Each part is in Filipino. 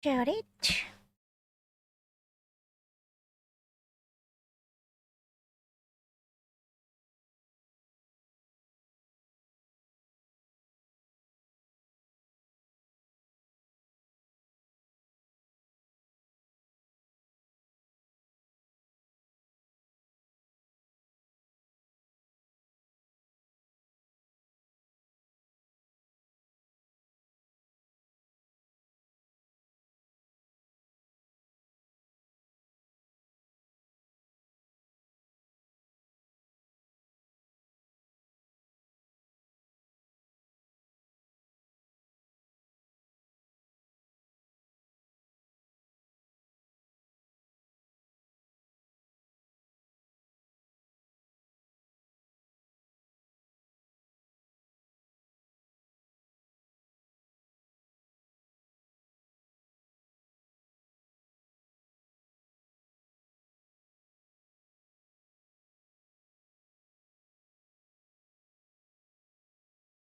Share it.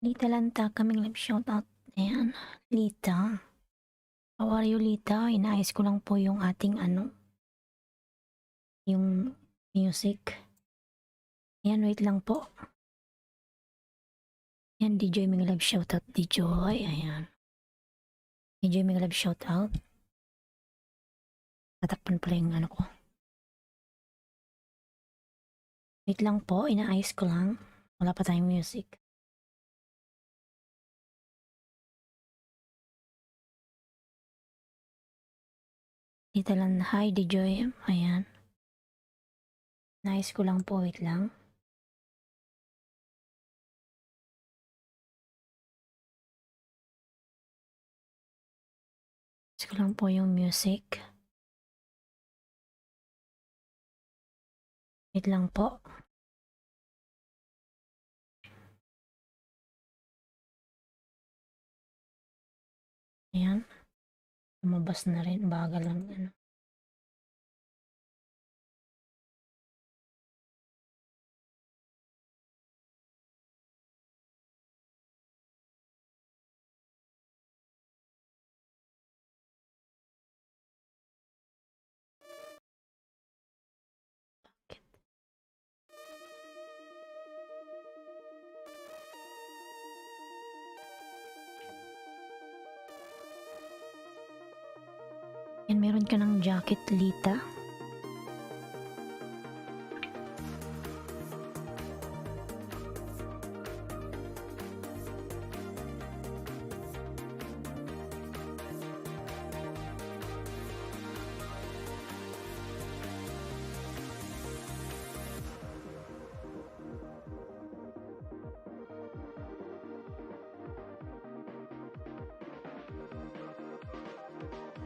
Lita Lanta kaming live shoutout. Ayan, Lita. How are you, Lita? Inaayos ko lang po yung ating yung music. Ayan, wait lang po. Ayan, DJ Ming live shoutout. DJ, ayan. DJ Ming live shoutout. Tatakpan pala yung ko. Wait lang po, inaayos ko lang. Wala pa tayong music. Dito lang, hi DJ, ayan. Inaayos ko lang po, wait lang. Inaayos ko lang po yung music. Wait lang po. Ayan. Lumabas na rin. Bagal lang. Yan, meron ka ng jacket, Lita.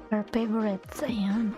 Our favorites, ayan.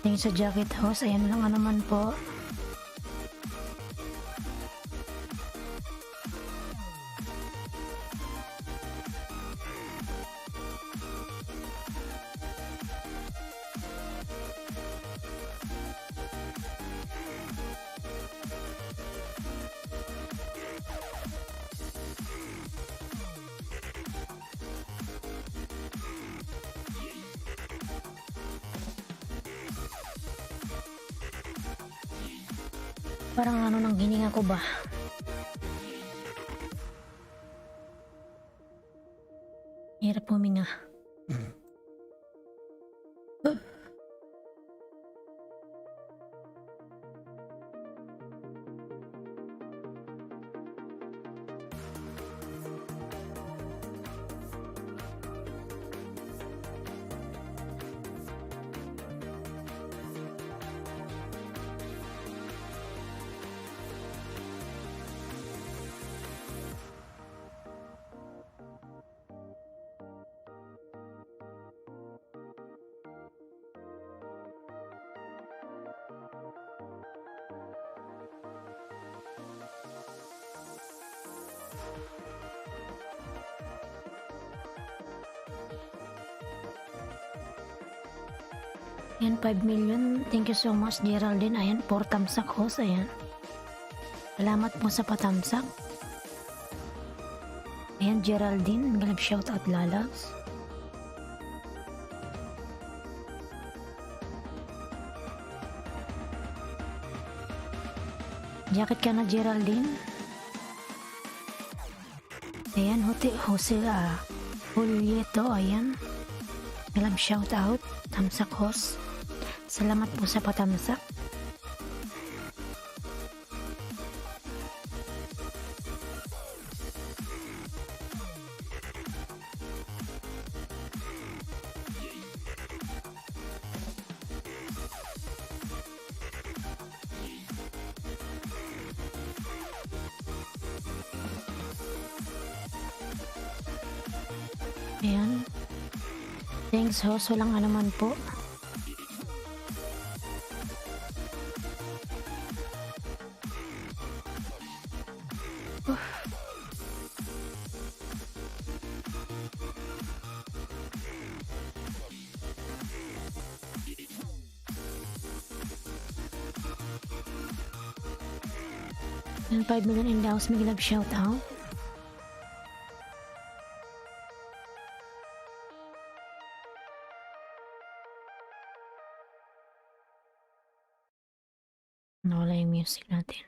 Yung sa jacket house, ayan lang naman po. Parang nang hininga ko ba? Hirap huminga. Ayan, 5 million. Thank you so much, Geraldine. Ayan, 4 tamsak host. Ayan. Salamat po sa patamsak. Ayan, Geraldine. Galap shout out lalabs. Jacket ka na, Geraldine. Ayan, Jose Julieto. Ayan. Galap shout out. Tamsak host. Salamat po sa patamsak. Ayan. Thanks host. Walang anuman po. And 5 million in the house, may love shout out. Nawala yung music natin.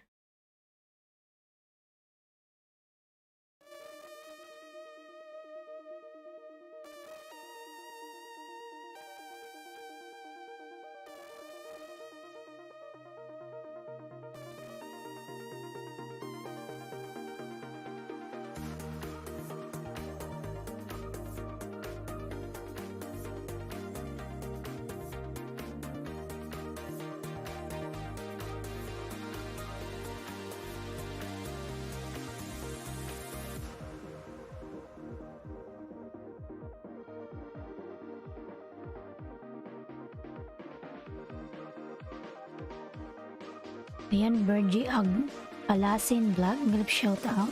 Ayan, Virgie Alasin Vlog, galap shout out.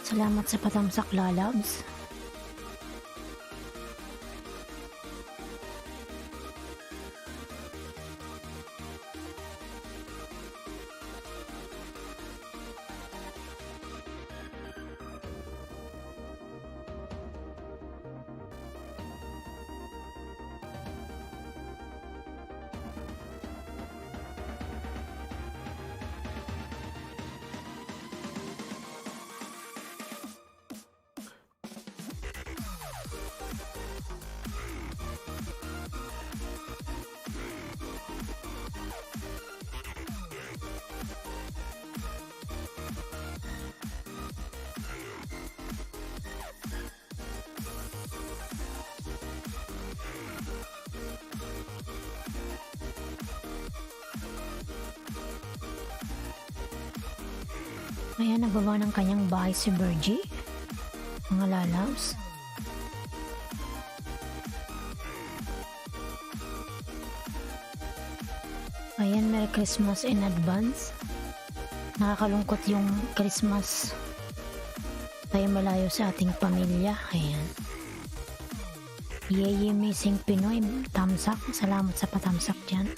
Salamat sa patamsak lalabs. Ayan, nagawa ng kanyang bahay si Virgie. Mga lalabs. Ayan, Merry Christmas in advance. Nakakalungkot yung Christmas. Tayo malayo sa ating pamilya. Ayan. Yeye Missing Pinoy, tamsak. Salamat sa patamsak dyan.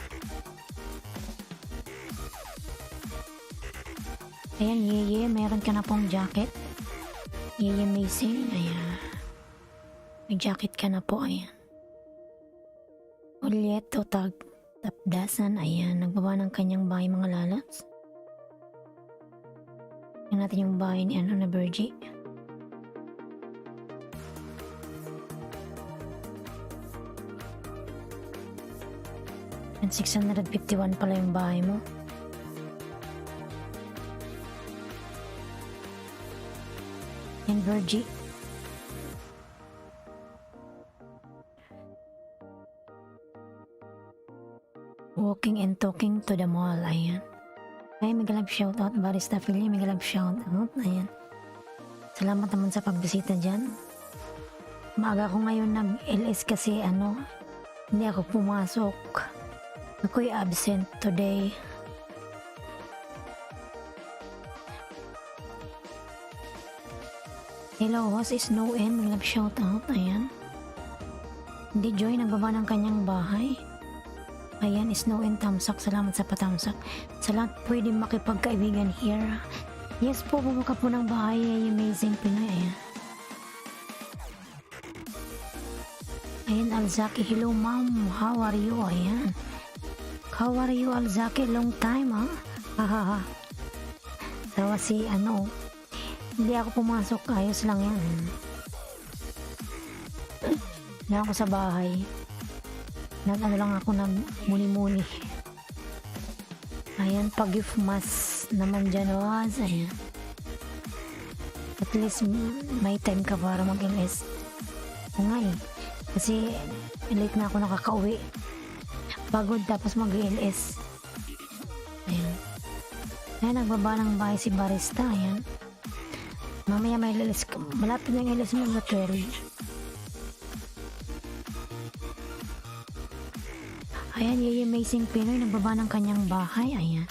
Ayan, Yeye, meron ka na pong jacket. Yeye Missing, ayan. May jacket ka na po, ayan. Ulit o tapdasan, ayan. Nagbawa ng kanyang bahay mga lalabs. Tingnan natin yung bahay ni na Virgie. And 651 pala yung bahay mo. And Virgie. Walking and talking to the mall. Ayan. Ay, may galap shoutout. Barista Philly, may galap shoutout. Ayan. Salamat naman sa pagbisita dyan. Maaga ko ngayon nag-LS kasi hindi ako pumasok. Ako'y absent today. Hello, host is no end. May galap shoutout. Ayan. Hindi Joy, nagbaba ng kanyang bahay. Ayan, Snow and Tamsak, salamat sa patamsak. Sa lahat pwede makipagkaibigan here. Yes po, bumuka po ng bahay ay Amazing Pinoy. Ayan. Ayan, Alzaki, hello ma'am, how are you? Ayan. How are you, Alzaki? Long time, ha? Hahaha. Tawa si ano, hindi ako pumasok, ayos lang yan. Hindi ako sa bahay. Nag-ano lang ako, nag-muni-muni. Ayan, pag-gift mask naman dyan, was. Ayan. At least may time ka para mag-LS. O nga eh. Kasi late na ako nakakauwi. Pagod tapos mag-LS. Ayan. Ayan, nagbaba ng bahay si Barista. Ayan. Mamaya may LS. Malapit na yung LS mo sa 12. Ayan, Yay Amazing Pinoy, nagbaba ng kanyang bahay. Ayan.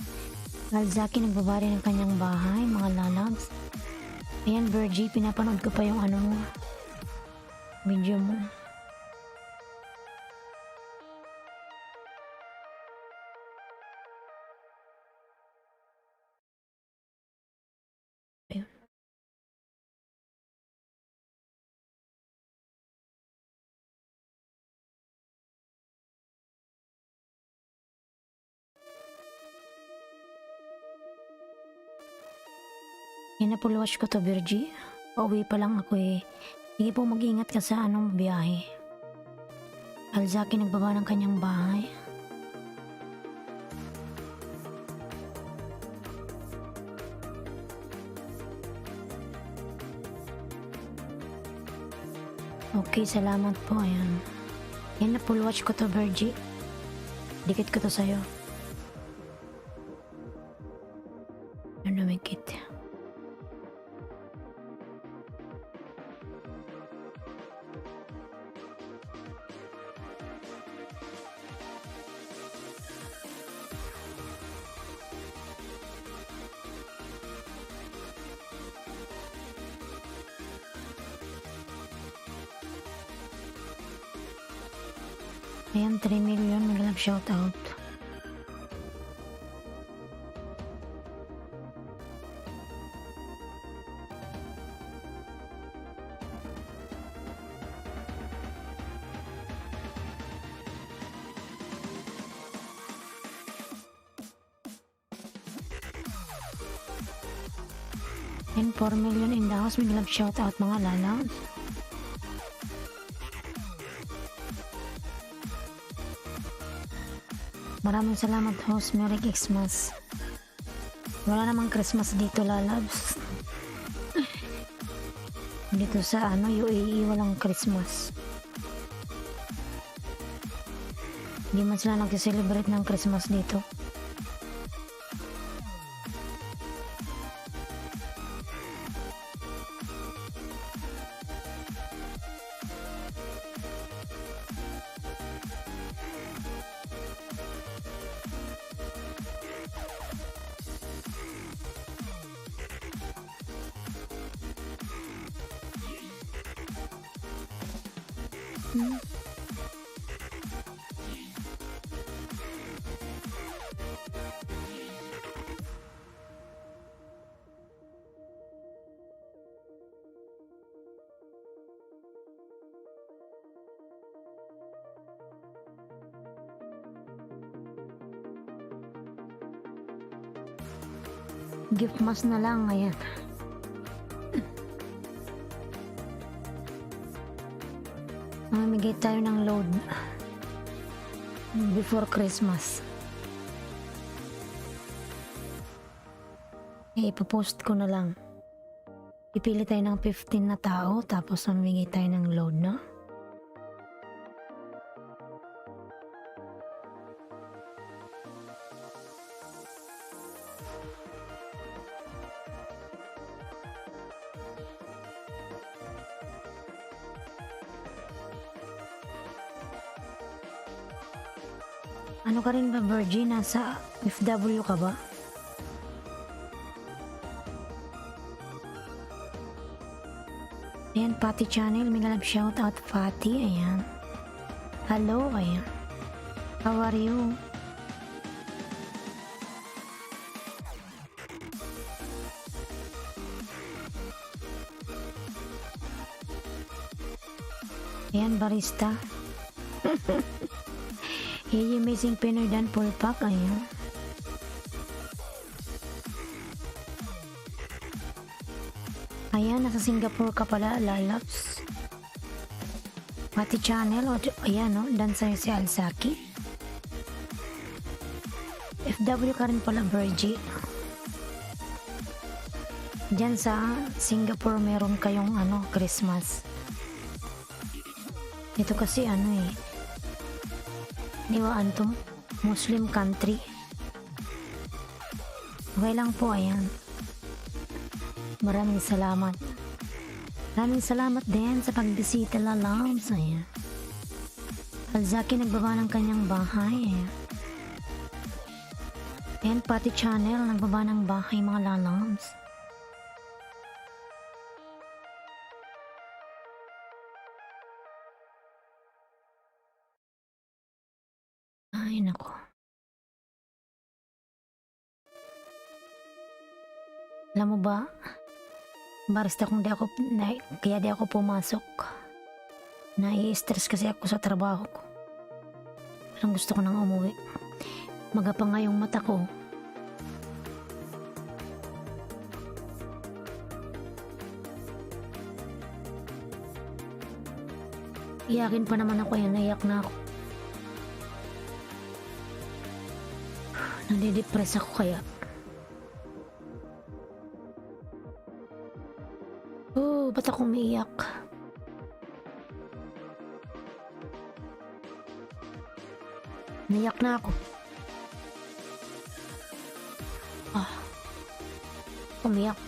Alzaki, nagbaba rin ng kanyang bahay, mga lalabs. Ayan, Virgie, pinapanood ko pa yung ano mo. Video mo. Ayun. Yan na po watch ko to, Virgie. Pauwi pa lang ako eh. Sige po, mag-ingat ka sa anong biyahe. Alzaki, nagbaba ng kanyang bahay. Okay, salamat po. Ayan. Yan na po watch ko to, Virgie. Dikit ko to sa'yo. Ano namikit? Ayan, 3 million. Mag-love shoutout. And 4 million in the house. Mag-love shoutout, mga lalabs. Maraming salamat, host. Merry Christmas. Wala namang Christmas dito, lalabs. Dito sa UAE walang Christmas. Hindi man sila nag-celebrate ng Christmas dito. Gift mask na lang, ayan. Mamimigay tayo ng load before Christmas. Ipopost ko na lang. Pipili tayo ng 15 na tao, tapos mamimigay tayo ng load, no? Ano ka rin ba, Virgie? Nasa FW ka ba? Ayan, Patty Channel. May love shoutout, Patty. Ayan. Hello, ayan. How are you? Ayan, barista. Hey, amazing Pinoy dan full pack. Ayan. Ayan, nasa Singapore ka pala, Lalabs. Pati channel, o, ayan no, dancer si Alsaki. FW ka rin pala, Virgie. Diyan sa Singapore meron kayong ano, Christmas. Ito kasi ano eh, niwaan to, Muslim country. Okay lang po, ayan. Maraming salamat. Maraming salamat din sa pagbisita, Lalabs. Ayan. Alzaki nagbaba ng kanyang bahay. Ayan, pati channel nagbaba ng bahay, mga Lalabs. Ay, nako. Alam mo ba, barista kung kaya di ako pumasok. Nai-stress kasi ako sa trabaho ko. Parang gusto ko nang umuwi. Magapa nga yung mata ko. Iyakin pa naman ako, yan, naiyak na ako. Nadidepress ako kaya. Oh, ba't ako umiiyak? Naiyak na ako. Ah, umiyak.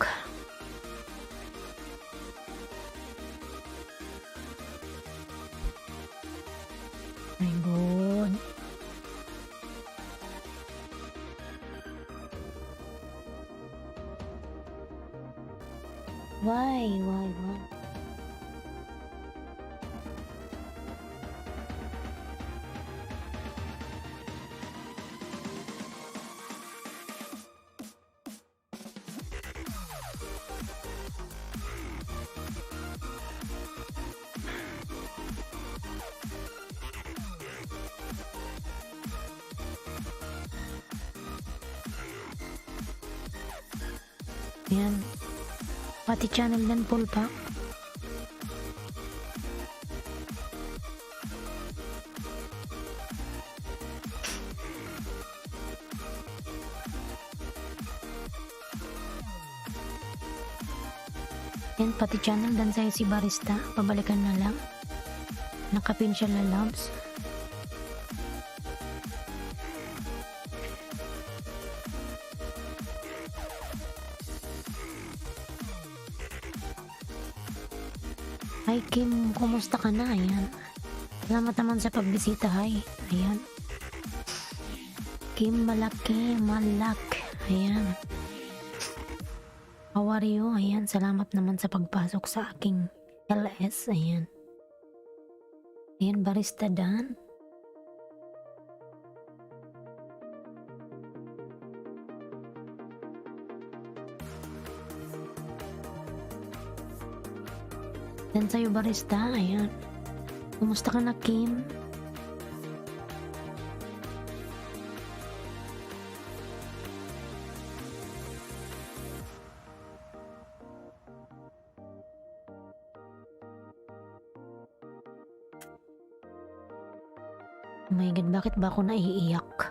My God. Why? Yan. Pati channel dan full pack. Yan, pati channel dan saya si barista. Pabalikan na lang. Nakapin siya, Lalabs. Hi Kim, kumusta ka na? Ayan. Salamat naman sa pagbisita. Hi. Ayan. Kim malaki, malak. Ayan. How are you? Ayan. Salamat naman sa pagpasok sa aking LS. Ayan. Ayan, barista Dan. Dan sa'yo, barista. Ayan. Kumusta ka na, Kim? Oh my God, bakit ba ako naiiyak?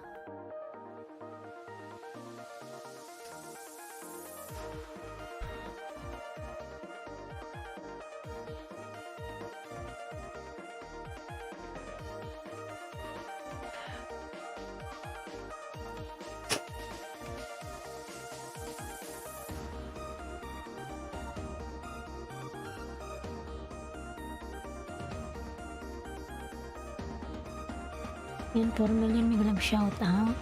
Yan, 4 million may love shout out.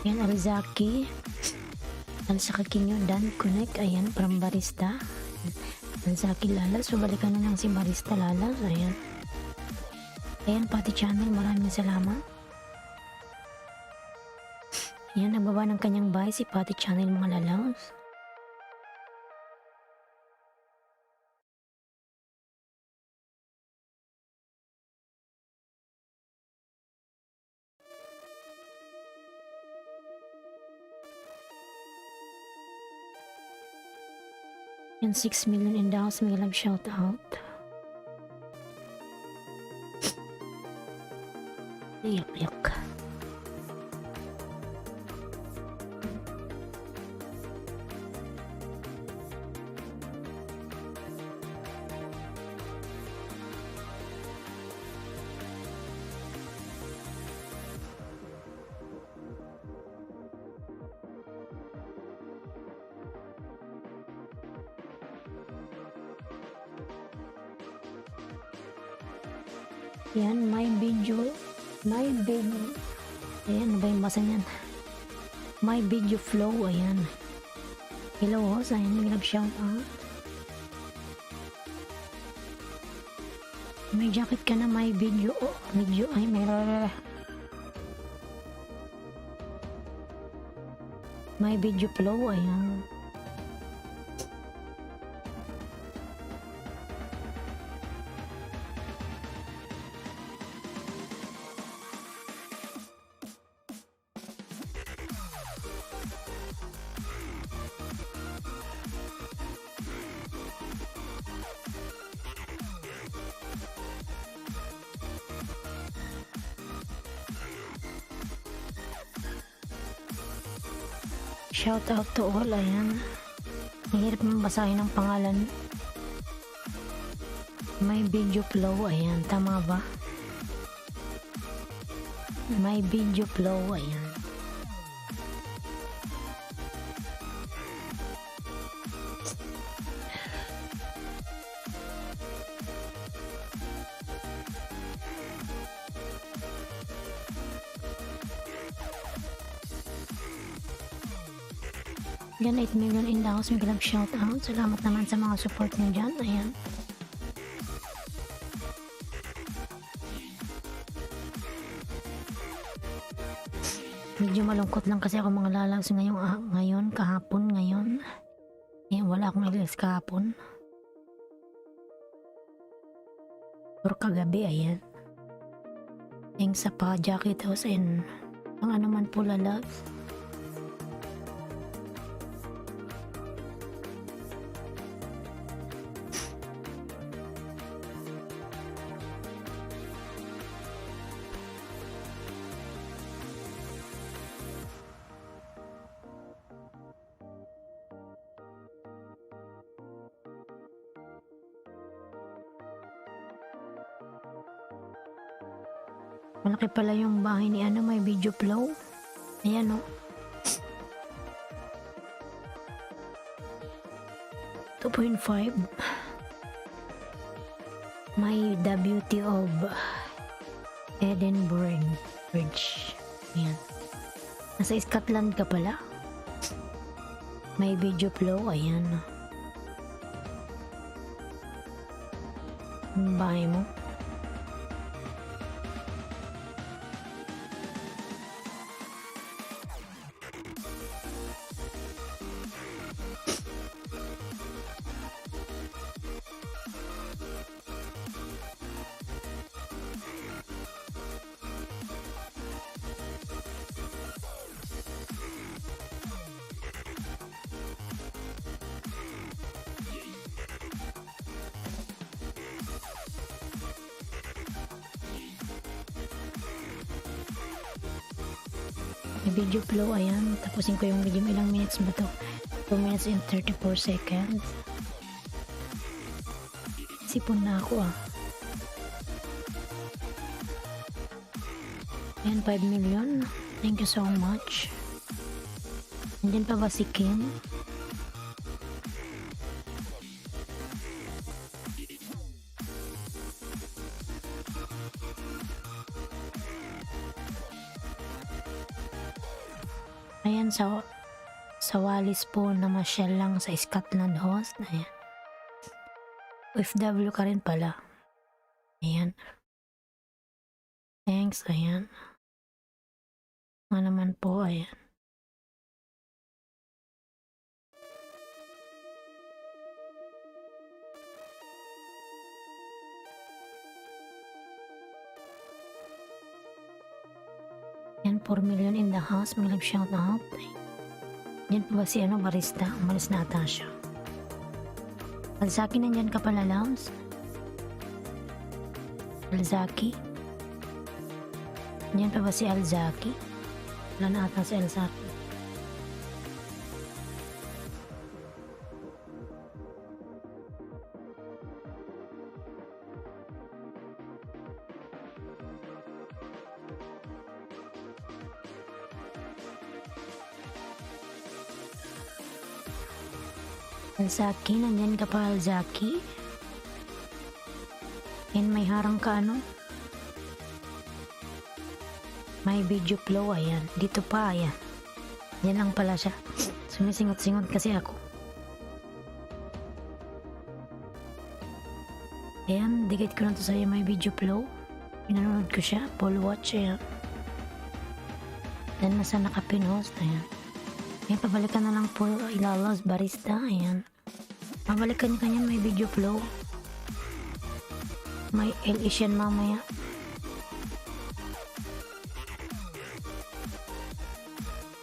Ayan, Alzaki. Alsaka Kinyo, Dan Connect. Ayan, from Barista. Alzaki Lalas. So, balikan na lang si Barista Lalas. Ayan. Ayan, Pati Channel. Maraming salamat. Ayan, nagbaba ng kanyang bahay si Pati Channel, mga lalaws. Yan, 6 million in the house. May love shout out. Yak. Yan, my video. Ayan, ano ba yung basa niyan? My video flow, ayan. Hello, host, ayan, may nag-shout out. May jacket ka na, my video, ay, my video flow, ayan. Shout out to all, ayan. Mahirap mong basahin ang pangalan. My video flow, ayan. Tama ba? My video flow, ayan. Yan, 8 million in the house. May grab shout out. Salamat naman sa mga support nyo dyan. Ayan. Medyo malungkot lang kasi ako mga lalags ngayon, kahapon, ngayon. Ayan, wala akong ilis kahapon. Or kagabi, ayan. Yung sa pa jacket house and ang ano man po lalags. Malaki pala yung bahay ni ano, may video flow. Ayan o. 2.5. My The Beauty of Edinburgh Bridge. Ayan. Nasa Scotland ka pala. May video flow. Ayan. Ang bahay mo. May video flow, ayan. Tapusin ko yung video. Ilang minutes ba to? 2 minutes and 34 seconds. Sipon na ako ah. Ayan, 5 million. Thank you so much. Nandiyan pa ba si Kim? Ayan, sa Wallis po, namasyal lang sa Scotland Host. Ayan. OFW ka rin pala. Ayan. Thanks. Ayan. Nga naman po. Ayan. Yan, 4 million in the house. Mag-live shout out. Yan po ba si barista? Umalis na ata siya. Alzaki, nandyan ka pala, Lams? Alzaki? Nandyan pa ba si Alzaki? Wala na ata si Alzaki. Alzaki, nandyan ka pa, Alzaki? And may harang ka, ano? May video flow, ayan. Dito pa, ayan. Yan lang pala siya. Sumisingot-singot kasi ako. Ayan, dikit ko na to sa'yo, may video flow. Pinanood ko siya, full watch, ayan. Then nasa nakapin host, ayan. Ayan, pabalikan na lang po ilalos, barista, ayan. Pabalikan niya kanyan, may video flow. May LS yan mamaya.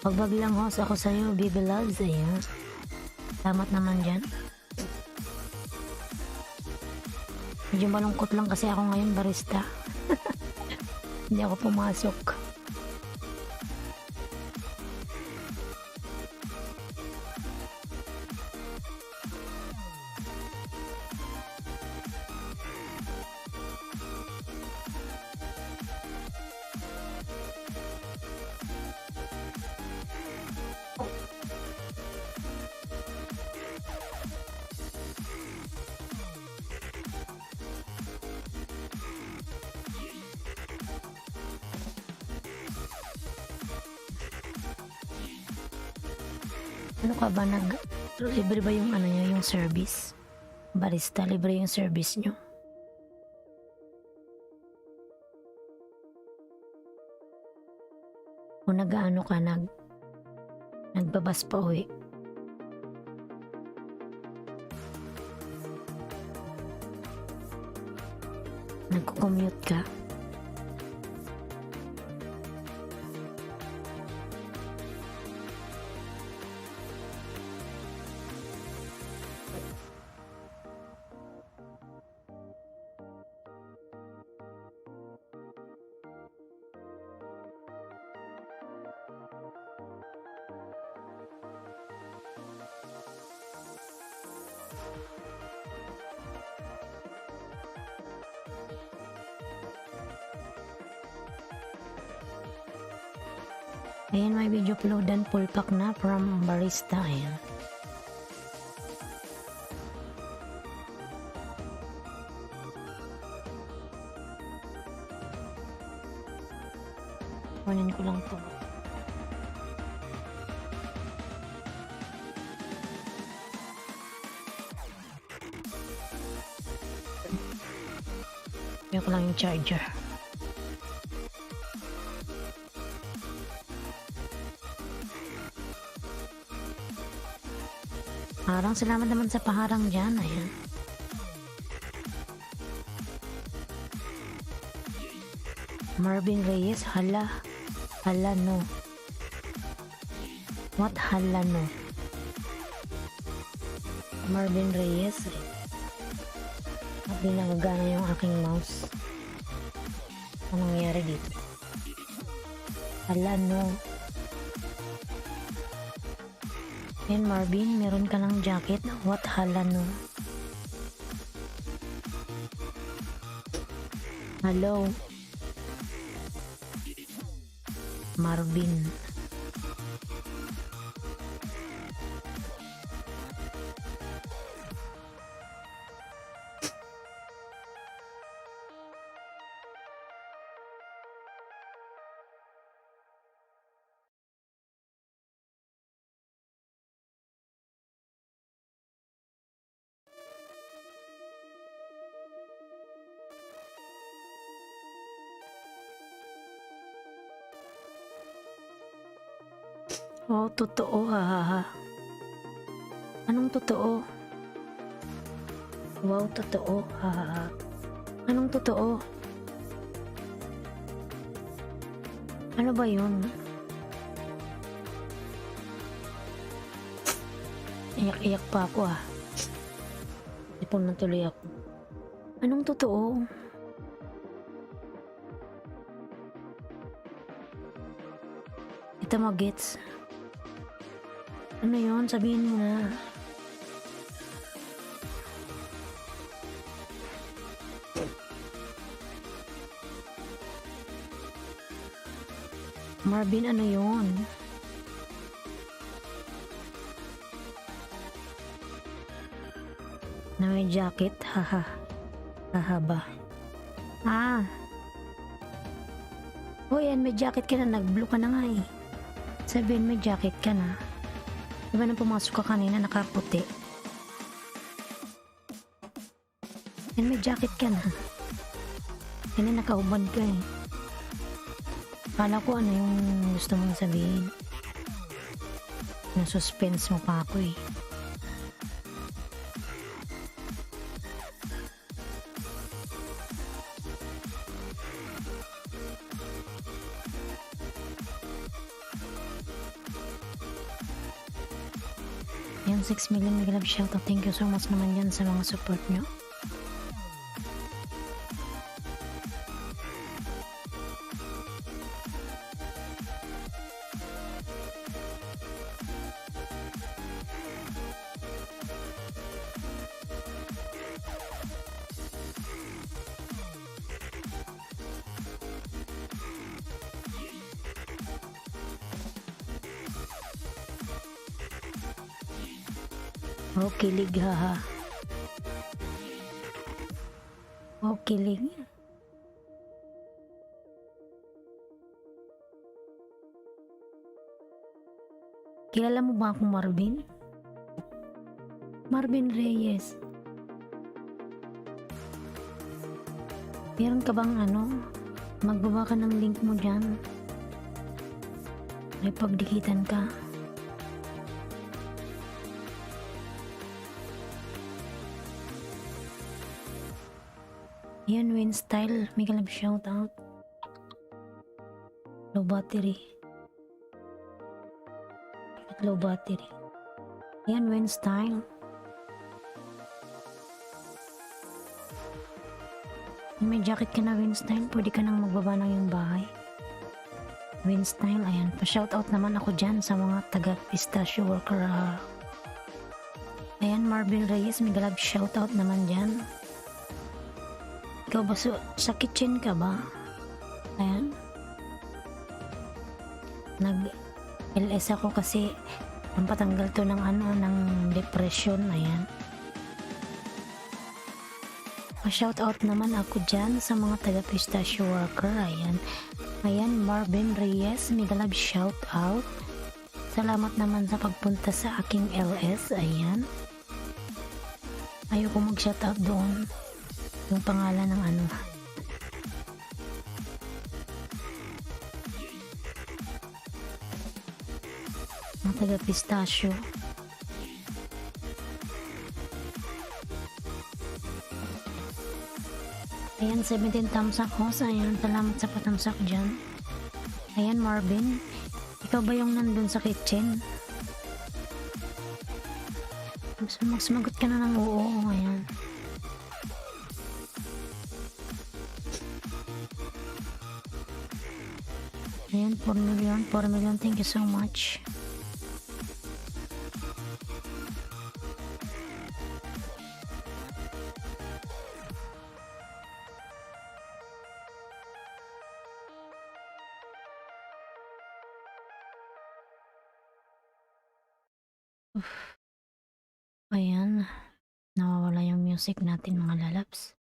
Pagbag lang host ako sa'yo, Bibi Loves, ayan. Salamat naman dyan. Medyo malungkot lang kasi ako ngayon, barista. Hindi ako pumasok. Ano ka ba, libre ba yung nyo, yung service? Barista, libre yung service nyo? O nag-ano ka, nagbabas pa uwi? Nagko-commute ka? Ayan, may video upload dan full pack na from barista. Ayan. Kunin ko lang to. Kunin ko lang yung charger. Harang, salamat naman sa paharang dyan. Ayan. Marvin Reyes, hala no. What hala no? Marvin Reyes. At di nagagana yung aking mouse. Anong nangyari dito? Hala no. And Marvin, meron ka ng jacket. What hala no? Hello? Marvin. Oh, totoo, hahaha. Anong totoo? Wow, totoo, hahaha. Anong totoo? Ano ba yun? Iyak-iyak pa ako ah. Ipon na tuloy ako. Anong totoo? Ito mo gets. Ano yun? Sabihin mo na. Marvin, ano yun? Na may jacket? Haha. Haha ba? Ah. O yan, may jacket ka na. Nag-blue ka na nga eh. Sabihin may jacket ka na. Diba nang pumasok ka kanina nakaputi? Yan, may jacket ka na. Yan, nakahubad ka eh. Kala ko ano yung gusto mong sabihin. Nasuspense mo pa ako eh. Yan, 6 million mega love shoutout. Thank you so much naman yan sa mga support nyo. Oh, kilig haha. Oh, kilig. Kilala mo ba akong Marvin? Marvin Reyes. Meron ka bang ano? Magbaba ka ng link mo dyan. May pagdikitan ka. Yan, Win Style. May kalab shoutout. Low battery. Low battery. Yan, Win Style. May jacket ka na, Win Style. Pwede ka nang magbaba ng yung bahay. Win Style, ayan. Pa-shoutout naman ako dyan sa mga taga-pistachio worker. Ayan, Marvin Reyes. May kalab shoutout naman dyan. Ikaw ba sa kitchen ka ba? Ayan. Nag-LS ako kasi ang patanggal to ng ano, ng depression. Ayan. Pa-shoutout naman ako dyan sa mga taga-pistachio worker. Ayan. Ayan, Marvin Reyes. Mega love shoutout. Salamat naman sa pagpunta sa aking LS. Ayan. Ayoko mag-shoutout doon. Yung pangalan ng ano. Mga taga-pistachio. Ayan, 17 thumbs up ho. Ayan, salamat sa patamsak dyan. Ayan, Marvin. Ikaw ba yung nandun sa kitchen? Sumagot ka na ng oo. Ayan. Ayan, 4 million. 4 million. Thank you so much. Ayan. Nawawala yung music natin mga lalabs.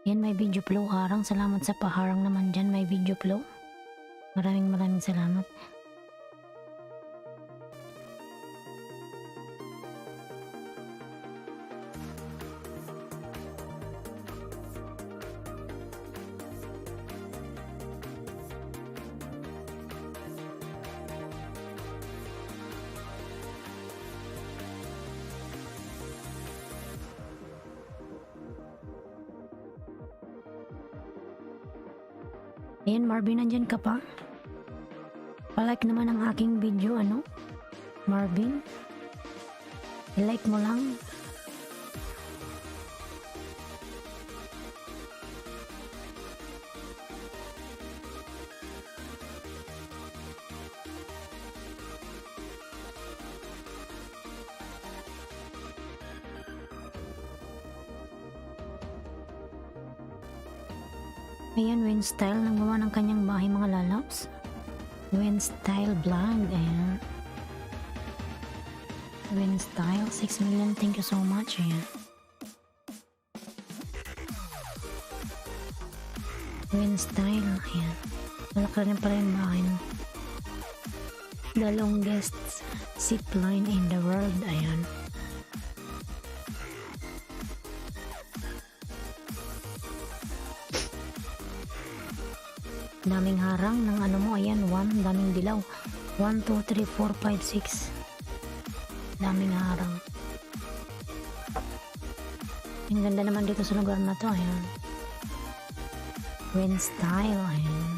Yan, may video flow harang. Salamat sa paharang naman dyan. May video flow. Maraming salamat. Ayan, Marvin, nandyan ka pa? Palike naman ang aking video, ano? Marvin? I-like mo lang. Ayan, Win Style, nagawa ng kanyang bahay mga lalaps. Win Style Vlog, ayan. Win Style, 6 million, thank you so much, ayan. Win Style, ayan. Malaki rin pala yung bahay mo. The longest zip line in the world, ayan. Daming harang ng ano mo, ayan, 1, daming dilaw. 1, 2, 3, 4, 5, 6. Daming harang. Ang ganda naman dito sa lugar na to, ayan. Win Style, ayan.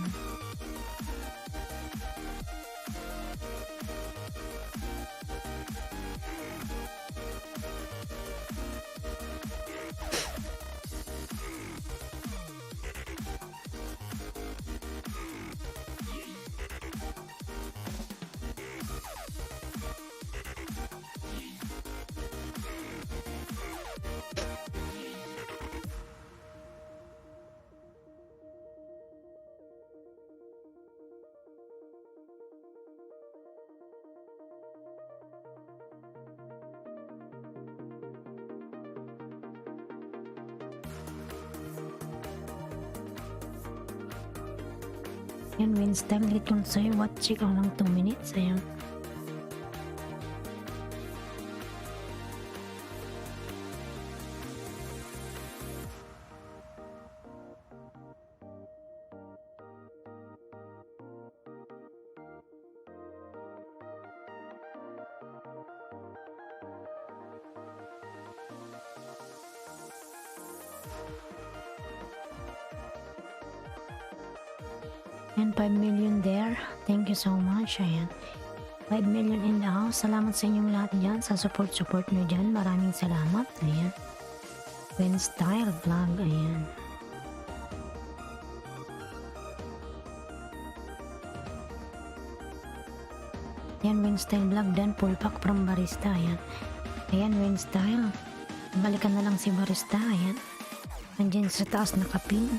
Yan, Win Style, hit kung sa'yo, watch ko lang 2 minutes, ayan. And 5 million there. Thank you so much. Ayan. 5 million in the house. Salamat sa inyong lahat dyan. Sa support nyo dyan. Maraming salamat. Ayan. Win Style Vlog. Ayan. Ayan, Win Style Vlog. Dan full pack from Barista. Ayan. Ayan, Win Style. Balikan na lang si Barista. Ayan. Andyan sa taas nakapin.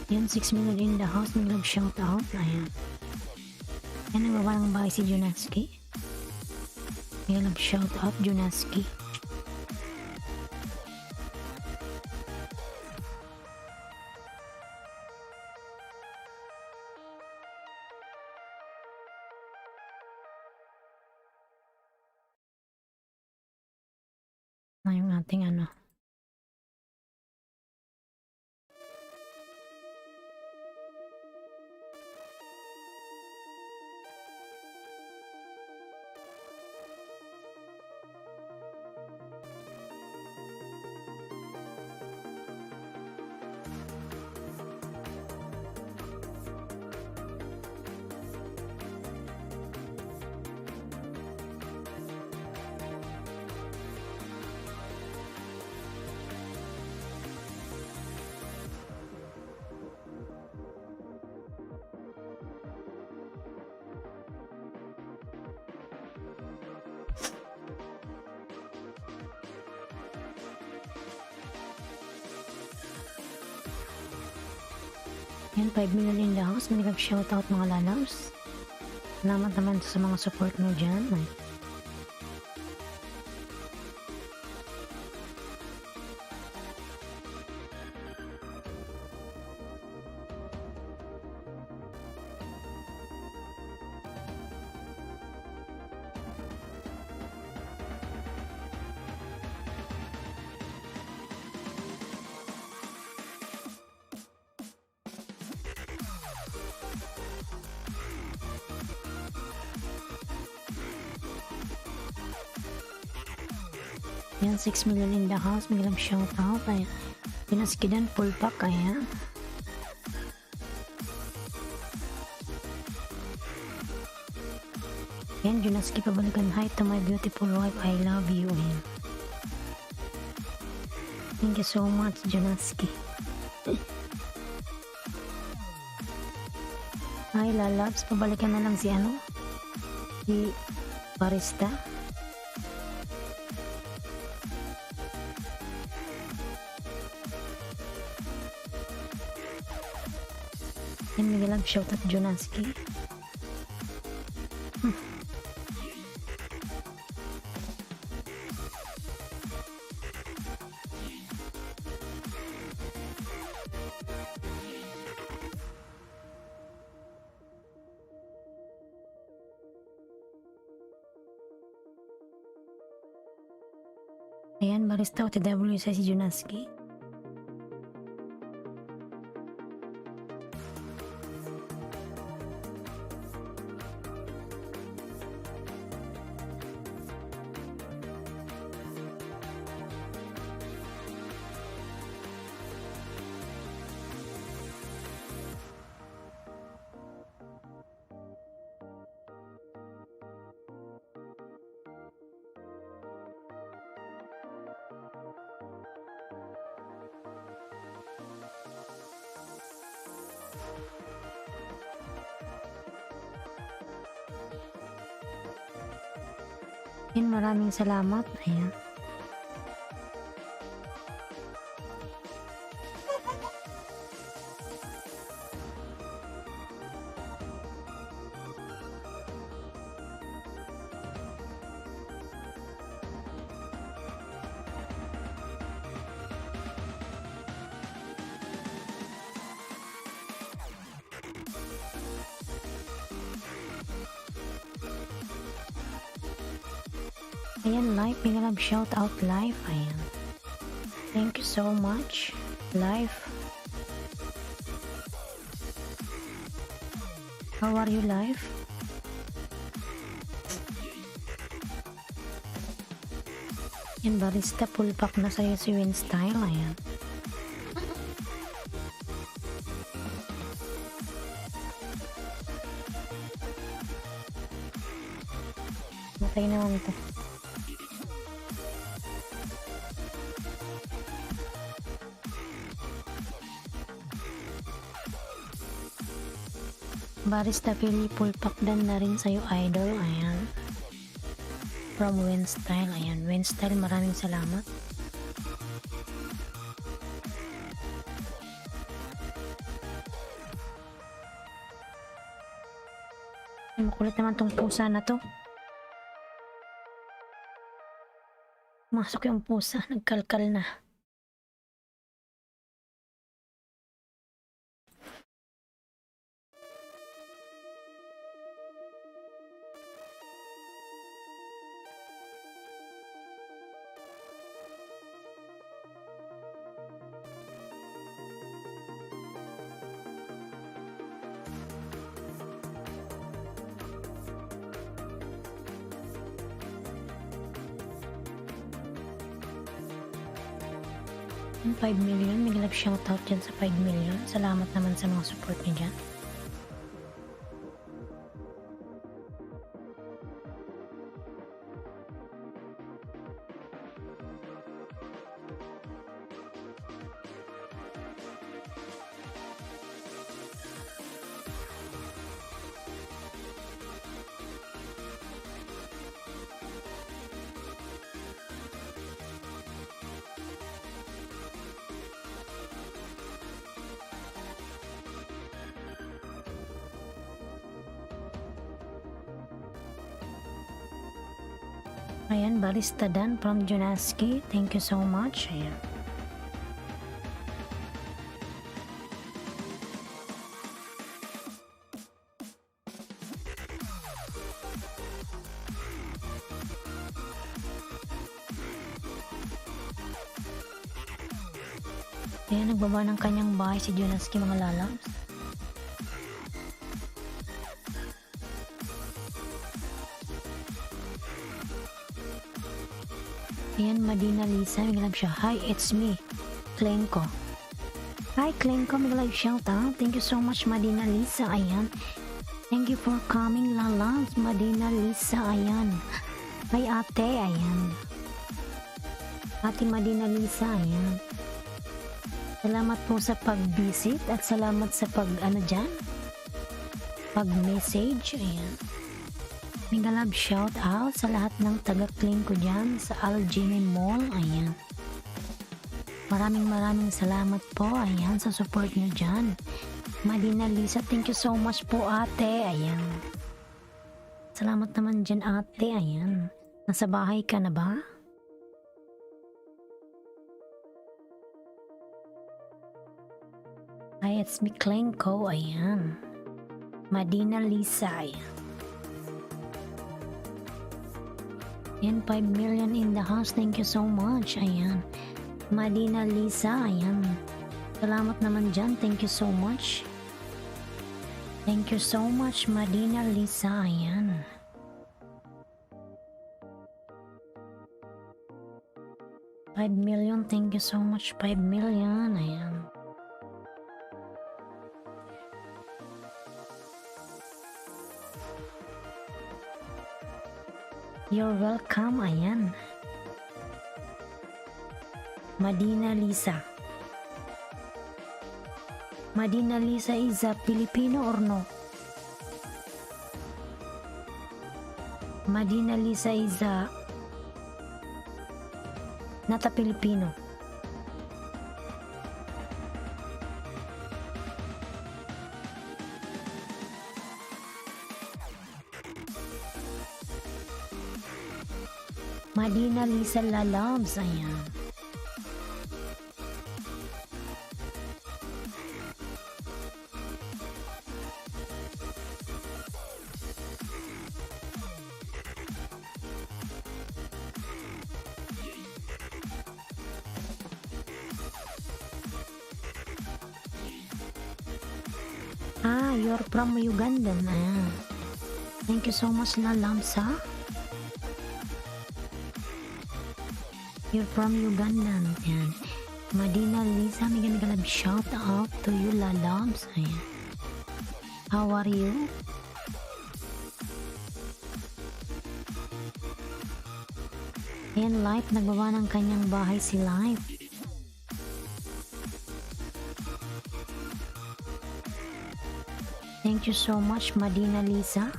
Yan, 6 million in the house. Nag-shout out. Ayan. Yan, nagawa ng bahay si Junaski. Yan, nag-shout out Junaski. Na yung ating ano. Yan, 5 million in the house. May nag-shoutout mga lalabs. Salamat naman sa mga support nyo dyan. Yan, 6 million in the house. May nag-shoutout. Ayan. Pinaskidan, full pack. Ayan. Yan, Junaski, pabalikan. Hi to my beautiful wife. I love you. Ayan. Thank you so much, Junaski. Hi, lalabs. Pabalikan na lang si ano? Si barista. Yan, may lang shoutout, Junaski. Ayan, barista OTW sa si Junaski. Yan, maraming salamat. Ayan. Ayan, live. May nga shout out live. Ayan. Thank you so much. Live. How are you, live? Yan, barista, full pack na sa'yo si Winstyle. Ayan. Matay naman ito. Barista Philly, full pack din na rin sa'yo, idol. Ayan. From Winstyle. Ayan, Winstyle, maraming salamat. Ay, makulit naman tong pusa na to. Masok yung pusa, nagkalkal na. Yung 5 million, may galap shoutout dyan sa 5 million. Salamat naman sa mga support niyo dyan. Ayan, Barista Dan from Junaski. Thank you so much. Ayan. Ayan, nagbaba ng kanyang bahay si Junaski, mga lalabs. Ayan, Madina Lisa, may siya. Hi, it's me, Klenko. Hi, Klenko, may shout out. Thank you so much, Madina Lisa. Ayan. Thank you for coming, lalabs. Madina Lisa, ayan. Hi, ate, ayan. Ate Madina Lisa, ayan. Salamat po sa pag-visit at salamat sa pag-message. Ayan. Mega love shout out sa lahat ng taga-clean ko dyan sa Algene Mall. Ayan. Maraming salamat po. Ayan, sa support nyo dyan. Madina Lisa, thank you so much po, ate. Ayan. Salamat naman dyan, ate. Ayan. Nasa bahay ka na ba? Hi, it's me, Klenko. Ayan. Madina Lisa. Ayan, 5 million in the house. Thank you so much. Ayan. Madina Lisa. Ayan. Salamat naman dyan. Thank you so much. Thank you so much, Madina Lisa. Ayan. $5 million. Thank you so much. 5 million. Ayan. You're welcome. Ayan. Madina Lisa. Madina Lisa is a Filipino or no? Madina Lisa is a not a Filipino. Madina Lisa lalabs. Ayan. Ah, you're from Uganda na. Thank you so much, lalabs, ha? You're from Uganda. Ayan. Madina Lisa, may love shout out to you, lalabs. Ayan. How are you? Ayan, Life, nagbawa ng kanyang bahay si Life. Thank you so much, Madina Lisa.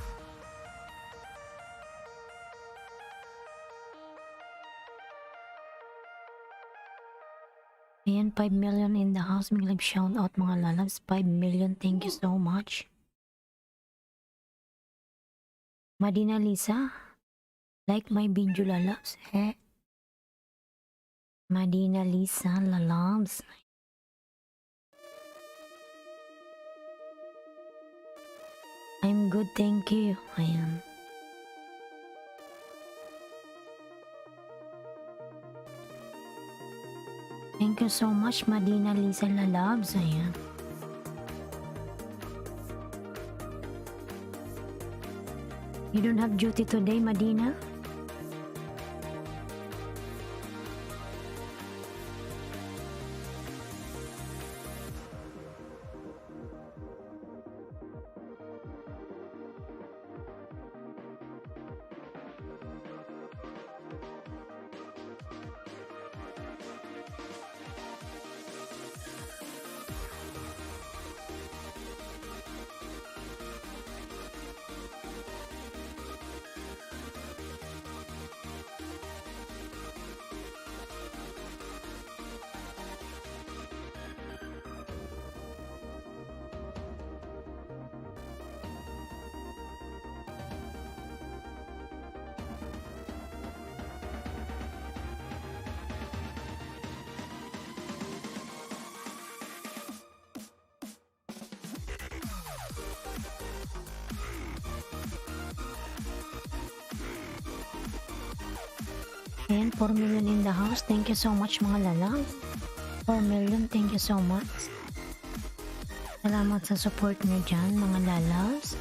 Ayan, 5 million in the house. May live shout out, mga lalabs. 5 million. Thank you so much. Madina Lisa, like my video, lalabs. Madina Lisa, lalabs. I'm good, thank you. Ayan. Thank you so much, Madina Lisa, lalabs. Ayan. You don't have duty today, Madina? Ayan, 4 million in the house. Thank you so much mga lalang. 4 million, thank you so much. Salamat sa support nyo dyan mga lalas.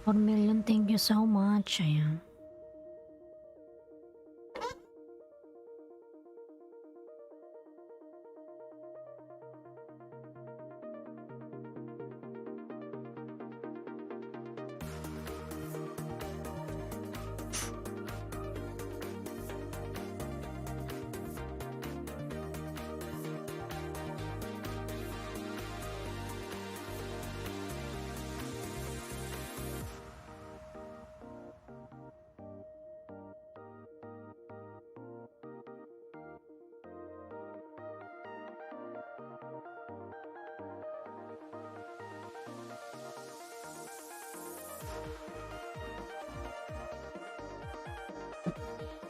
$4 million, thank you so much. Ayan.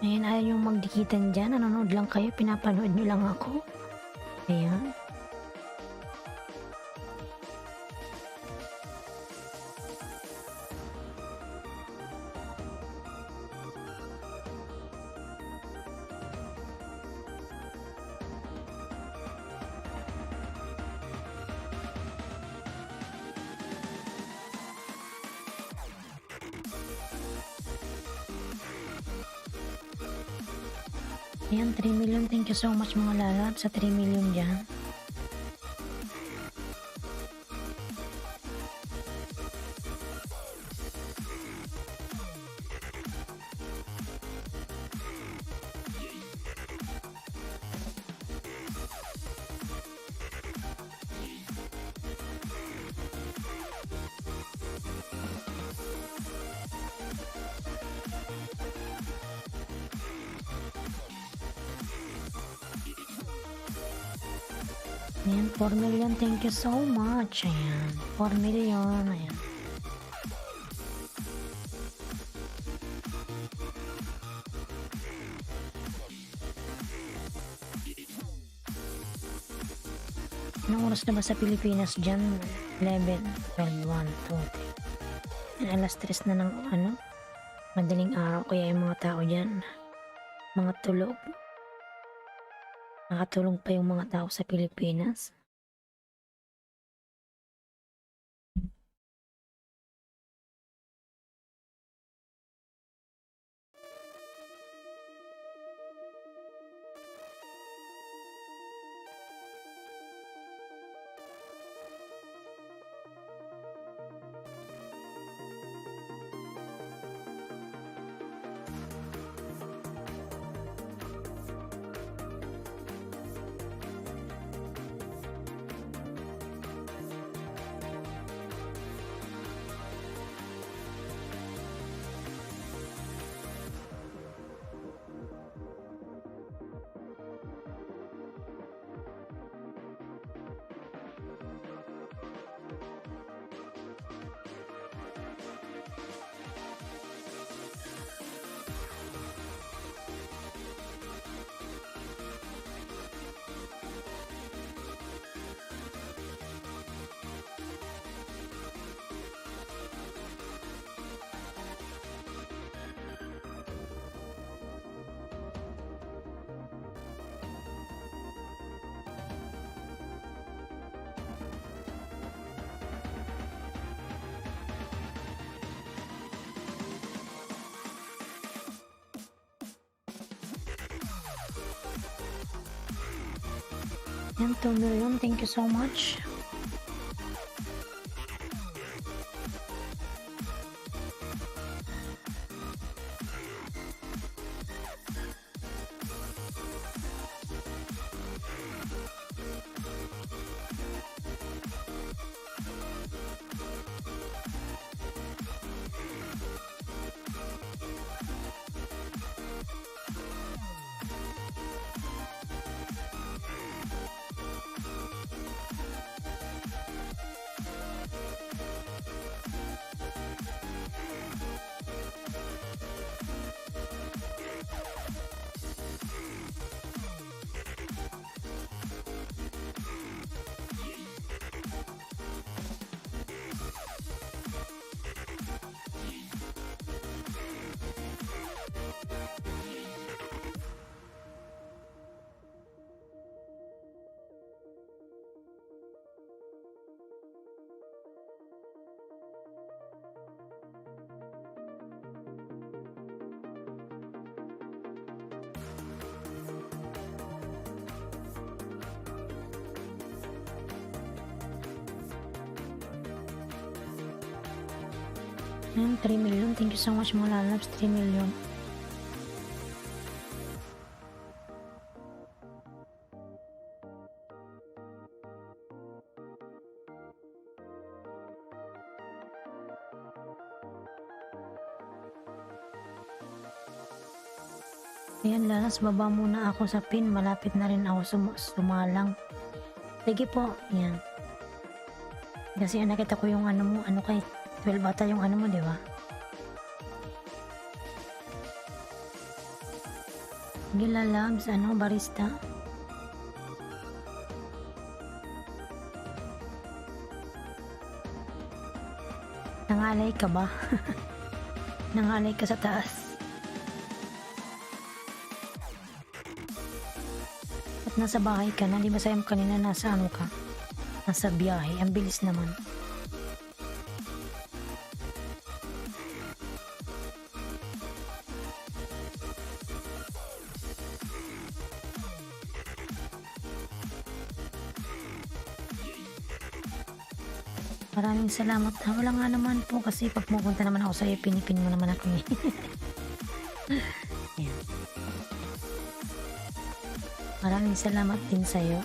Ayan, ayaw yung magdikitan dyan. Nanonood lang kayo. Pinapanood nyo lang ako. Ayan. Ayan, 3 million. Thank you so much mga lalab sa 3 million dyan. Ayan, 4 million. Thank you so much. Ayan, 4 million. Ayan. Anong oras na ba sa Pilipinas dyan? 11, 12, 1, 2, 3. Alas 3 na ng madaling araw. Kaya yung mga tao dyan, mga tulog. Nakatulong pa yung mga tao sa Pilipinas. Yan, 2 million. Thank you so much. Ayan, 3 million. Thank you so much mga lalabs. 3 million. Ayan, lalas, baba muna ako sa pin. Malapit na rin ako sumalang. Sige po. Ayan. Kasi nakita ko yung ano mo, ano kay 12 ata yung ano mo, di ba? Sige, lalabs, ano, barista. Nangalay ka ba? Nangalay ka sa taas. At nasa bahay ka na, di ba sayang kanina nasa ano ka? Nasa biyahe, ang bilis naman. Maraming salamat. Wala nga naman po kasi pag pupunta naman ako sa'yo, pinipin mo naman ako. Ayan. Maraming salamat din sa'yo.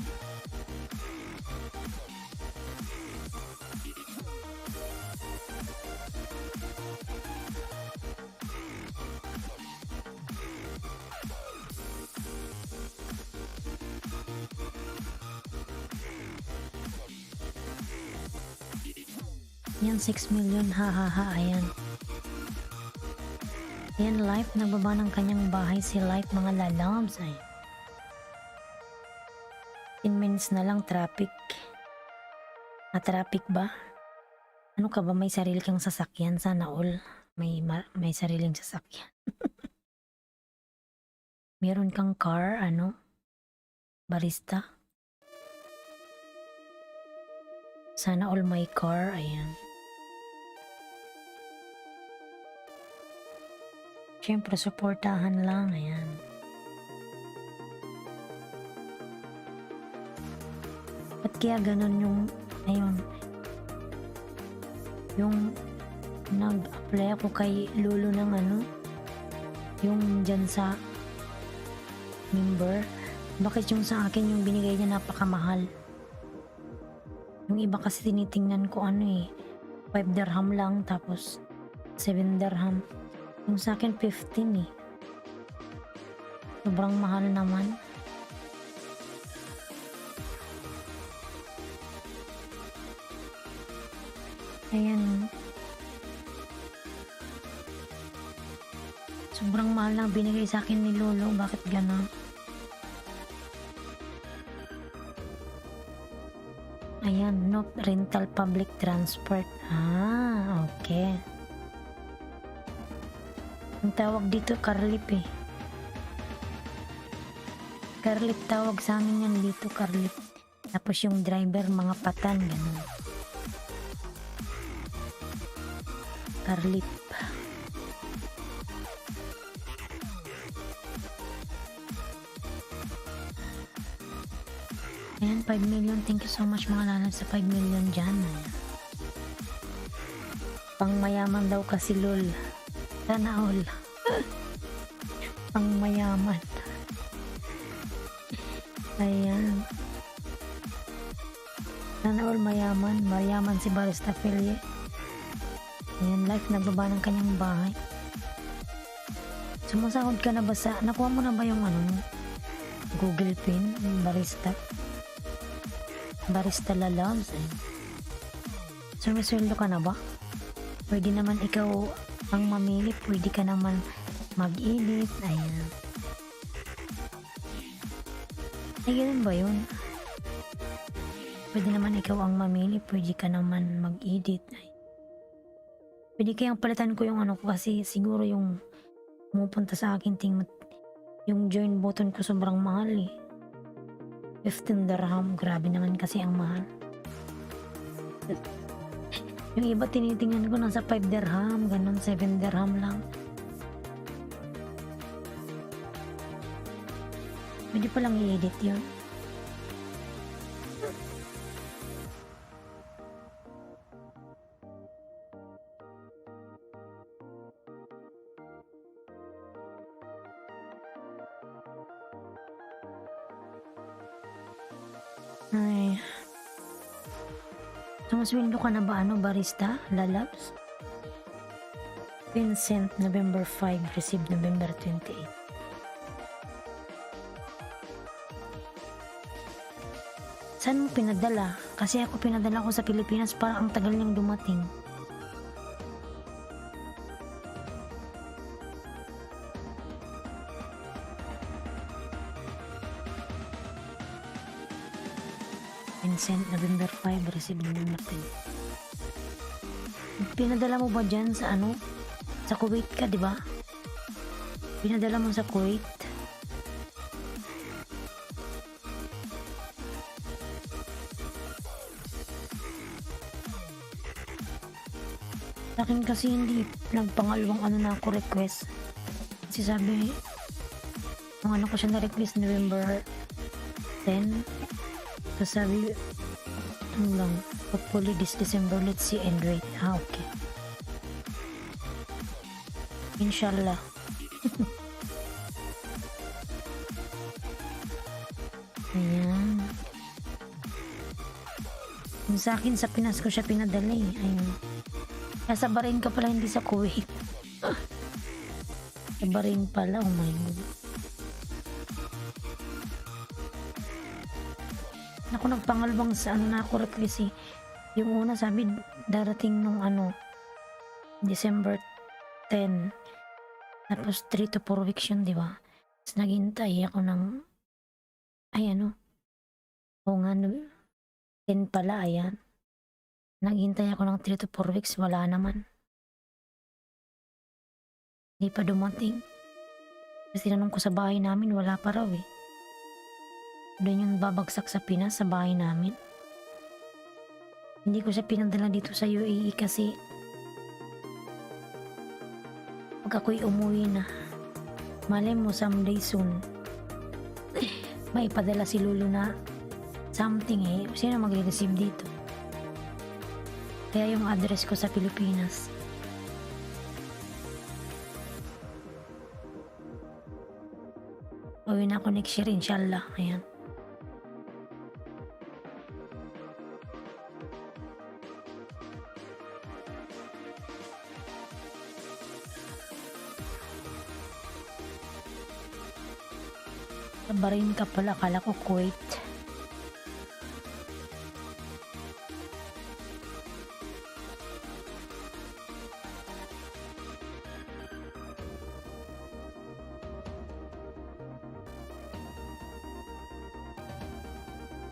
Yan, 6 million, ha ha ha, ayan. Ayan, Life, nagbaba ng kanyang bahay si Life, mga lalabs, ay. 10 minutes na lang, traffic. Traffic ba? Ano ka ba, may sarili kang sasakyan? Sana all, may sariling sasakyan. Meron kang car, ano? Barista? Sana all may car, ayan. Siyempre, supportahan lang, ayan. At kaya ganun yung, ayun, yung nag-apply ako kay Lolo ng ano, yung dyan sa member. Bakit yung sa akin yung binigay niya napakamahal? Yung iba kasi tinitingnan ko ano eh, 5 dirham lang, tapos 7 dirham. Yung sa akin 15 eh. Sobrang mahal naman. Ayan. Sobrang mahal lang binigay sa akin ni Lolo. Bakit gano'n? Ayan, no rental public transport. Okay. Ang tawag dito, Carlip eh. Carlip tawag sa amin yan dito, Carlip. Tapos yung driver, mga patan, gano'n. Carlip. Ayan, 5 million. Thank you so much mga lalab sa 5 million dyan. Pang mayaman daw kasi lol. Sana all. Pang mayaman. Ayan. Sana all mayaman. Mayaman si Barista Philly. Ayan, Life, nagbaba ng kanyang bahay. Sumasahod ka na ba sa... Nakuha mo na ba yung ano? Google Pin? Barista? Barista lalabs eh. Sumisweldo ka na ba? Pwede naman ikaw ang mamili, pwede ka naman mag-edit. Ayan. Ay, ganun ba yun? Pwede naman ikaw ang mamili, pwede ka naman mag-edit. Pwede kayang palitan ko yung ano ko kasi siguro yung pumupunta sa akin yung join button ko sobrang mahal eh. 15 dirham, grabe naman kasi ang mahal. Yung iba tinitingnan ko nasa 5 dirham, ganun 7 dirham lang. Pwede palang i-edit yun. Ay. Sumusweldo ka na ba, barista? Lalabs? Vincent, November 5, received November 28. Saan mo pinadala? Kasi ako pinadala ko sa Pilipinas, parang ang tagal niyang dumating. Vincent, November 5, received November 10. Pinadala mo ba dyan sa Sa Kuwait ka, di ba? Pinadala mo sa Kuwait? Sa akin kasi hindi nagpangalawang na ako request. Kasi sabi, ang ko siya na-request November 10. Tapos sabi, lang, hopefully this December, let's see and wait. Okay. Inshallah. Ayan. Yung sa akin, sa Pinas ko siya pinadala eh. Ayun. Nasa Bahrain ka pala, hindi sa Kuwait. Sa Bahrain pala, oh my God. Ako nagpangalawang sa na ako request eh. Yung una sabi darating nung December 10. Tapos 3 to 4 weeks yun, di ba? Tapos naghintay ako ng o nga 10 pala, ayan. Naghintay ako ng 3 to 4 weeks, wala naman. Hindi pa dumating. Kasi tinanong ko sa bahay namin, wala pa raw eh. Doon yung babagsak sa Pinas, sa bahay namin. Hindi ko siya pinadala dito sa UAE kasi pag ako'y umuwi na, malay mo someday soon, may ipadala si Lulu na something eh. Sino magre-receive dito? Kaya yung address ko sa Pilipinas. Uwi na ako next year, inshallah. Ayan. Bahrain ka pala, akala ko Kuwait.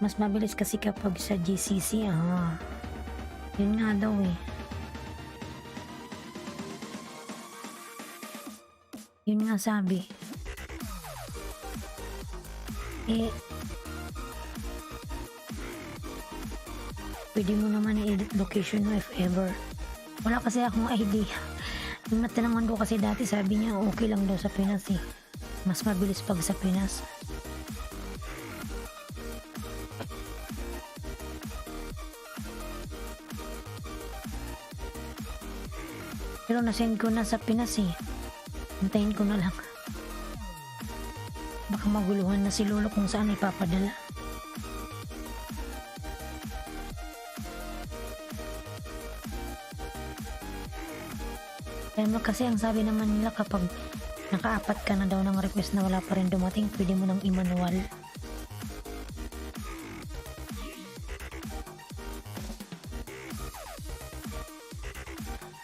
Mas mabilis kasi kapag sa GCC, yun nga daw eh. Yun nga sabi. Pwede mo naman i-edit location mo if ever. Wala kasi akong idea. Yung natanangan ko kasi dati, sabi niya okay lang daw sa Pinas eh. Mas mabilis pag sa Pinas. Pero nasend ko na sa Pinas eh. Hintayin ko na lang. Baka maguluhan na si Lolo kung saan ipapadala. Kaya kasi ang sabi naman nila kapag nakaapat ka na daw ng request na wala pa rin dumating, pwede mo nang i-manual.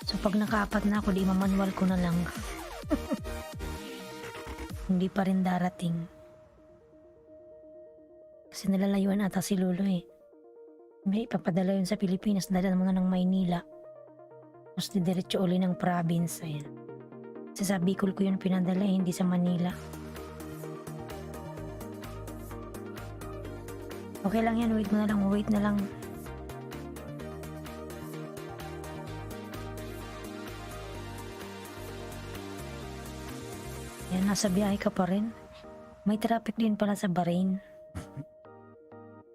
So pag nakaapat na ako, di ma-manual ko na lang. Hindi pa rin darating. Kasi nalalayuan ata si Lolo eh. May ipapadala yun sa Pilipinas, dala mo na ng Maynila. Tapos didiretso uli ng province. Ayan. Kasi sa Bicol ko yun pinadala eh, hindi sa Manila. Okay lang yan, wait na lang. Yan, nasa biyahe ka pa rin. May traffic din pala sa Bahrain.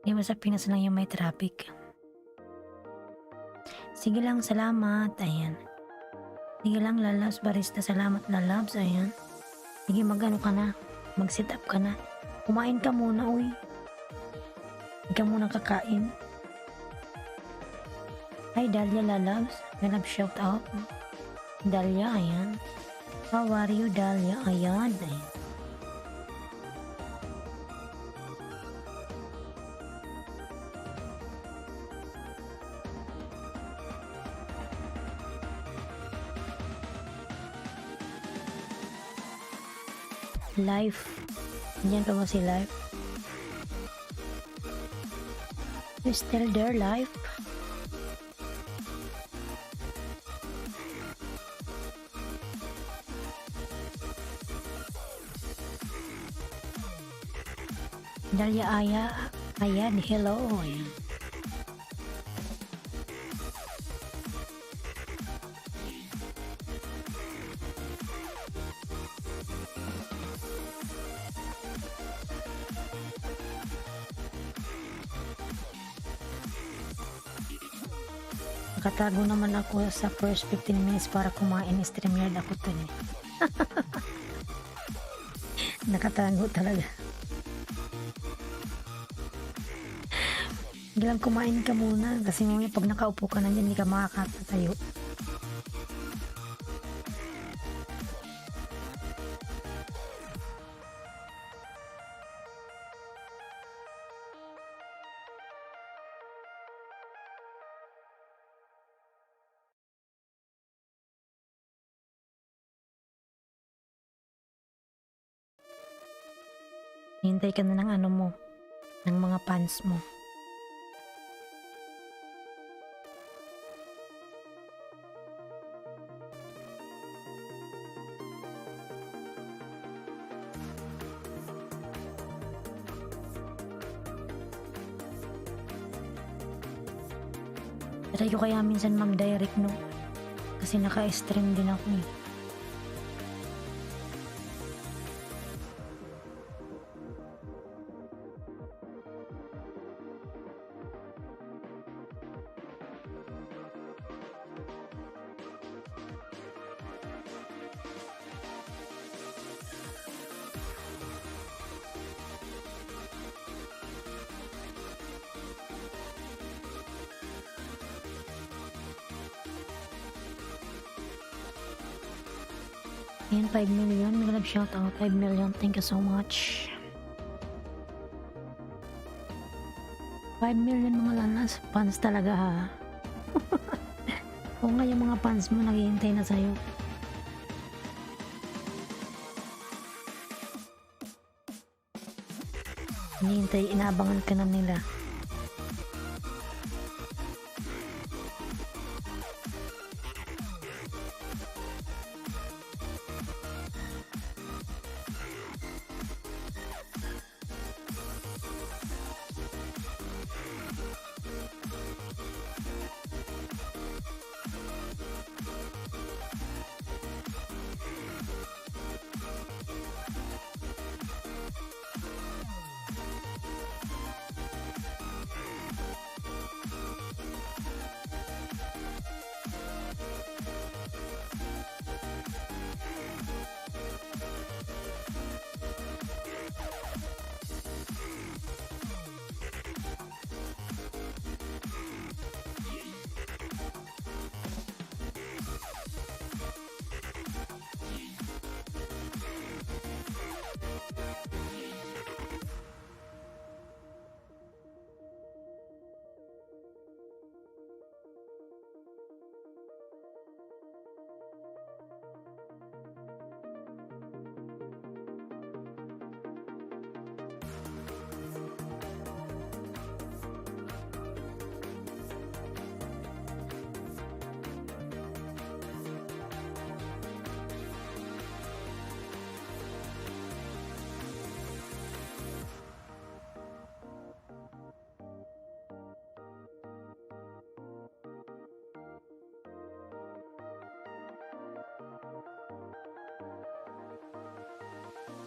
Di ba sa Pinas lang yung may traffic? Sige lang, salamat. Ayan. Sige lang, Lalabs Barista. Salamat, Lalabs. Ayan. Sige, ka na. Mag-sit up ka na. Kumain ka muna, uy. Hindi ka muna kakain. Hi Dalia Lalabs, may love shout out. Dalia, ayan. How are you Dalia? Ayan, ayan. Life. Diyan pa mo si Life. You still there, Life? Dalia Ayan, hello. Ayan. Nakatago naman ako sa first 15 minutes para kumain. StreamYard ako to eh. Nakatago talaga. Gilang kumain ka muna kasi mamaya pag nakaupo ka na dyan, hindi ka makakatayo. Hintay ka na ng ano mo, ng mga pants mo. Try ko kaya minsan mag-direct no, kasi naka-stream din ako eh. Ayan, 5 million. May love shout out. 5 million. Thank you so much. 5 million mga lanas. Fans talaga ha. O nga yung mga fans mo naghihintay na sa'yo. Hinihintay, inaabangan ka na nila.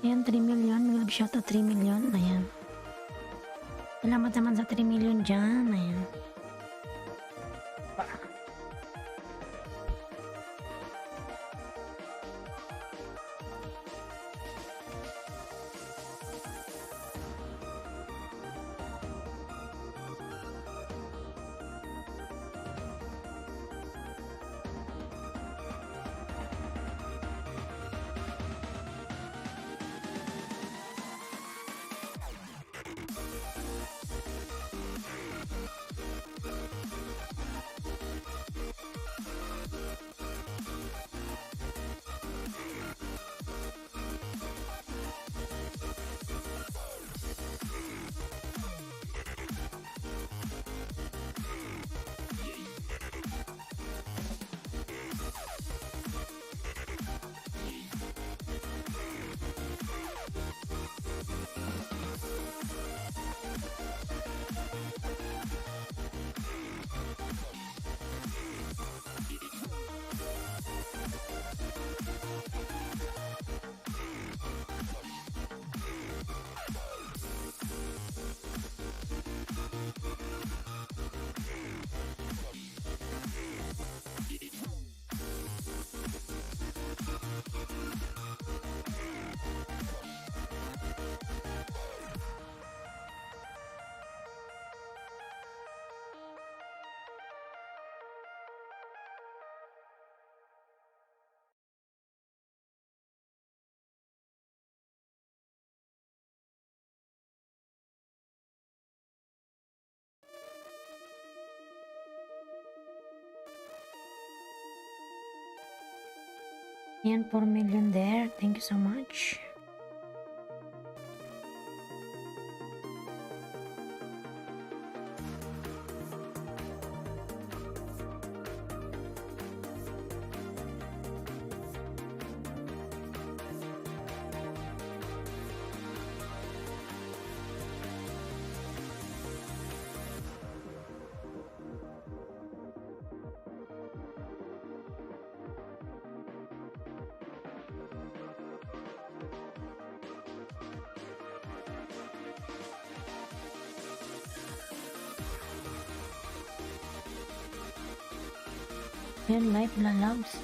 Ayan, 3 million. May love shout out 3 million. Ayan. Salamat naman sa 3 million dyan. Ayan. Yan, 4 million there. Thank you so much. Yan, life na loves.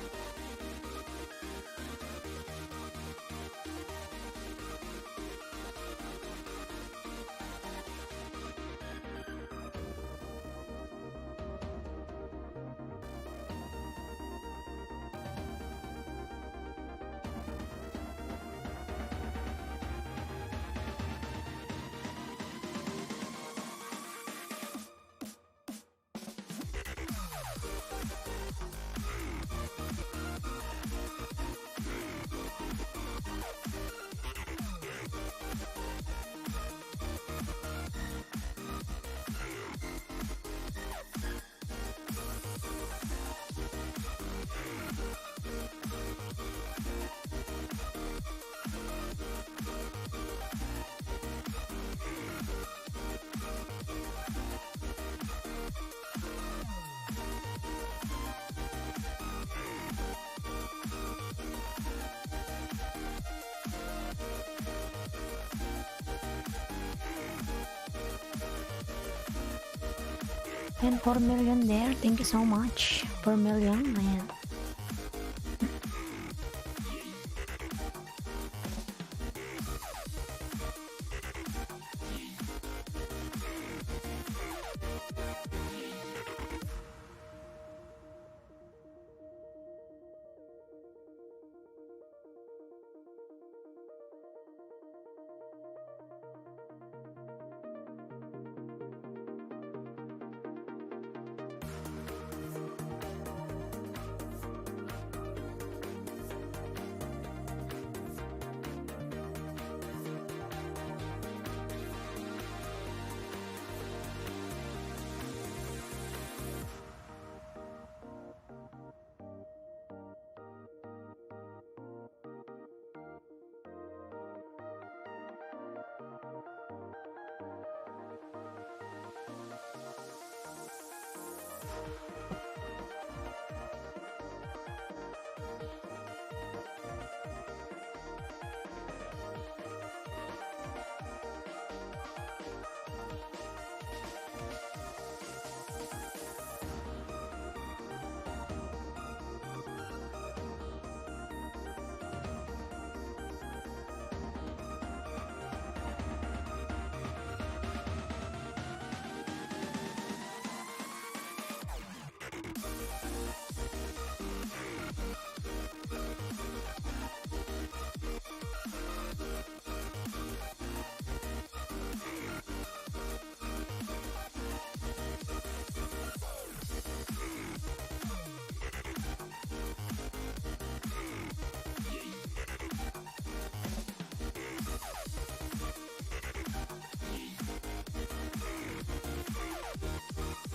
And 4 million there. Thank you so much. 4 million. Ayan.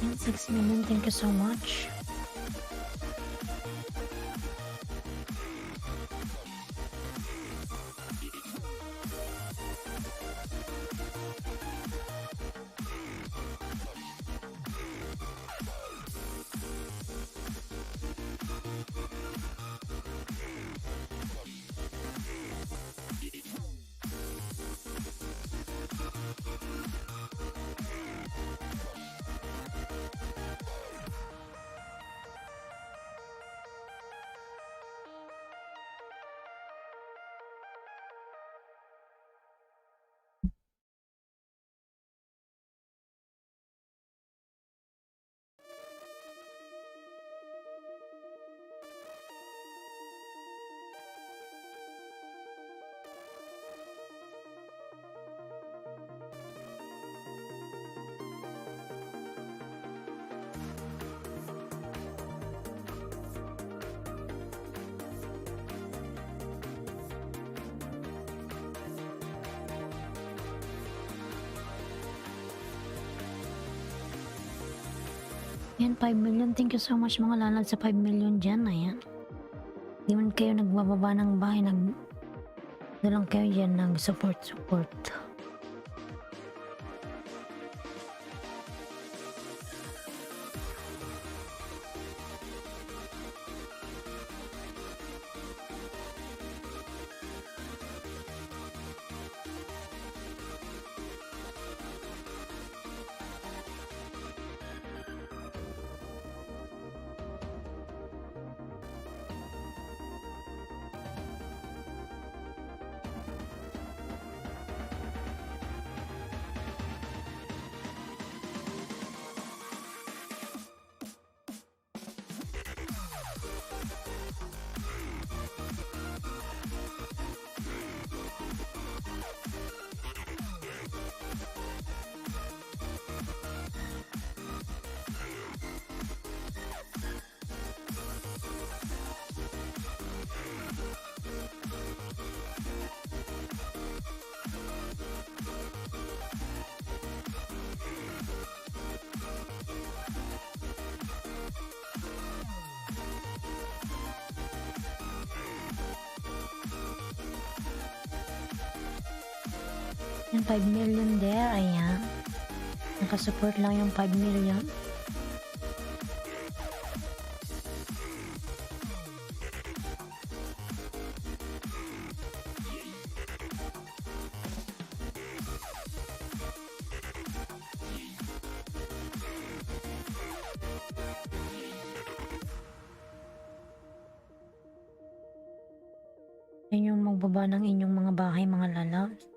And 6 million. Thank you so much. Yan, 5 million. Thank you so much mga lalad sa 5 million dyan. Ayan. Di man kayo nagbababa ng bahay. Doon lang kayo dyan nag-support. Yan, 5 million there. Ayan. Nakasupport lang yung 5 million. Yan yung magbaba ng inyong mga bahay, mga lalabs.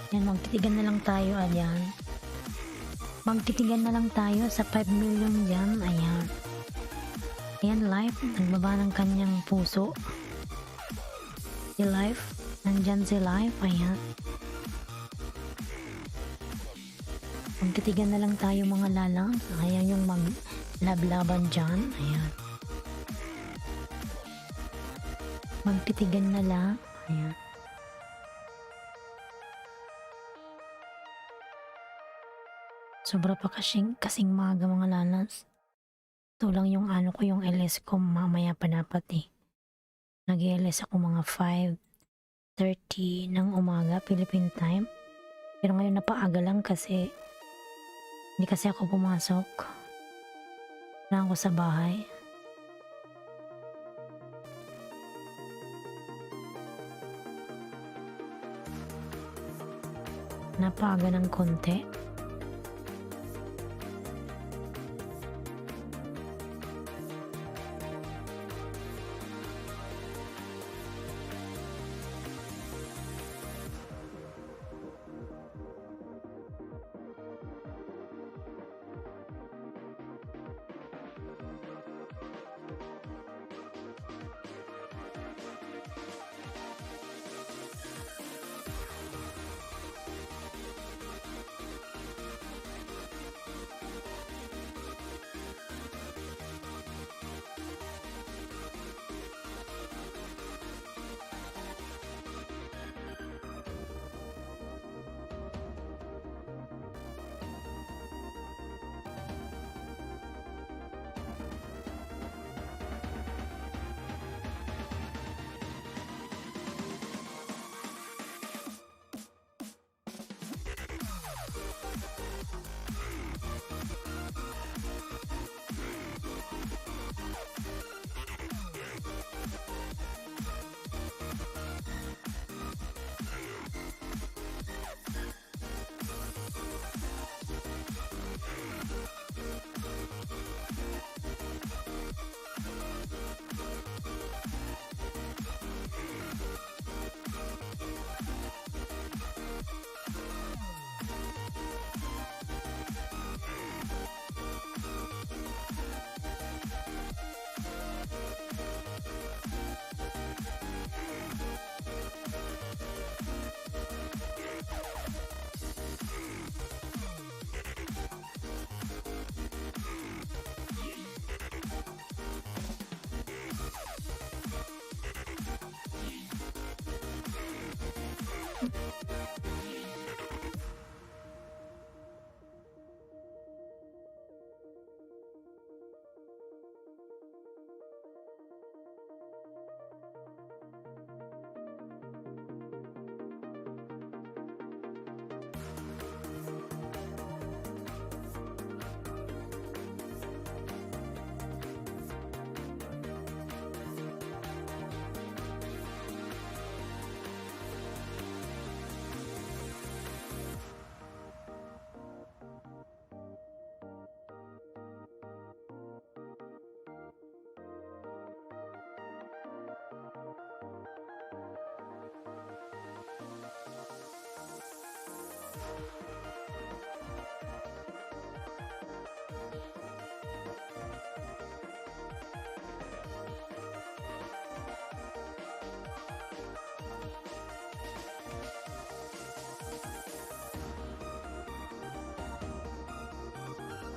Yan, magtitigan na lang tayo, ayan. Magtitigan na lang tayo sa 5 million dyan, ayan. Ayan, Life, nagbaba ng kanyang puso. Si Life, nandyan si Life, ayan. Magtitigan na lang tayo mga lalang. Ayan yung maglablaban dyan, ayan. Magtitigan na lang, ayan. Sobra pa kasing maga mga lalas. Ito lang yung ano ko, yung LS ko mamaya pa dapat eh. Nag-LS ako mga 5:30 ng umaga, Philippine time. Pero ngayon napaaga lang kasi hindi kasi ako pumasok. Lang ako sa bahay. Napaaga ng konti.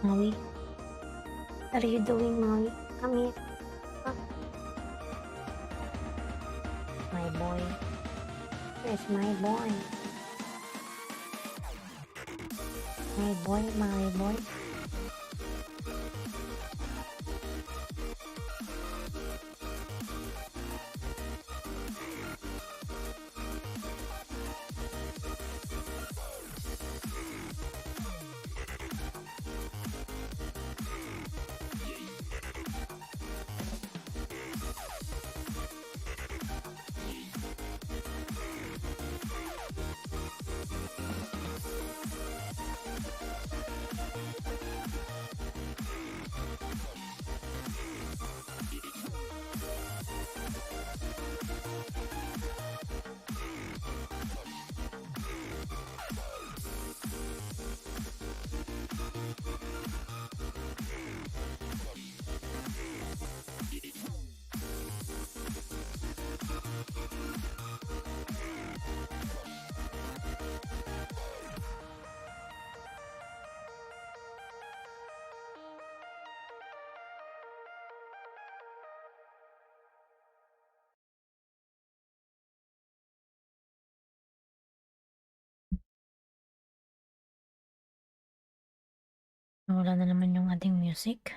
Maui? What are you doing, Maui? Come here. Come. My boy. Where's my boy? My boy, my boy. Nawala na naman yung ating music.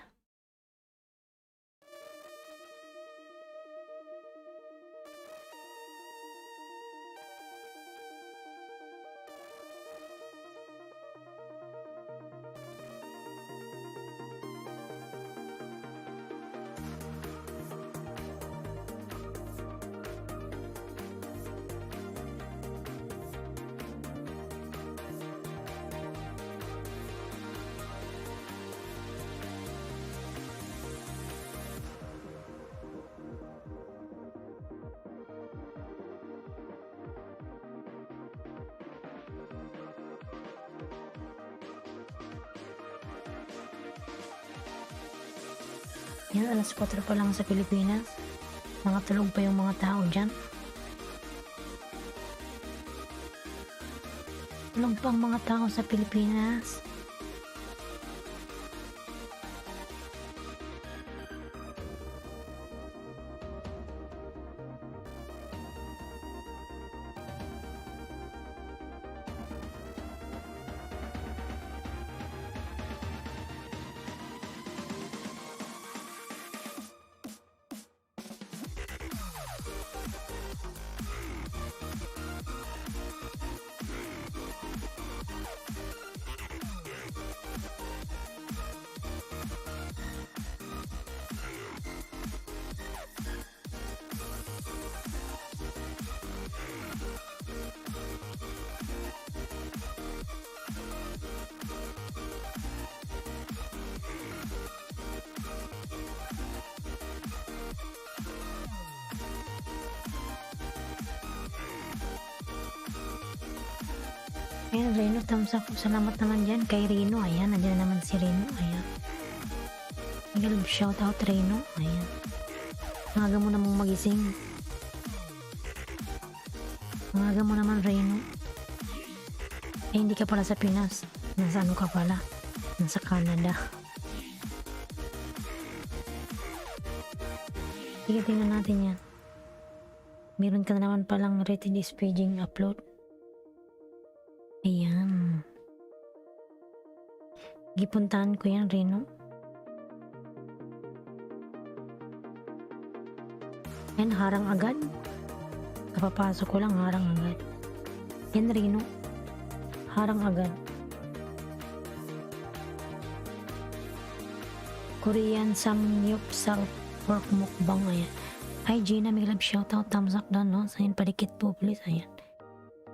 Yan, alas 4 pa lang sa Pilipinas. Mga tulog pa yung mga tao dyan. Tulog pa ang mga tao sa Pilipinas. Ayan, Reno, thumbs up. Salamat naman dyan kay Reno. Ayan, nandiyan naman si Reno. Ayan. Nag-love shout out, Reno. Ayan. Nangaga mo namang magising. Nangaga mo naman, Reno. Eh, hindi ka pala sa Pinas. Nasa ano ka pala? Nasa Canada. Sige, tingnan natin yan. Meron ka na naman palang rated is paging upload. Ayan. Gipuntahan ko yan, Reno. Ayan, harang agad. Kapapasok ko lang, harang agad. Yan, Reno. Harang agad. Korean samgyeopsal pork mukbang. Ayan. Hi, Gina. May love shoutout. Thumbs up doon, no? Sayin, palikit po, please. Ayan.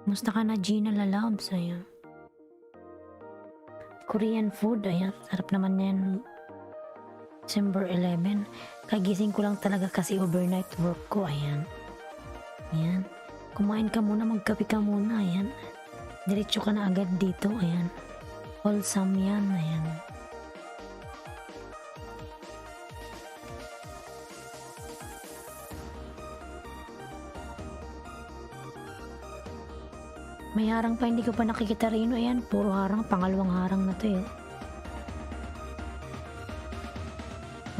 Musta ka na, Gina Lalabs? Ayan. Korean food. Ayan. Sarap naman yan. December 11. Kagising ko lang talaga kasi overnight work ko. Ayan. Ayan. Kumain ka muna. Magkape ka muna. Ayan. Diretso ka na agad dito. Ayan. Wholesome yan. Ayan. May harang pa, hindi ko pa nakikita rin. Ayan, puro harang. Pangalawang harang na to yun.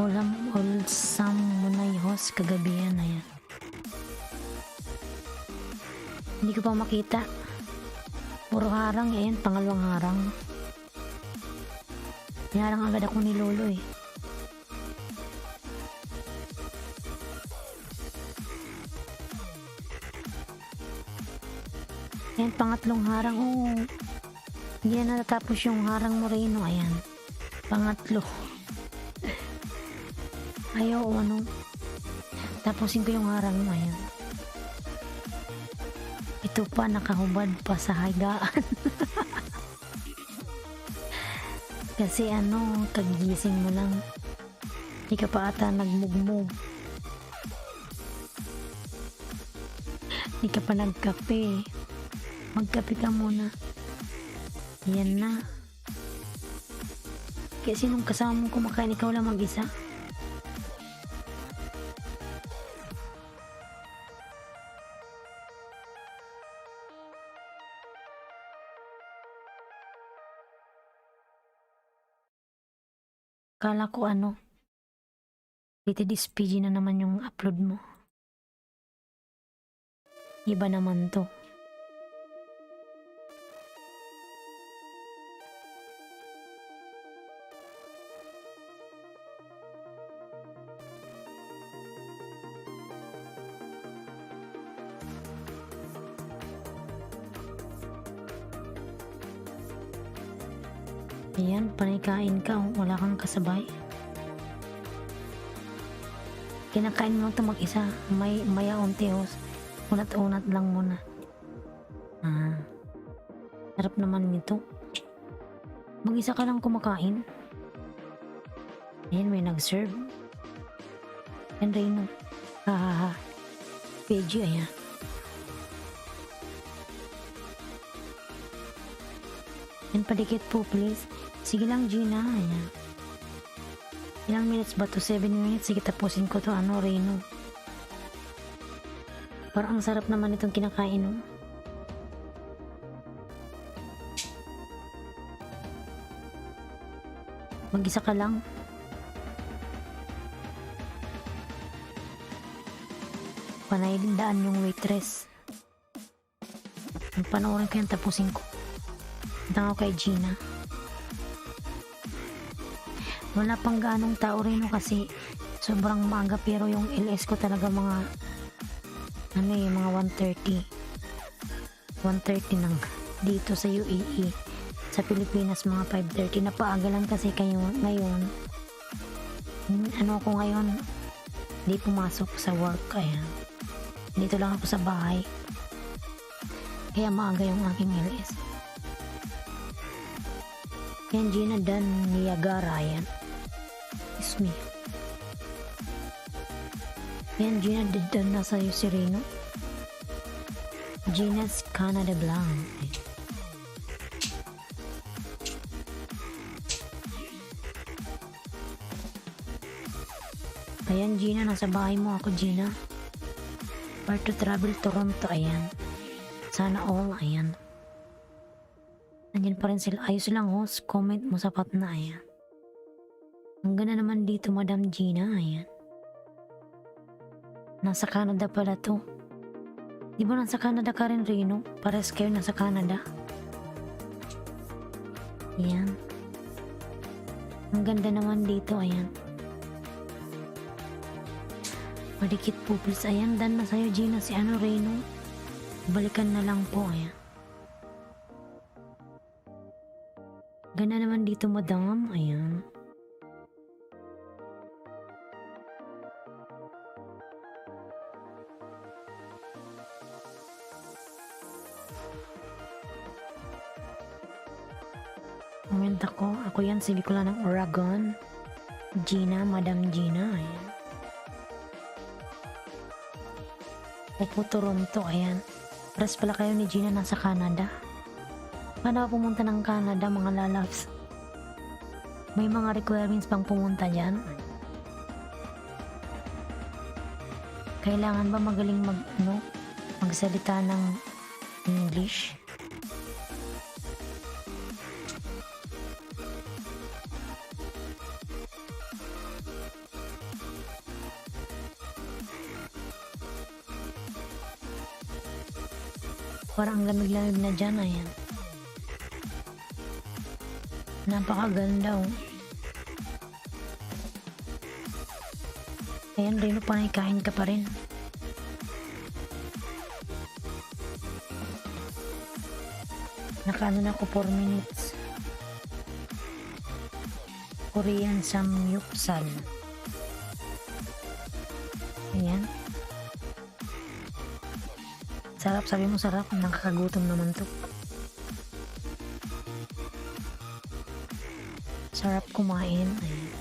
Ulsam munay host kagabi yan. Ayan. Hindi ko pa makita. Puro harang. Ayan, pangalawang harang. Harang agad ako ni Lolo eh. Ayan, pangatlong harang. Oo. Hindi na natapos yung harang Moreno. Ayan. Pangatlo. Ayaw, ano. Tapusin ko yung harang mo. Ayan. Ito pa, nakahubad pa sa higaan. Kasi ano, kagising mo lang. Hindi ka pa ata nagmugmug. Hindi ka pa nagkape. Magkape ka muna. Yan na. Kaya sinong kasama mong kumakain, ikaw lang mag-isa? Kala ko ano, TTD's PG na naman yung upload mo. Iba naman to. Ayan, panikain ka, wala kang kasabay. Kinakain mo ito mag-isa, maya unti-hos. Unat-unat lang muna. Sarap naman nito. Mag-isa ka lang kumakain. Ayan, may nag-serve. Ayan, Reyno. Hahaha. Veggie, ayan. Ayan, padikit po, please. Sige lang, Gina. Ayan. Ilang minutes ba to? 7 minutes. Sige, tapusin ko to. Ano, Reyno? Parang ang sarap naman itong kinakain, no? Mag-isa ka lang. Panayindaan yung waitress. Panoorin ko yan, tapusin ko. Punta ako kay Gina. Wala pang ganong tao rin kasi sobrang maaga, pero yung LS ko talaga mga ano eh, mga 1:30 nang dito sa UAE. Sa Pilipinas mga 5:30. Napaaga lang kasi kayo ngayon. Ano ako ngayon, hindi pumasok sa work, kaya dito lang ako sa bahay, kaya maaga yung aking LS. Yan, Gina Dan Niagara, yan. Excuse me. Yan, Gina Dan, nasa iyo si Reno. Gina's Canada Blanc. Ayan, Gina, nasa bahay mo ako, Gina. Where to travel, Toronto, ayan. Sana all, ayan. Nandiyan pa rin sila. Ayos lang, host. Comment mo, sapat na, ayan. Ang ganda naman dito, Madam Gina, ayan. Nasa Canada pala to. Di ba nasa Canada ka rin, Reno? Pares kayo nasa Canada. Ayan. Ang ganda naman dito, ayan. Madikit po, please. Ayan, dan na sa'yo, Gina, si ano, Reno. Balikan na lang po, ayan. Ganda naman dito, madam. Ayan. Comment ako. Ako yan, silikula ng Oregon. Gina, Madam Gina. Ayan. Opo, Toronto. Ayan. Pares pala kayo ni Gina nasa Canada. Paano ba pumunta ng Canada, mga lalabs? May mga requirements pang pumunta dyan? Kailangan ba magaling magsalita ng English? Parang lamig-lamig na dyan, ayan. Napakaganda, oh. Ayan, Reno, panay kain ka pa rin. Nakaano na ako 4 minutes. Korean samgyeopsal. Ayan. Sarap, sabi mo sarap. Nakakagutom naman to. Sarap kumain. Ayan.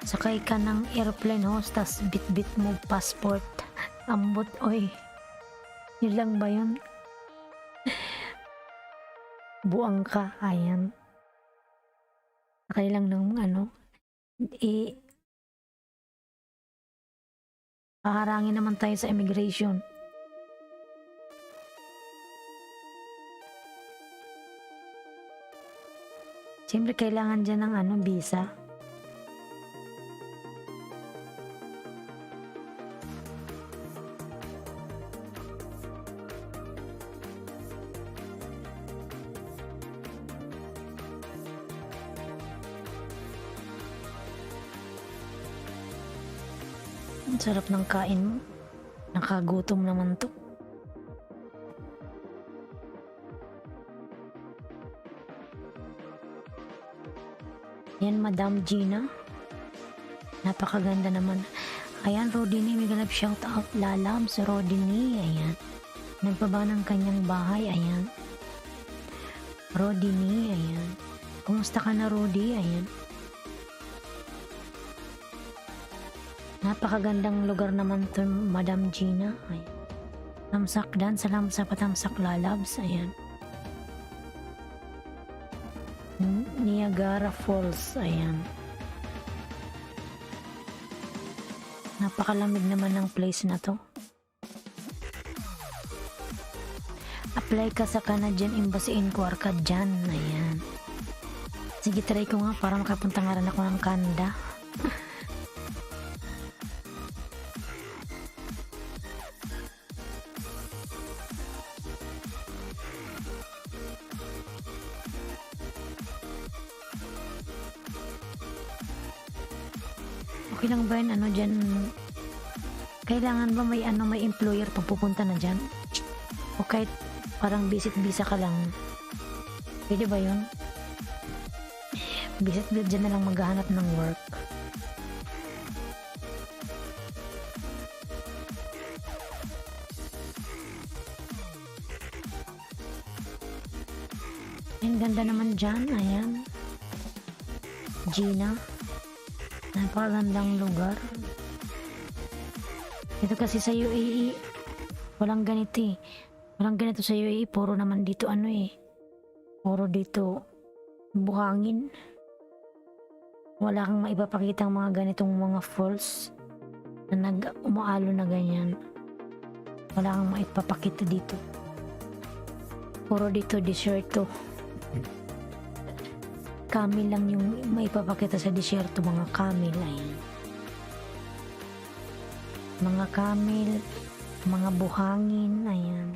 Sakay ka ng airplane host, tas bit-bit mo passport. Ambot, oy. Yun lang ba yun? Buang ka, ayan. Sakay lang ng haharangin naman tayo sa immigration. Siyempre kailangan dyan ng visa. Ang sarap ng kain mo. Nakagutom naman to. Yan, Madam Gina. Napakaganda naman. Ayan, Rodini, mega love shout out. Lalabs, Rodini. Ayan. Nagpaba ng kanyang bahay. Ayan. Rodini. Ayan. Kumusta ka na, Rodi? Ayan. Napakagandang lugar naman to, Madam Gina. Ayan. Tamsak dan, salam sa patamsak lalabs. Ayan. Niagara Falls. Ayan. Napakalamig naman ng place na to. Apply ka sa Canadian Embassy in Quarka dyan. Ayan. Sige, try ko nga para makapunta nga rin ako ng Canada. Okay lang ba yun, dyan? Kailangan ba may employer pag pupunta na dyan? O kahit parang visit visa ka lang? Pwede ba yun? Visit dyan na lang maghahanap ng work. Ang ganda naman dyan, ayan. Gina. Napakagandang lugar. Ito kasi sa UAE, walang ganito eh. Walang ganito sa UAE, puro naman dito puro dito buhangin. Wala kang maipapakitang mga ganitong mga falls na umaalo na ganyan. Wala kang maipapakita dito. Puro dito desierto. Camel lang yung maipapakita sa desierto, mga camel. Ayan. Mga camel, mga buhangin. Ayan.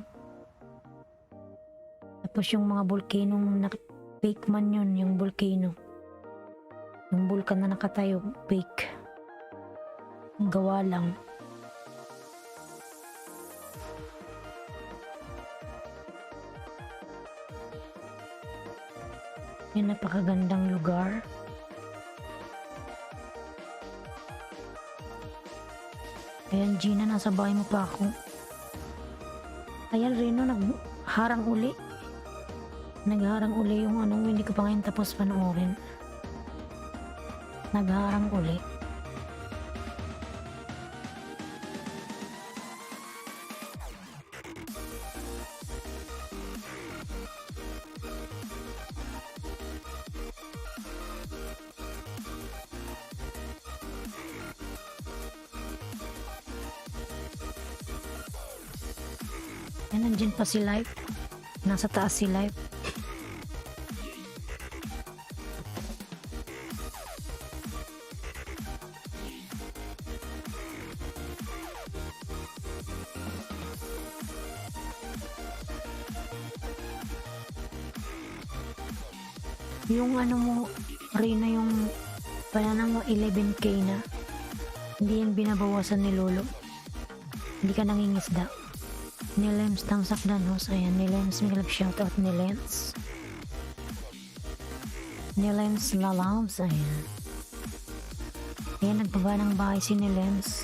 Tapos yung mga volcano, fake man yun, yung volcano. Yung vulkan na nakatayo, fake. Gawa lang. Yan, napakagandang lugar. Ayan, Gina, nasa bahay mo pa ako. Ayan, Reno, nagharang uli. Nagharang uli yung hindi ko pa ngayon tapos panoorin. Nagharang uli. Ayan, nandiyan pa si Life. Nasa taas si Life. Yung ano mo, Rina, yung banana mo 11K na. Hindi yan binabawasan ni Lolo. Hindi ka nangingisda. Nilems thumbs up danos. Ayan, Nilems Miglab shoutout Nilems. Nilems lalabs. Ayan. Ayan, nagbaba ng bahay si Nilems.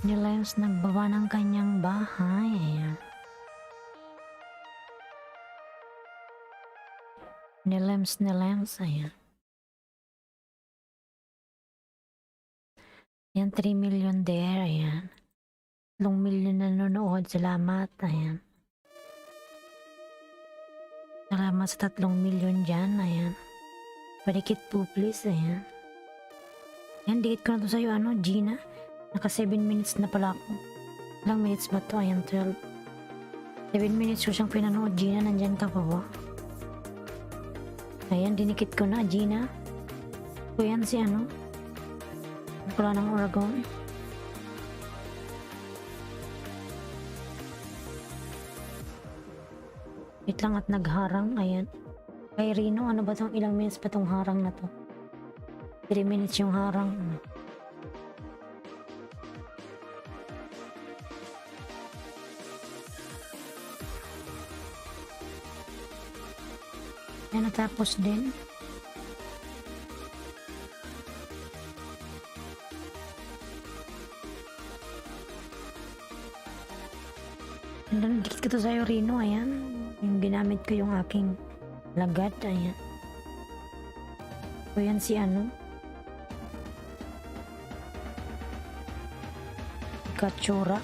Nilems nagbaba ng kanyang bahay. Ayan. Nilems. Ayan. Ayan, 3 million there. Ayan. 3 million na nanonood. Salamat. Ayan. Salamat sa 3 million dyan. Ayan. Padikit po please. Ayan. Ayan, dikit ko na to sa'yo. Ano, Gina? Naka 7 minutes na pala ako. Ilang minutes ba to? Ayan, 12. 7 minutes ko siyang pinanood. Gina, nandyan ka pa ba? Ayan, dinikit ko na. Gina. So, yan si ano? Pula ng Oragon. Wait lang at nagharang. Ayan. Kay Rino, ano ba tong ilang minutes pa tong harang na to? 3 minutes yung harang. Ayan, natapos din. Dikit ko to sa'yo, Rino. Ayan. Yung ginamit ko yung aking lagat. Ayan. So, yan si ano. Kachura.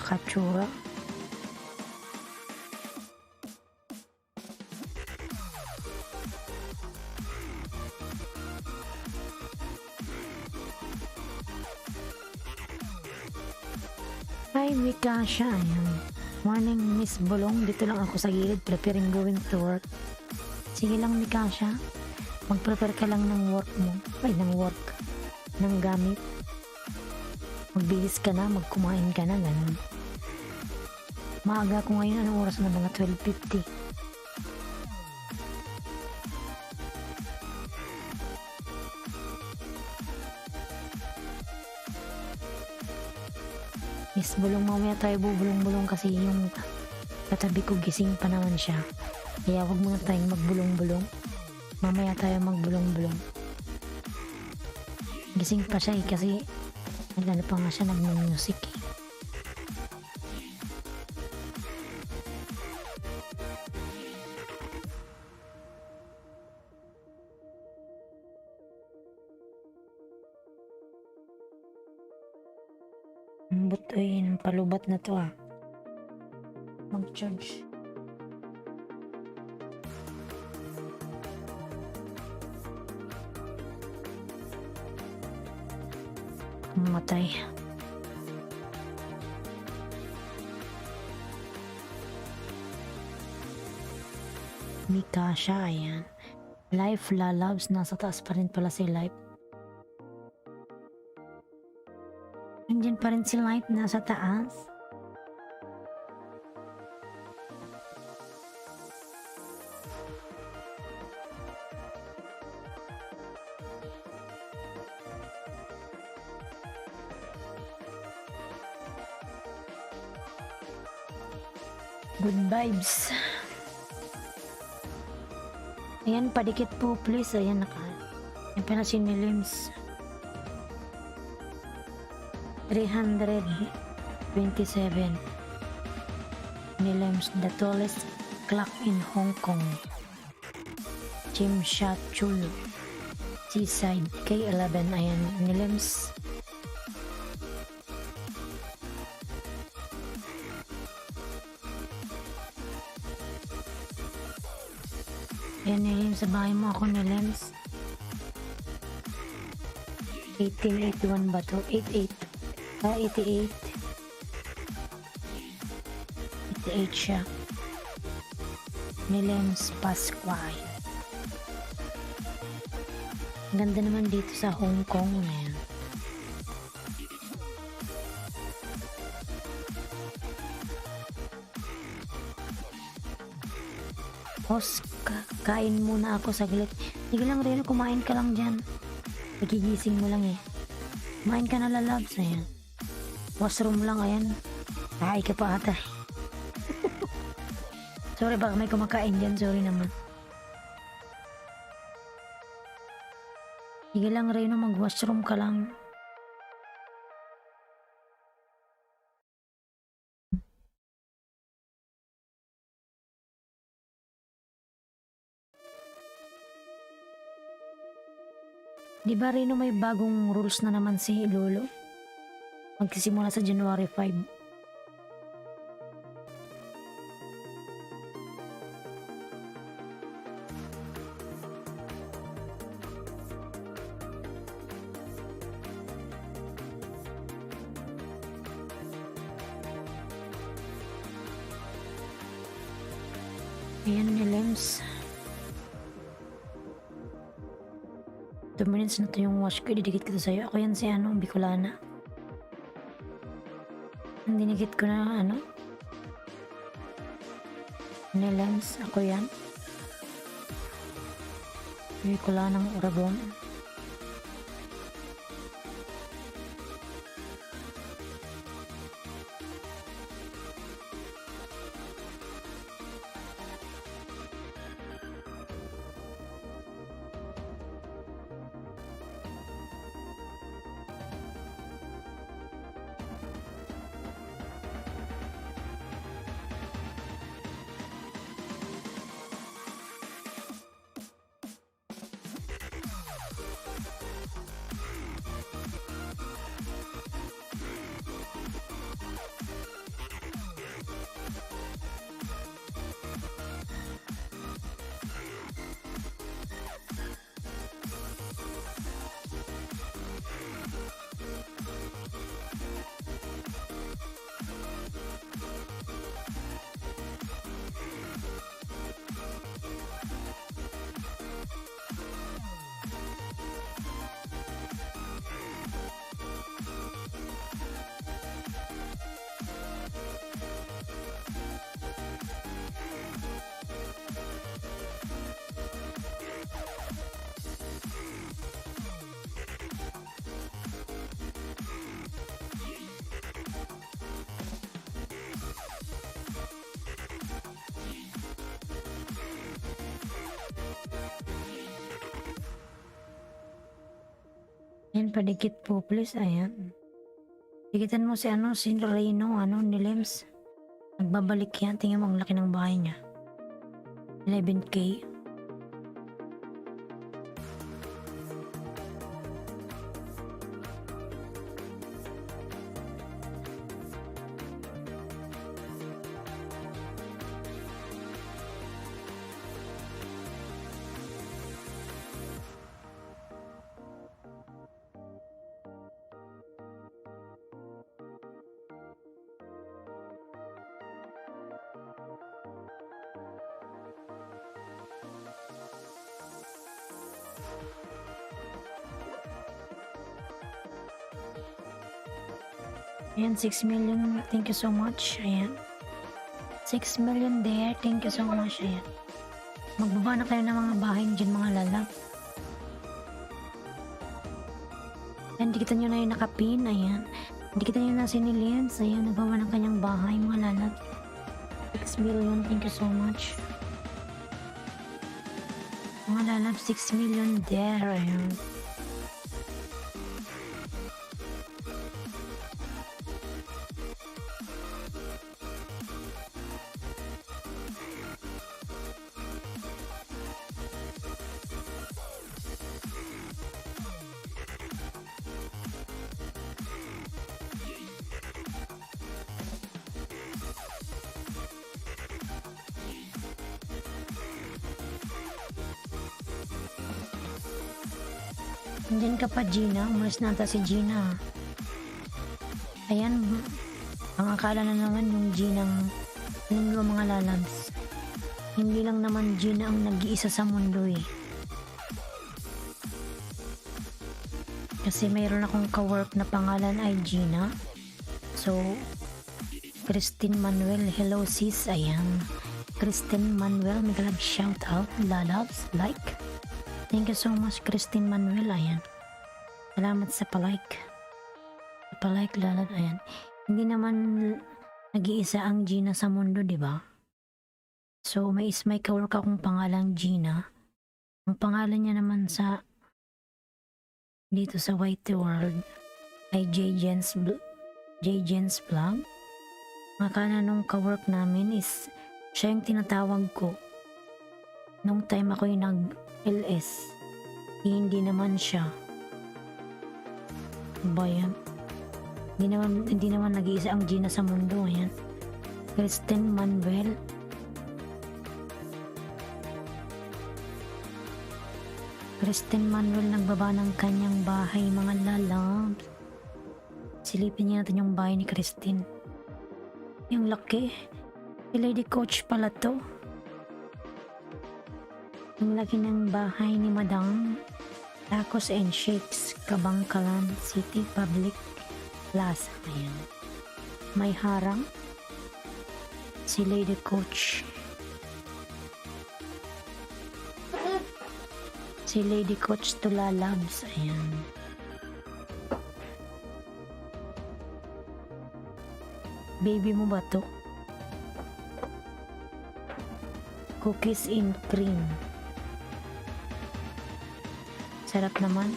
Hi, Mikasha. Ayan. Morning, Miss Bulong. Dito lang ako sa gilid, preparing going to work. Sige lang, Mikasha. Mag-prepare ka lang ng work mo. Ay, ng work. Ng gamit. Magbihis ka na, magkumain ka na, ganun. Maaga ko ngayon. Anong oras na? Mga 12:50. Miss Bulong, mamaya tayo bubulong-bulong kasi yung katabi ko gising pa naman siya. Kaya wag muna tayong magbulong-bulong. Mamaya tayo magbulong-bulong. Gising pa siya kasi nagano pa nga siya, nagmu-music eh. Ang butoy ng palubat na to ah. Mag-charge. Mamatay. Mikasha, ayan. Life lalabs, nasa taas pa rin pala si Life. Nandiyan pa rin si Life, nasa taas. Good vibes. Ayan, padikit po please. Ayan, yan pala si Nilems. 327. Nilems, the tallest clock in Hong Kong. Jim Shot Chulo. Seaside K11. Ayan, Nilems. Ayan, Nilems, sa bahay mo ako, Nilems. 1881 ba to? 88. 88. 88 siya. Nilems Pascual. Ganda naman dito sa Hong Kong na yan. Host, kain muna ako saglit. Sige lang Reno, kumain ka lang dyan. Nagigising mo lang eh. Kumain ka na lalabs. Ayan. Washroom lang, ayan. Ay ka pa ata. Sorry, baka may kumakain dyan. Sorry naman. Sige lang Reno, mag-washroom ka lang. Di ba Reno may bagong rules na naman si Lolo? Magsisimula sa January 5. Ayan ni Lems. 2 minutes na to yung wash ko. Didikit ko to sa'yo. Ako yan si Bicolana. Ang dinikit ko na ni Lems. Ako yan. Bicolanang Oragon. Ayan, padikit po please. Ayan. Dikitan mo si Reno, ni Lems. Nagbabalik yan. Tingnan mo ang laki ng bahay niya. 11K. Ayan, 6 million. Thank you so much. Ayan. 6 million there. Thank you so much. Ayan. Magbaba na kayo ng mga bahay dyan, mga lalab. Ayan, dikitan nyo na yung nakapin. Ayan. Dikitan nyo na si Nilians. Ayan, nagbaba ng kanyang bahay, mga lalab. 6 million. Thank you so much. Mga lalab, 6 million there. Ayan. Nandiyan ka pa, Gina. Umalis na ata si Gina. Ayan. Ang akala na naman yung Ginang mga lalabs. Hindi lang naman Gina ang nag-iisa sa mundo eh. Kasi mayroon akong ka-work na pangalan ay Gina. So, Christine Manuel, hello sis. Ayan. Christine Manuel, mega love shout out, lalabs, like. Thank you so much Christine Manuel, ayan. Salamat sa palike. Palike, lalab, ayan. Hindi naman nag-iisa ang Gina sa mundo, di ba? So, may kawork akong pangalang Gina. Ang pangalan niya naman dito sa White World ay J. Jens Vlog. Makana nung kawork namin is siya yung tinatawag ko nung time ako'y nag-LS. Hindi naman siya. Ba yan? Hindi naman nag-iisa ang Gina sa mundo. Ayan. Christine Manuel. Christine Manuel nagbaba ng kanyang bahay, mga lalabs. Silipin niya natin yung bahay ni Christine. Yung laki. Si Lady Coach pala to. Yung laki ng bahay ni Madam. Tacos and Shakes, Kabangkalan City Public Plaza. Ayan. May harang. Si Lady Coach. Si Lady Coach Tula Labs. Ayan. Baby mo ba to? Cookies in cream. Sarap naman.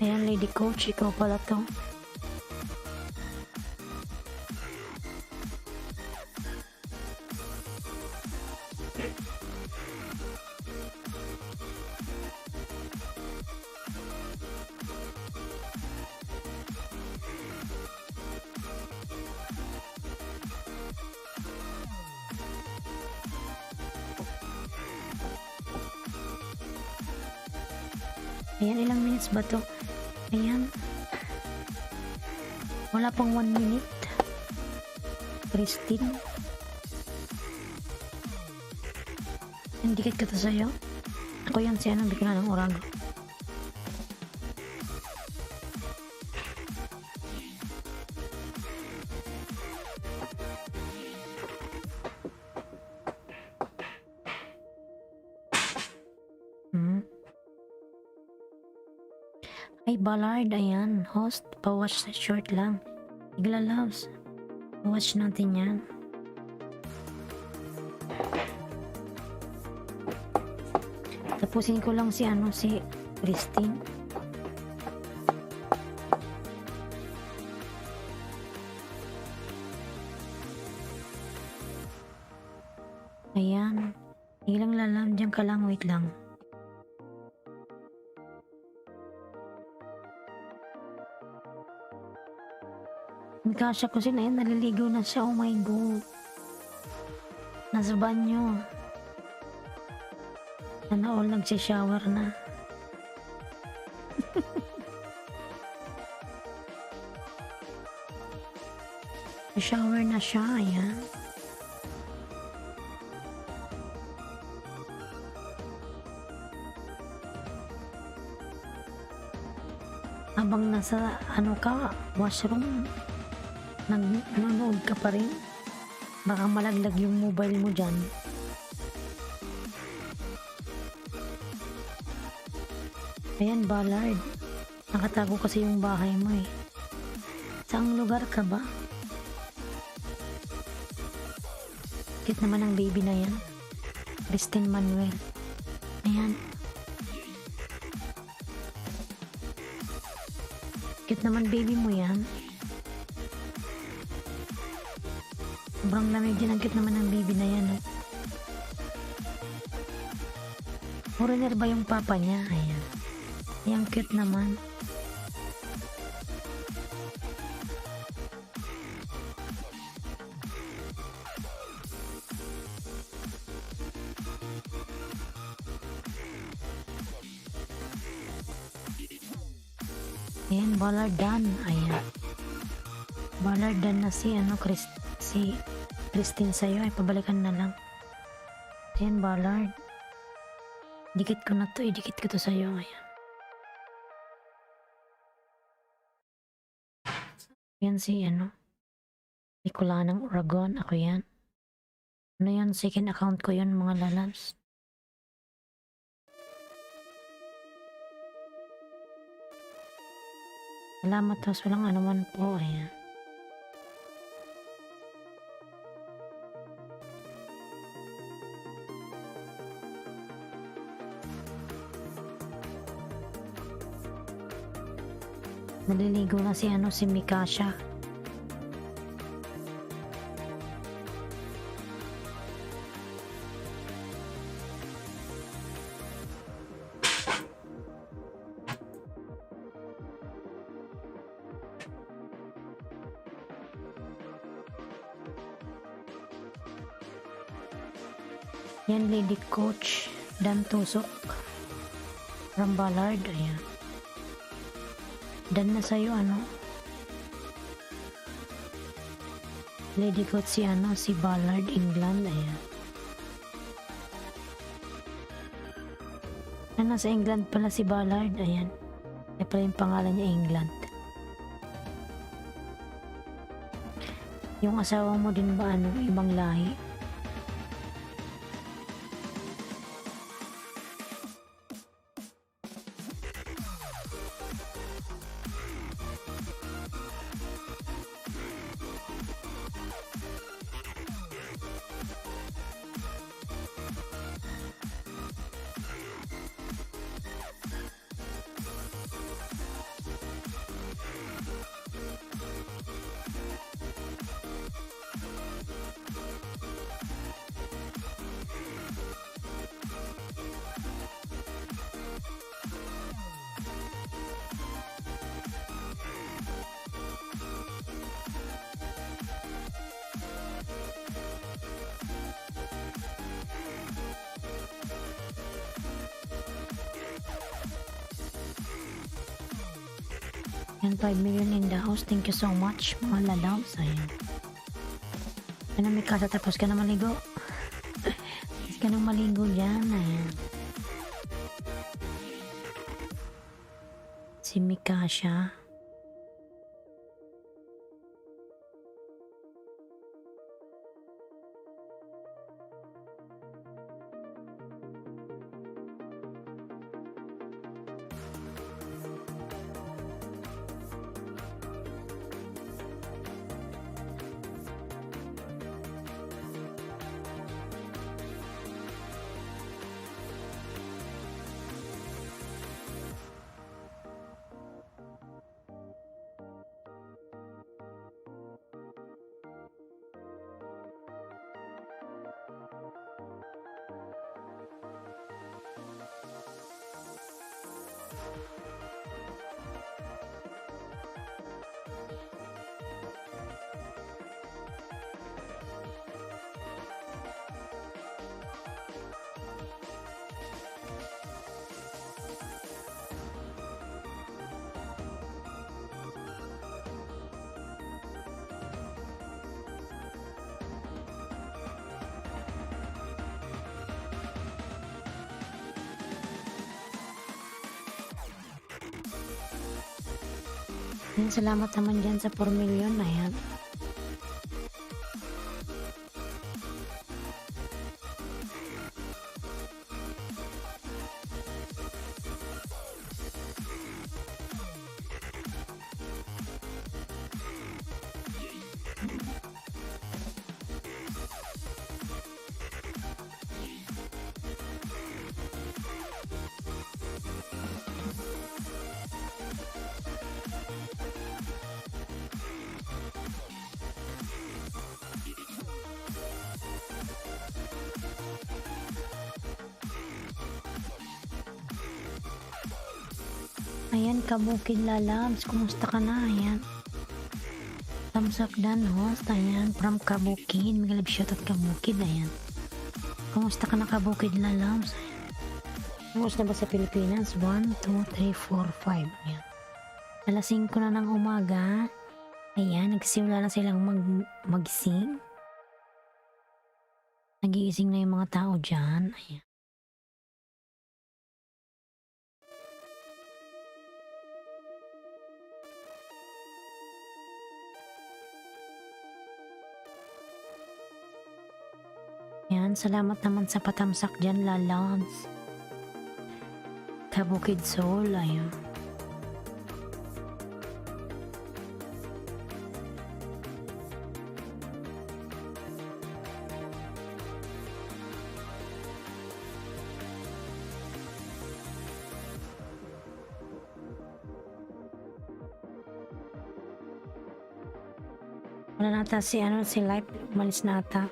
Ayan, Lady Coach, ikaw pala to. Ayan, ilang minutes ba to? Ayan. Wala pang 1 minute. Christine. Indikit ka to sa'yo. Ako yan siya nang bigla ng orago. Ay, Ballard, ayan. Host, pa-watch short lang. Igla loves. Pa-watch natin yan. Tapusin ko lang si Christine. Ayan. Ilang lalam, dyan ka lang, wait lang. Kasya ko sila yan, naliligo na siya. Oh my god. Nasa banyo. Sana all nagsishower na. Shower na siya, ayan. Habang nasa washroom, nanonood ka pa rin, baka malaglag yung mobile mo dyan. Ayan, Ballard, nakatago kasi yung bahay mo eh. Saang lugar ka ba? Kit naman ang baby na yan. Christine Manuel. Ayan. Kit naman baby mo yan. Sobrang lamig din ang cute naman ng baby na yan. Oh. Foreigner ba yung papa niya? Ayan. Ayan, cute naman. Ayan, Ballard done. Ayan. Ballard done na si Christine sa'yo. Ay, pabalikan na lang. Ayan, Ballard. Dikit ko na 'to, idikit ko 'to sa'yo, ayan. Yan si ano, Bicolanang Oragon, ako yan. Ano yan, second account ko yun mga lalabs. Salamat host, walang anuman po, ayan. Naliligo na si ano, si Mikasha. Yan, Lady Coach Dan Tusok from Ballard, ayan. Dan na sa'yo, ano, Lady Coach si ano, si Ballard, England, ayan. Nasa England pala si Ballard, ayan. Kaya pala yung pangalan niya England. Yung asawa mo din ba, ano, ibang lahi? Yan, 5 million in the house. Thank you so much, mga lalabs. Ayan. Ano, may kasa, tapos ka na maligo. Tapos ka na maligo dyan. Ayan. Si Mikasha. Ayan, salamat naman dyan sa 4 million. Ayan. Ayan, Kabukid Lalabs, kumusta ka na? Ayan. Thumbs up dan host, ayan, from Kabukid. May shoutout Kabukid, ayan. Kumusta ka na, Kabukid Lalabs? Kumusta na ba sa Pilipinas? 1, 2, 3, 4, 5, ayan. Alas 5 na ng umaga. Ayan, nagsimula na silang magising. Nagigising na yung mga tao dyan, ayan. Yan, salamat naman sa patamsak dyan, lalabs. Kabukid Soul, ayun. Wala nata si Life, umalis na ata.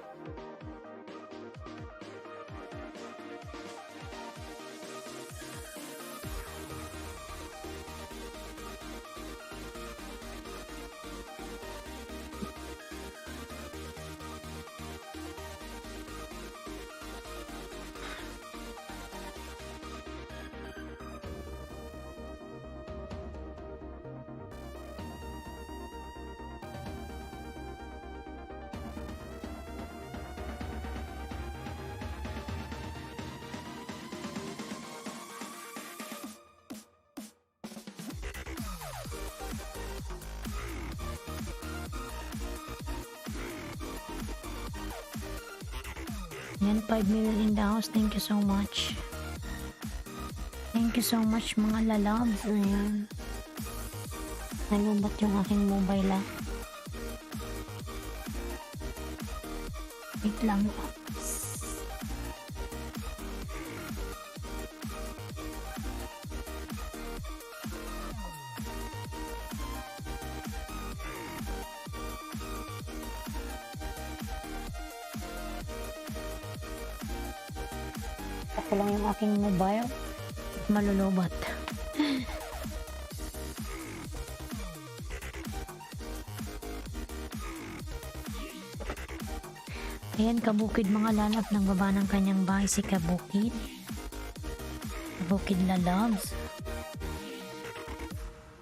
Yan, 5 million in the house. Thank you so much. Thank you so much mga lalabs. Ayan. Nalubat yung aking mobile ah. Wait lang. Ako lang yung aking mobile. Malulubat. Ayan, kabukid mga lalab. Nang baba ng kanyang bahay si kabukid. Kabukid lalabs.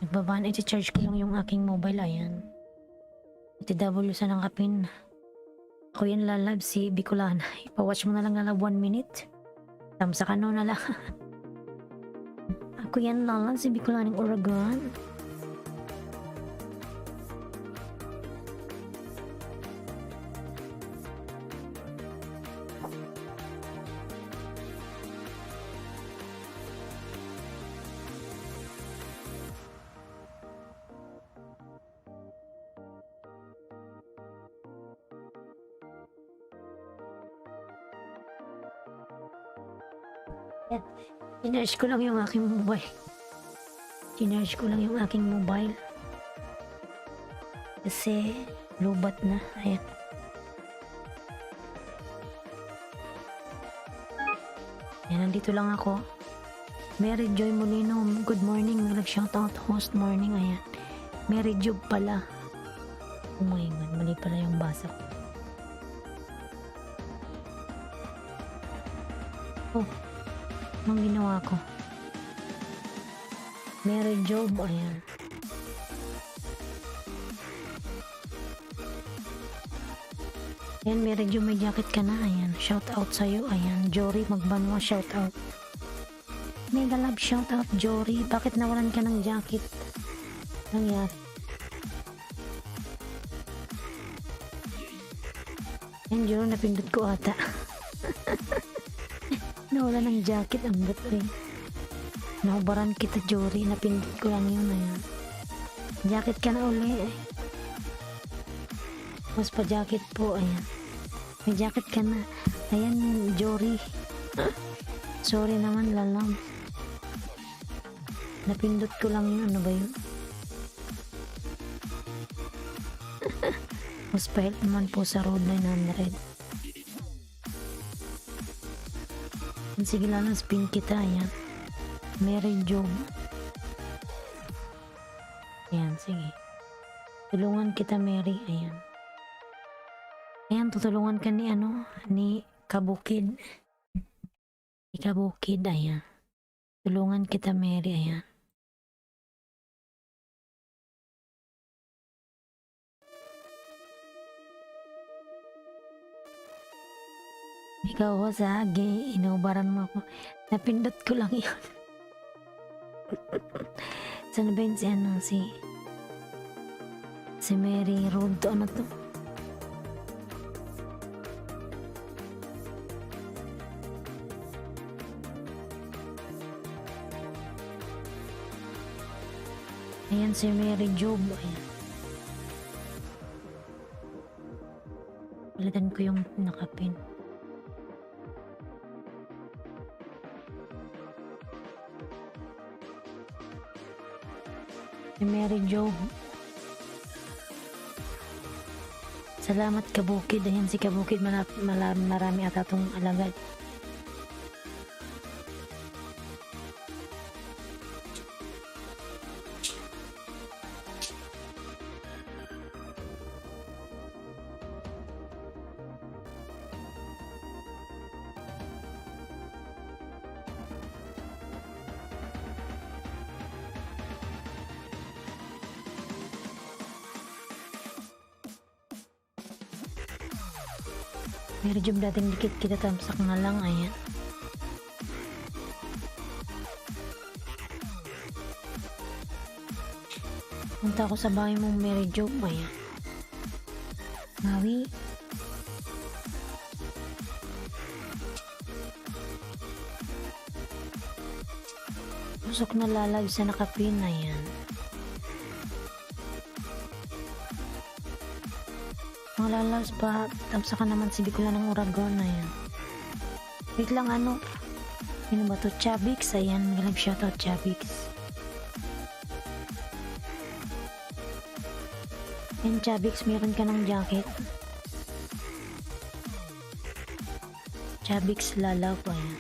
Nagbaba na, iti-charge ko lang yung aking mobile. Ayan. TW sa ng kapin. Ako yan lalab, si Bicolana. Ipawatch mo na lang lalab 1 minute. Tamsa ka no na lang. Ako yan lalab, si Bicolana ng Oregon. Yan. Kinarge ko lang yung aking mobile. Kinarge ko lang yung aking mobile. Kasi lubat na. Ayan. Yan, nandito lang ako. Mary Joy Molino, good morning. Nag-shoutout host morning. Ayan. Mary Joy pala. Oh my God, mali pala yung basa ko. Oh. Anong ginawa ko? Mary Job, ayan. Ayan, Mary Job, may jacket ka na, ayan. Shout out sa'yo, ayan. Jory, magbanwa, shout out. Mega love, shout out, Jory. Bakit nawalan ka ng jacket? Nangyari. Ayan, Jory, napindot ko ata. Nawala ng jacket ang gatay. Naubaran kita, Jory. Napindot ko lang yun. Ayan. Jacket ka na uli. Mas pa jacket po. Ayan. May jacket ka na. Ayan, Jory. Sorry naman, lalam. Napindot ko lang yun. Ano ba yun? Mas pa-help naman po sa road 900. Sige lang, spin kita. Ayan. Mary Job. Ayan, sige. Tulungan kita, Mary. Ayan. Ayan, tutulungan ka ni ni Kabukid. Ni Kabukid, ayan. Tulungan kita, Mary. Ayan. Ikaw ho sa gay, inubaran mo ako. Napindot ko lang yun. Saan ba yun si Mary Road to ano to? Ayan si Mary Job. Ayan. Palitan ko yung nakapin. Si Mary Job. Salamat Kabukid. Ayan si Kabukid. Marami ata itong alagad. Mary Job dating dikit kita tamsak na lang. Ayan. Punta ako sa bahay mong Mary Job. Ayan. Mawi. Pusok na lalag sa nakapin. Ayan. Mga lalabs pa, tamsakan naman si Bicol ng Uragon na yan. Wait lang ano ba to? Chabix, ayan, magalag shoutout Chabix. Ayan Chabix, meron ka ng jacket. Chabix lalaw po ayan.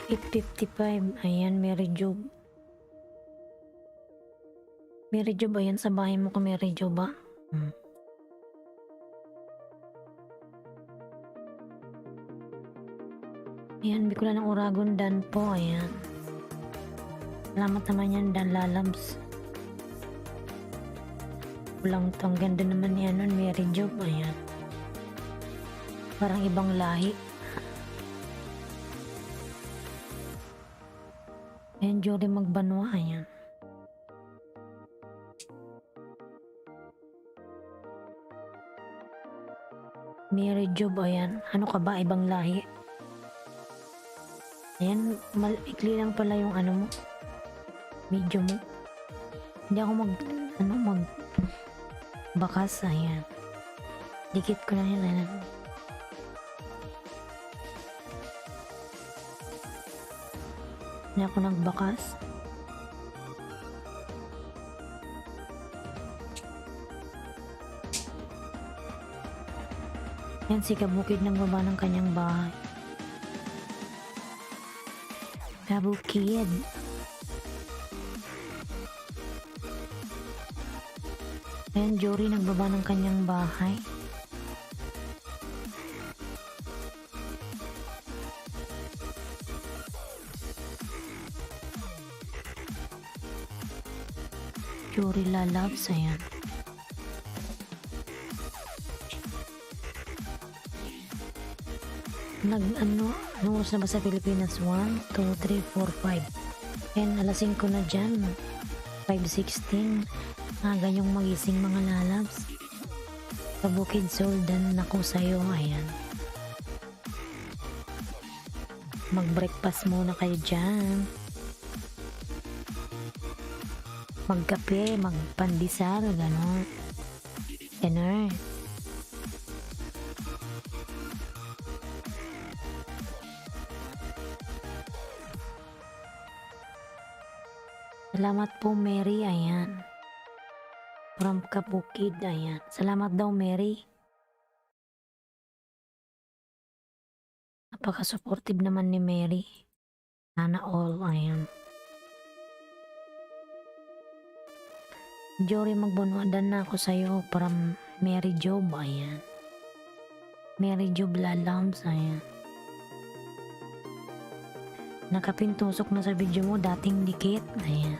$8.55, ayan Mary Job. Mary Job, ayan sa bahay mo ko Mary Job ba? Ayan, Bicol ng Uragon Dan po, ayan. Salamat naman yan Dan Lalabs. Pulang to, ang ganda naman yan nun Mary Job, ayan. Parang ibang lahi. Ayan, Jory Magbanwa, ayan. Mary Job, ayan. Ano ka ba? Ibang lahi. Ayan, ikli lang pala yung ano mo. Video mo. Hindi ako bakas, ayan. Dikit ko lang yun, ayan. Hindi ako nagbakas. Yan si Kabukid ng baba ng kanyang bahay. Kabukid. Ayan, Jory nagbaba ng kanyang bahay. Jory Lalabs, ayan. Anong oras na ba sa Pilipinas? 1, 2, 3, 4, 5. Ayan, alas 5 na dyan. 5:16. Ganyong magising mga lalabs. Kabukid Soldan ako sa'yo, ayan. Mag-breakfast muna kayo dyan. Magkape, magpandesal, gano'n. Gano'n. Salamat po Mary, ayan. From Kabukid, ayan. Salamat daw Mary. Napaka-supportive naman ni Mary. Sana all, ayan. Jory Magbunwadan na ako sa'yo from Mary Job, ayan. Mary Job Lalams, ayan. Nakapintusok na sa video mo, dating dikit, ayan.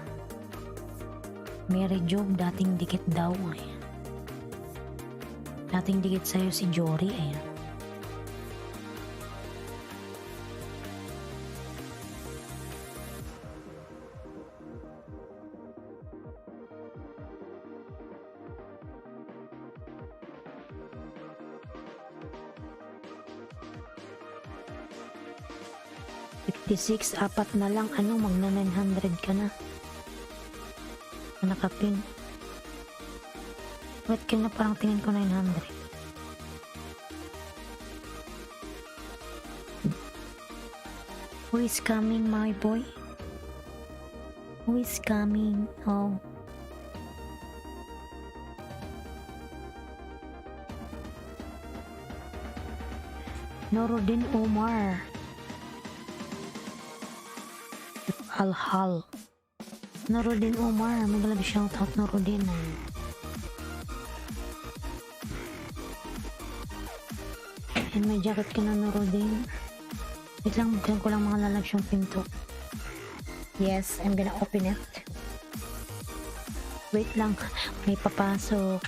Mary Job, dating dikit daw, ayan. Dating dikit sa'yo si Jory, ayan. 86, apat na lang, ano, magna 900 ka na. Nakapin. Wait, kaya parang tingin ko 900. Who is coming, my boy? Who is coming? Oh. Nuruddin Omar. Al-Hal. Nuruddin Omar. Mag-love shoutout Nuruddin. And may jacket ka na Nuruddin. Wait lang, buklan ko lang mga lalabs yung pinto. Yes, I'm gonna open it. Wait lang, may papasok.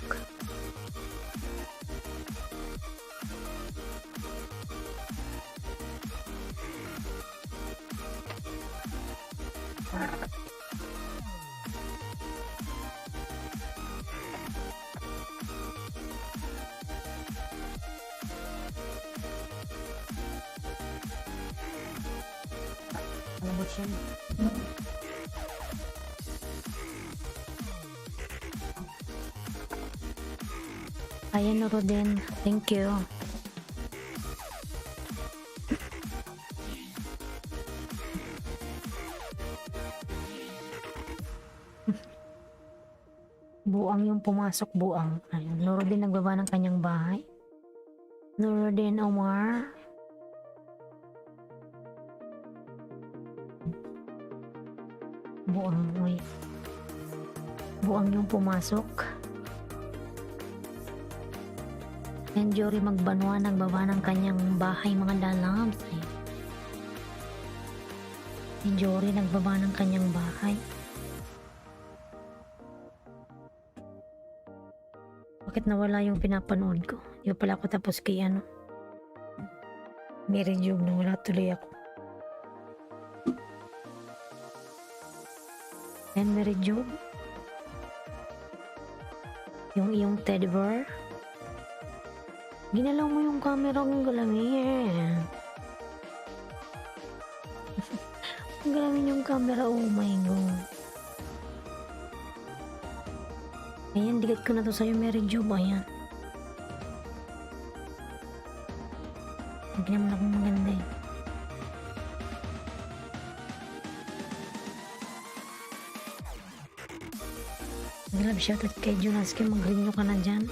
Malambot siya. Ayan, Nuruddin. Thank you. Buang yung pumasok, buang. Ayan, Nuruddin nagbaba ng kanyang bahay. Nuruddin Omar. Buang, uy. Buang yung pumasok. And Jory Magbanwa nagbaba ng kanyang bahay, mga lalabs. Si Jory nagbaba ng kanyang bahay. Bakit nawala yung pinapanood ko? Di ba pala ako tapos kay ano? Mary Job, nawala tuloy ako. And Mary Job, yung iyong teddy bear, ginalaw mo yung camera kong galawin. Galawin yung camera, oh my god. Ayan, digat ko na to sa'yo, Mary Jo. Ayan. Hindi naman akong maganda eh. Nag-love shoutout kay Junaski. Mag-renew ka na dyan.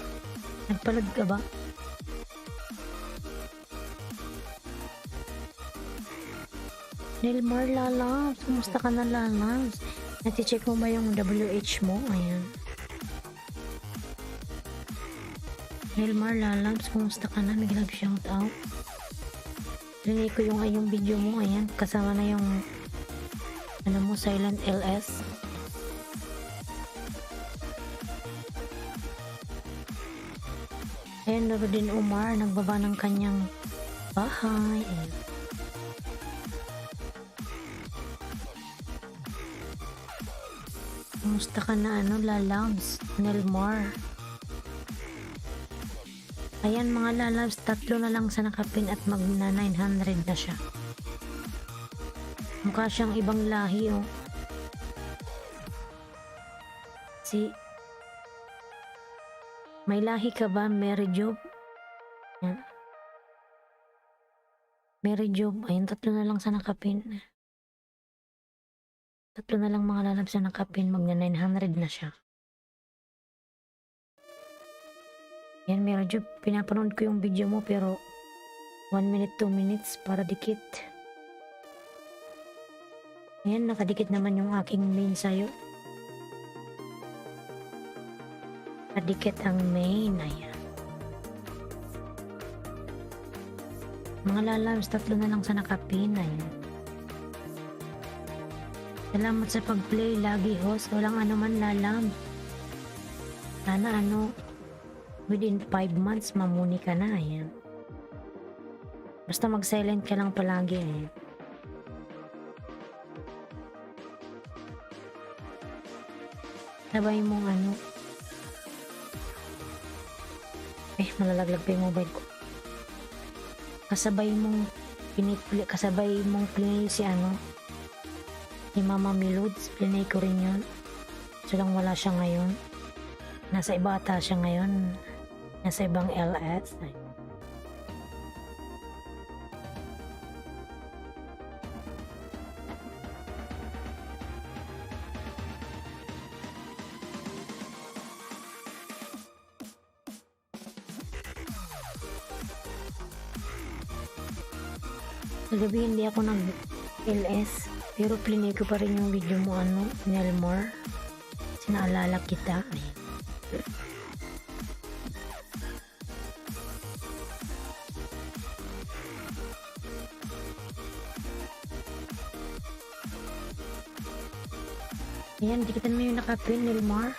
Nagpalad ka ba? Nilmar Lalabs. Kumusta ka na, Lalabs? Nati-check mo ba yung WH mo? Ayan. Nilmar Lalabs, kumusta ka na? Nag-love shoutout. Rinay ko yung video mo. Ayan. Kasama na yung ano mo, Silent LS. Ayan, Nuruddin Omar, nagbaba ng kanyang bahay. Ayan. Kumusta ka na, ano, Lalabs? Nelmar. Ayan, mga Lalabs, 3 na lang sa nakapin at magna 900 na siya. Mukha siyang ibang lahi, oh. May lahi ka ba, Mary Job? Yan. Mary Job, ayun, 3 na lang sa nakapin. 3 na lang mga Lalabs sa nakapin, magna 900 na siya. Yan, Mary Job, pinapanood ko yung video mo pero 1 minute, 2 minutes para dikit. Ayan, nakadikit naman yung aking main sa'yo. Nakadikit ang main. Ayan. Mga Lalabs, 3 na lang sa nakapin. Ayan. Salamat sa pag-play lagi, host. Walang ano man, Lalabs. Sana ano, within 5 months, mamuni ka na. Ayan. Basta mag-silent ka lang palagi. Ayan. Sabay mong ano. Malalaglag pa yung mobile ko. Kasabay mong pinipili kasabay mong plinay si si Mama Milods, plinay ko rin yun. So lang wala siya ngayon. Nasa iba ata siya ngayon. Nasa ibang LS. Kagabi hindi ako nag-LS, pero plinay ko pa rin yung video mo Nelmar. Sinaalala kita. Ayan, dikitan mo yung nakapin, Nelmar.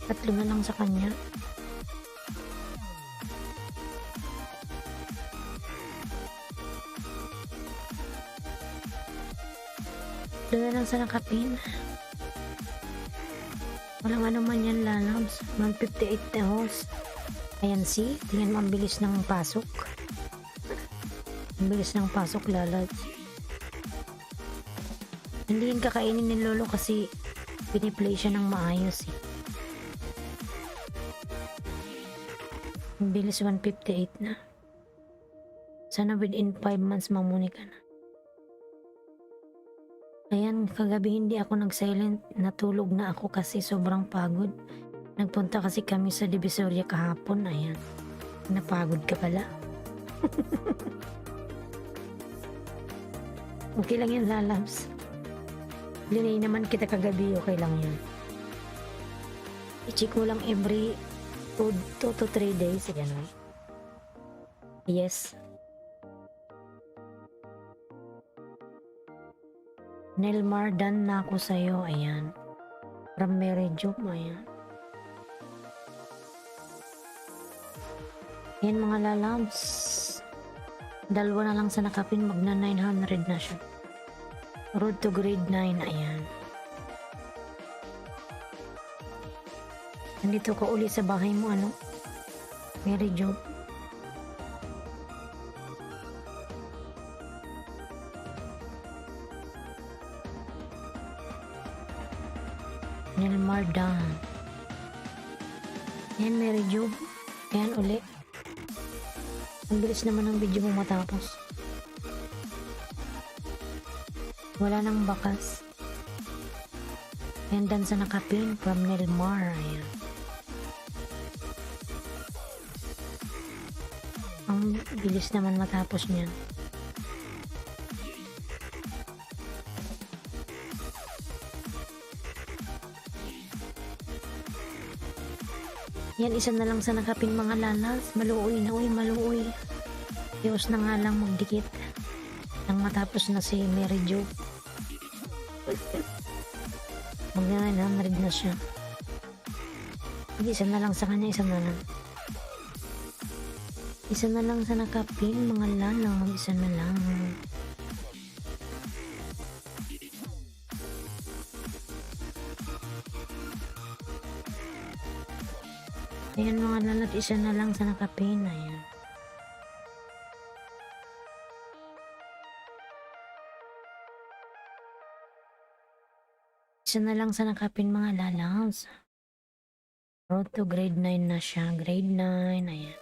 3 na lang sa kanya. Doon na lang sa nakapin. Walang ano man yan, lalabs. 158 na host. Ayan, see? Tingnan mo ang bilis ng pasok. Ang bilis ng pasok, lalabs. Hindi yun kakainin ni Lolo kasi piniplay siya ng maayos eh. Ang bilis 158 na. Sana within 5 months mamuni ka na. Ayan, kagabi hindi ako nag-silent. Natulog na ako kasi sobrang pagod. Nagpunta kasi kami sa Divisoria kahapon. Ayan, napagod ka pala. Okay lang yan, lalabs. Linay naman kita kagabi, okay lang yan. I-check mo lang every 2 to 3 days. Ayan, yes. Nelmar, done na ako sa'yo. Ayan. From Mary Job. Ayan. Ayan mga lalabs. 2 na lang sa nakapin. Magna 900 na siya. Road to grade 9. Ayan. Nandito ka uli sa bahay mo. Mary Job. Nelmar done. Ayan, Mary Job. Ayan, uli. Ang bilis naman ng video mo matapos. Wala nang bakas. Ayan, done sa nakapin from Nelmar. Ayan. Ang bilis naman matapos niyan. Yan, isa na lang sa nakapin mga lalas. Maluoy na, maluoy. Diyos na nga lang magdikit. Nang matapos na si Mary Jo. Magna 900 na siya. Isa na lang sa kanya, isa na lang. Isa na lang sa nakapin mga lalang. Isa na lang. Ayan mga lalat, isa na lang sa nakapin. Ayan. Isa na lang sa nakapin mga lalals. Road to grade 9 na siya. Grade 9. Ayan.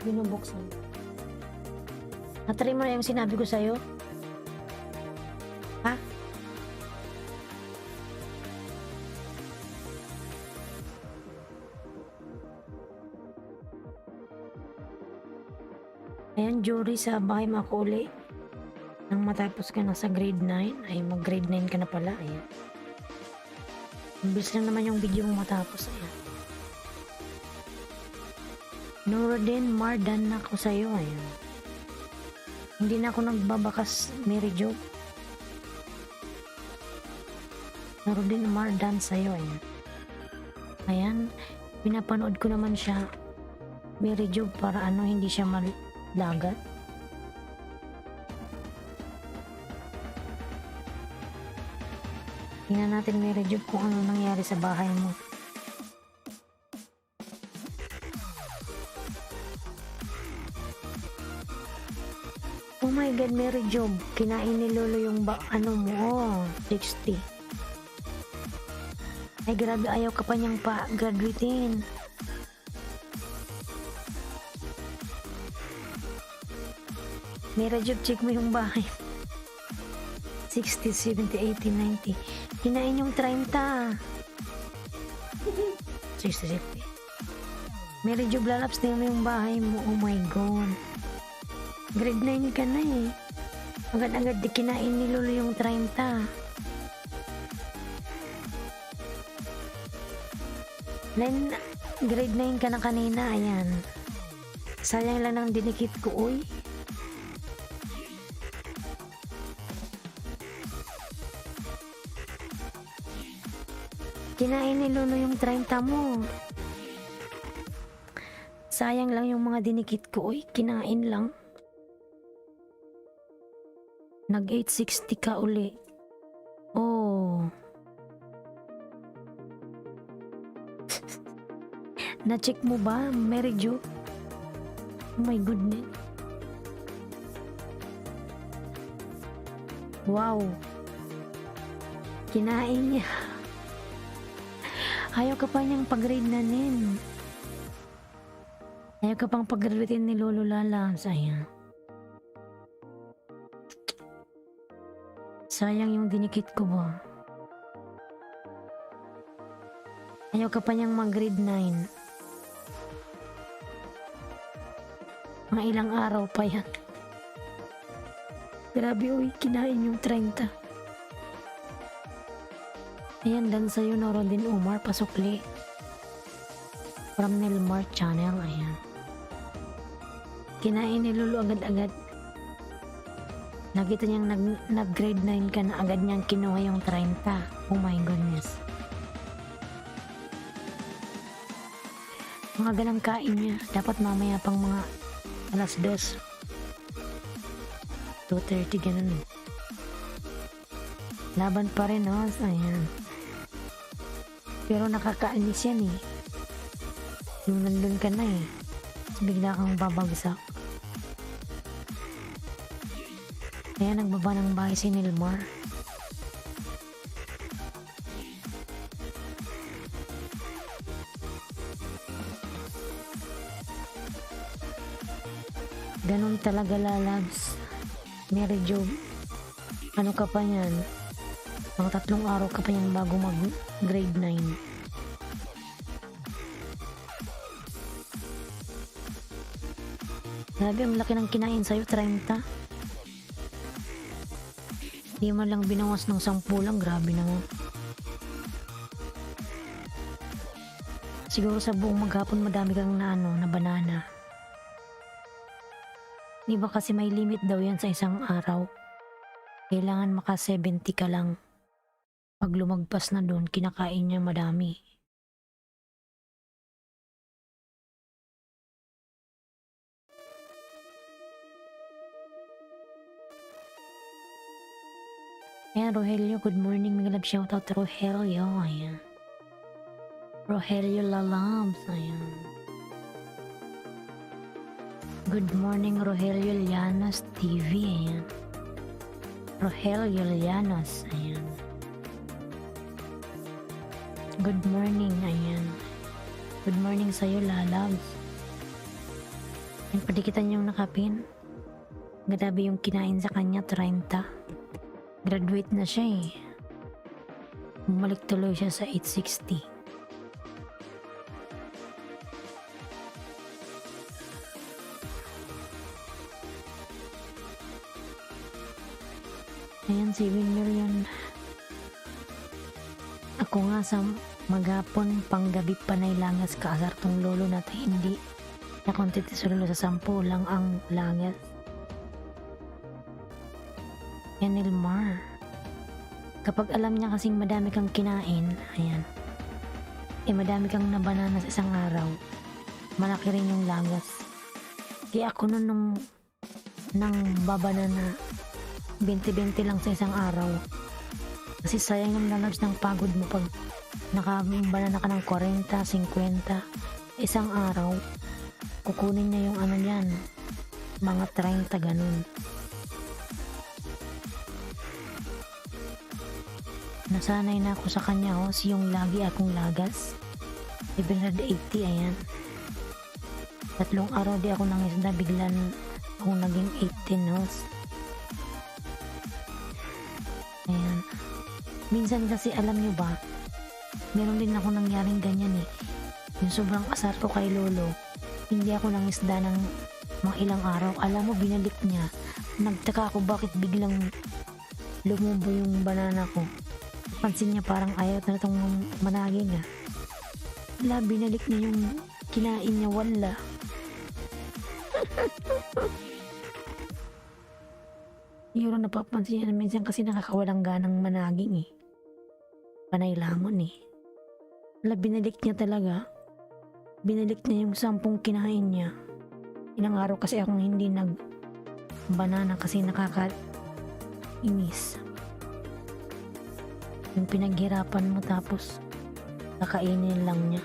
Binubuksan. Natry mo na yung sinabi ko sa'yo? Ha? Ayan, jury sa bahay makuli. Nang matapos ka na sa grade 9, ay mag grade 9 ka na pala. Ayan. Bilis lang naman yung video mo matapos. Ayan. Nuruddin, Mardan na ako sa'yo. Ayan. Hindi na ako nagbabakas, Mary Jo. Nuruddin, Mardan sa'yo. Ayan. Ayan. Pinapanood ko naman siya. Mary Job para ano hindi siya malagat. Tingnan natin Mary Job kung ano nangyari sa bahay mo. Oh my God, Mary Job, kinain ni Lolo yung ano mo, 60. Ay grabe, ayaw ka pa niyang pa-graduatein. Mary Job, check mo yung bahay. 60, 70, 80, 90. Kinain yung 30. 60, 70. Mary Job, lalaps na yung bahay mo. Oh my God. Grade 9 ka na eh. Agad-agad di kinain ni Lolo yung 30. Grade 9 ka na kanina. Ayan. Sayang lang ng dinikit ko. Uy. Kinain ni Lolo yung 30 mo. Sayang lang yung mga dinikit ko. Uy, kinain lang. Nag 860 ka uli. Oh. Na-check mo ba, Mary Jo? Oh my goodness. Wow. Kinain niya. Ayaw ka pa niyang pag-grade na nin. Ayaw ka pang pag-graduatein ni Lolo Lala. Sayang. Sayang yung dinikit ko ba. Ayaw ka pa niyang mag-grade 9. Mga ilang araw pa yan. Grabe uy, kinain yung 30. Ayan, dan sa'yo na Rodin Umar, pasukli. From Nilmar Channel, ayan. Kinain ni Lolo agad-agad. Nakita niyang nag-grade 9 ka na agad niyang kinuha yung 30. Oh my goodness. Mga ganang kain niya. Dapat mamaya pang mga alas 2. 2:30 ganun. Laban pa rin, no? Ayan. Pero nakakainis yan eh. Yung nandun ka na eh. Bigla kang babagsak. Kaya nagbaba ng bahay si Nilmar. Ganun talaga lalabs. Mary Job. Ano ka pa yan? Mga 3 araw ka pa yan bago mag grade 9. Grabe, ang laki ng kinain sa'yo, 30. Di man lang binawas ng 10 lang, grabe naman. Siguro sa buong maghapon madami kang na banana. Di ba kasi may limit daw yan sa isang araw? Kailangan maka 70 ka lang. Pag lumagpas na doon, kinakain niya madami. Ayan, Rogelio, good morning. Mga love, shoutout to Rogelio. Ayan. Rogelio Lalabs. Ayan. Good morning, Rogelio Llanos TV. Ayan. Rogelio Llanos. Ayan. Good morning. Ayan. Good morning sa'yo, Lalabs. Ayan, padikitan yung nakapin. Grabe yung kinain sa kanya, 30. Graduate na siya eh. Bumalik tuloy siya sa 860. Ayan, 7 million. Ako nga sa maghapon, panggabi pa na ilangas kaasar tong lolo natin. Hindi na konti sa lolo sa 10 lang ang langas. Yan, Nilmar. Kapag alam niya kasing madami kang kinain, ayan, madami kang na banana sa isang araw, malaki rin yung lagas. Kaya ako nun nang babana na 20-20 lang sa isang araw. Kasi sayang yung lalabs ng pagod mo pag nakabana ka ng 40, 50, isang araw. Kukunin niya yung ano yan, mga 30 ganun. Nasanay na ako sa kanya yung lagi akong lagas. 780, ayan. 3 araw di ako nangisda, biglan akong naging 18 Ayan. Minsan kasi alam nyo ba, meron din ako nangyaring ganyan yung sobrang asar ko kay lolo, hindi ako nangisda ng mga ilang araw. Alam mo, binalik niya. Nagtaka ako bakit biglang lumubo yung banana ko. Pansin niya parang ayaw na itong managing binalik niya yung kinain niya, wala. Yun napapansin niya na minsan kasi nakakawalang ganang managing panay lamon binalik niya talaga. Binalik niya yung 10 kinain niya. Ilang araw kasi akong hindi banana kasi nakakainis. Yung pinaghirapan mo tapos kakainin lang niya.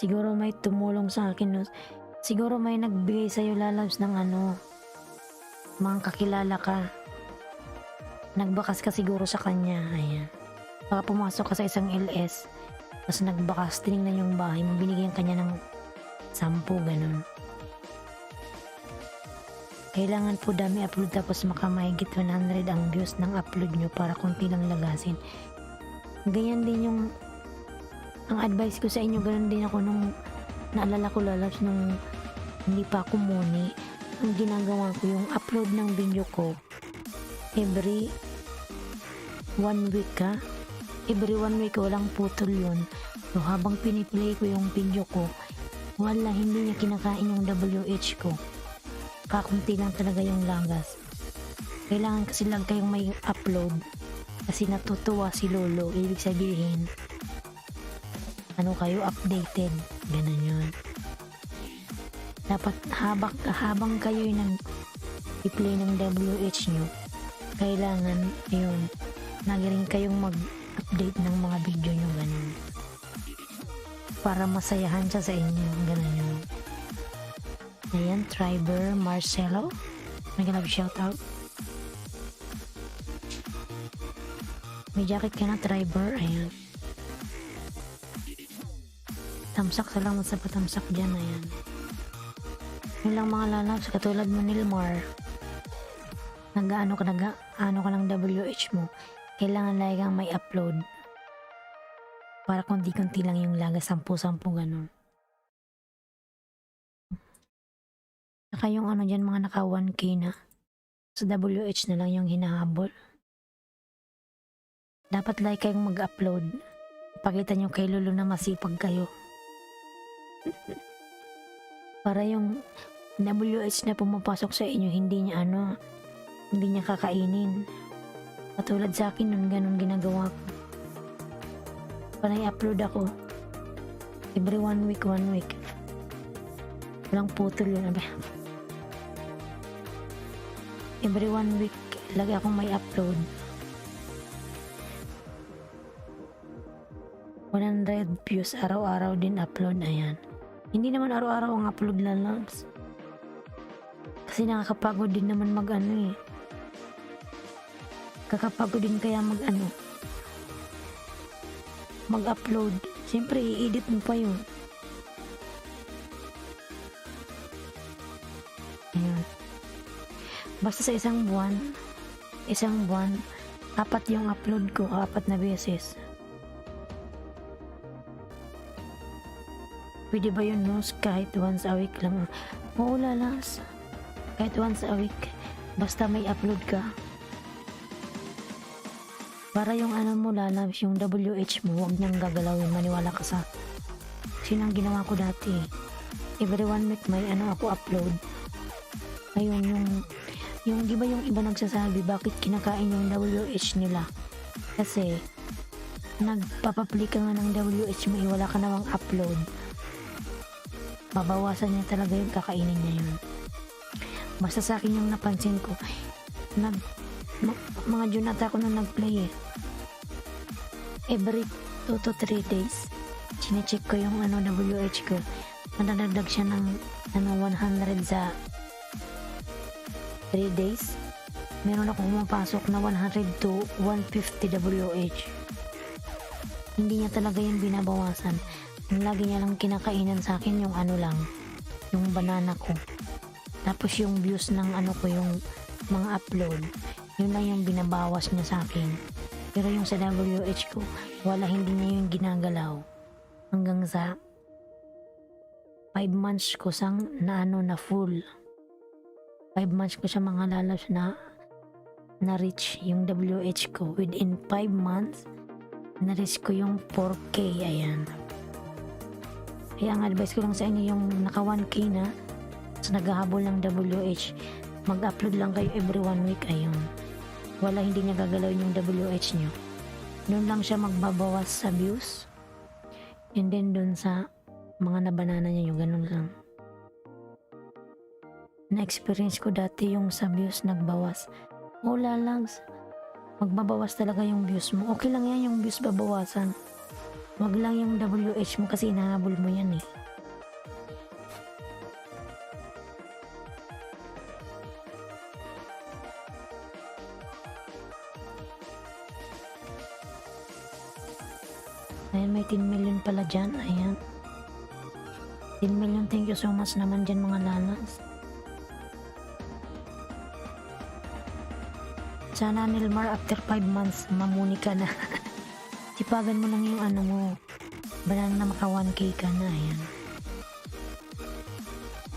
Siguro may tumulong sa akin. Siguro may nagbigay sa'yo lalabs ng mga kakilala ka. Nagbakas ka siguro sa kanya. Ayan. Baka pumasok ka sa isang LS. Tapos nagbakas, tinignan yung bahay mo. Binigyan kanya ng 10, ganun. Kailangan po dami upload tapos makamahigit 100 ang views ng upload nyo para konti lang lagasin. Ganyan din yung ang advice ko sa inyo, ganun din ako nung naalala ko lalabs nung hindi pa ako muni. Ang ginagawa ko yung upload ng video ko every 1 week every 1 week walang putol yun. So habang piniplay ko yung video ko, wala, hindi niya kinakain yung WH ko. Kakunti lang talaga yung lagas. Kailangan kasi lang kayong may upload kasi natutuwa si lolo. Ibig sabihin kayo updated, ganun yun. Dapat habang kayo nag-play ng WH nyo, kailangan yun lagi rin kayong mag-update ng mga video nyo, ganun, para masayahan siya sa inyo, ganun yun. Ayan, Triber Marcelo, nag-love shoutout. May jacket ka na, Triber. Ayan, tamsak, salamat sa patamsak dyan. Ayan, yun lang mga lalabs. Katulad mo, Nilmar, nag-ano ka ng WH mo, kailangan lagi kang may upload para konti-konti lang yung lagas, 10-10 ganun. Saka yung dyan, mga naka 1K na, sa WH na lang yung hinahabol. Dapat lagi kayong mag-upload. Pakita nyo kay lolo na masipag kayo. Para yung WH na pumapasok sa inyo, hindi niya kakainin. Katulad sa akin nun, ganun ginagawa ko. Panay upload ako every 1 week. Walang putol yun. Every 1 week lagi akong may upload. 100 views araw-araw din upload. Ayan, hindi naman araw-araw ang upload lalabs kasi nakakapagod din naman kakapagod din kaya mag-upload. Siyempre i-edit mo pa yun. Ayan, basta sa isang buwan 4 yung upload ko, 4 na beses. Pwede ba yun, kahit once a week lang? Oo, lalas. Kahit once a week. Basta may upload ka. Para yung mo, lalabs, yung WH mo, huwag niyang gagalawin. Maniwala ka sa... Kasi nang ginawa ko dati. every 1 week may ano ako upload. Ayun yung di ba yung iba nagsasabi bakit kinakain yung WH nila? Kasi nagpapapli ka nga ng WH mo, wala ka namang upload. Babawasan niya talaga yung kakainin niya yun. Basta sa akin yung napansin ko, mga June ata ako nung nag-play eh. Every 2 to 3 days, chinecheck ko yung WH ko. Nadadagdag siya ng 100 sa 3 days. Meron akong pumapasok na 100 to 150 WH. Hindi niya talaga yung binabawasan. Ang lagi niya lang kinakainan sa akin yung lang, yung banana ko. Tapos yung views ng ko, yung mga upload, yun lang yung binabawas niya sa akin. Pero yung sa WH ko, wala, hindi niya yung ginagalaw. Hanggang sa 5 months ko sang na full. 5 months ko siya mga lalas na reach yung WH ko. Within 5 months, na-reach ko yung 4K. Ayan. Kaya ang advice ko lang sa inyo yung naka 1K na, so naghahabol ng WH, mag-upload lang kayo every 1 week. Ayun. Wala, hindi niya gagalawin yung WH nyo. Doon lang siya magbabawas sa views. And then doon sa mga nabanana niya yung ganun lang. Na-experience ko dati yung sa views nagbawas. Wala lang. Magbabawas talaga yung views mo. Okay lang yan yung views babawasan. Wag lang yung WH mo kasi inahabol mo yan eh. Ayan, may 10 million pala dyan. Ayan. 10 million, thank you so much naman dyan mga lalas. Sana Nilmar, after 5 months, mamuni ka na. Sipagan mo lang yung mo. Banana na maka 1K ka na. Ayan.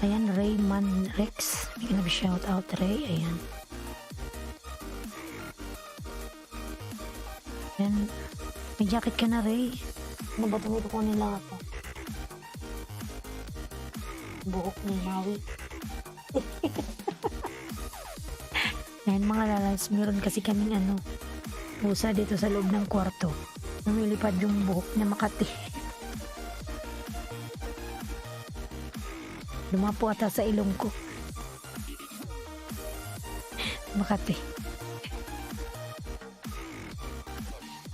Ayan, Rayman Rex. Bigyan na shout out, Ray. Ayan. Ayan. May jacket ka na, Ray. Ano ba tumito ko nila ako? Buhok ni Maui. Ayan mga lalas, meron kasi kaming pusa dito sa loob ng kwarto. Lumilipad yung buhok na Makati. Lumapo ata sa ilong ko. Makati.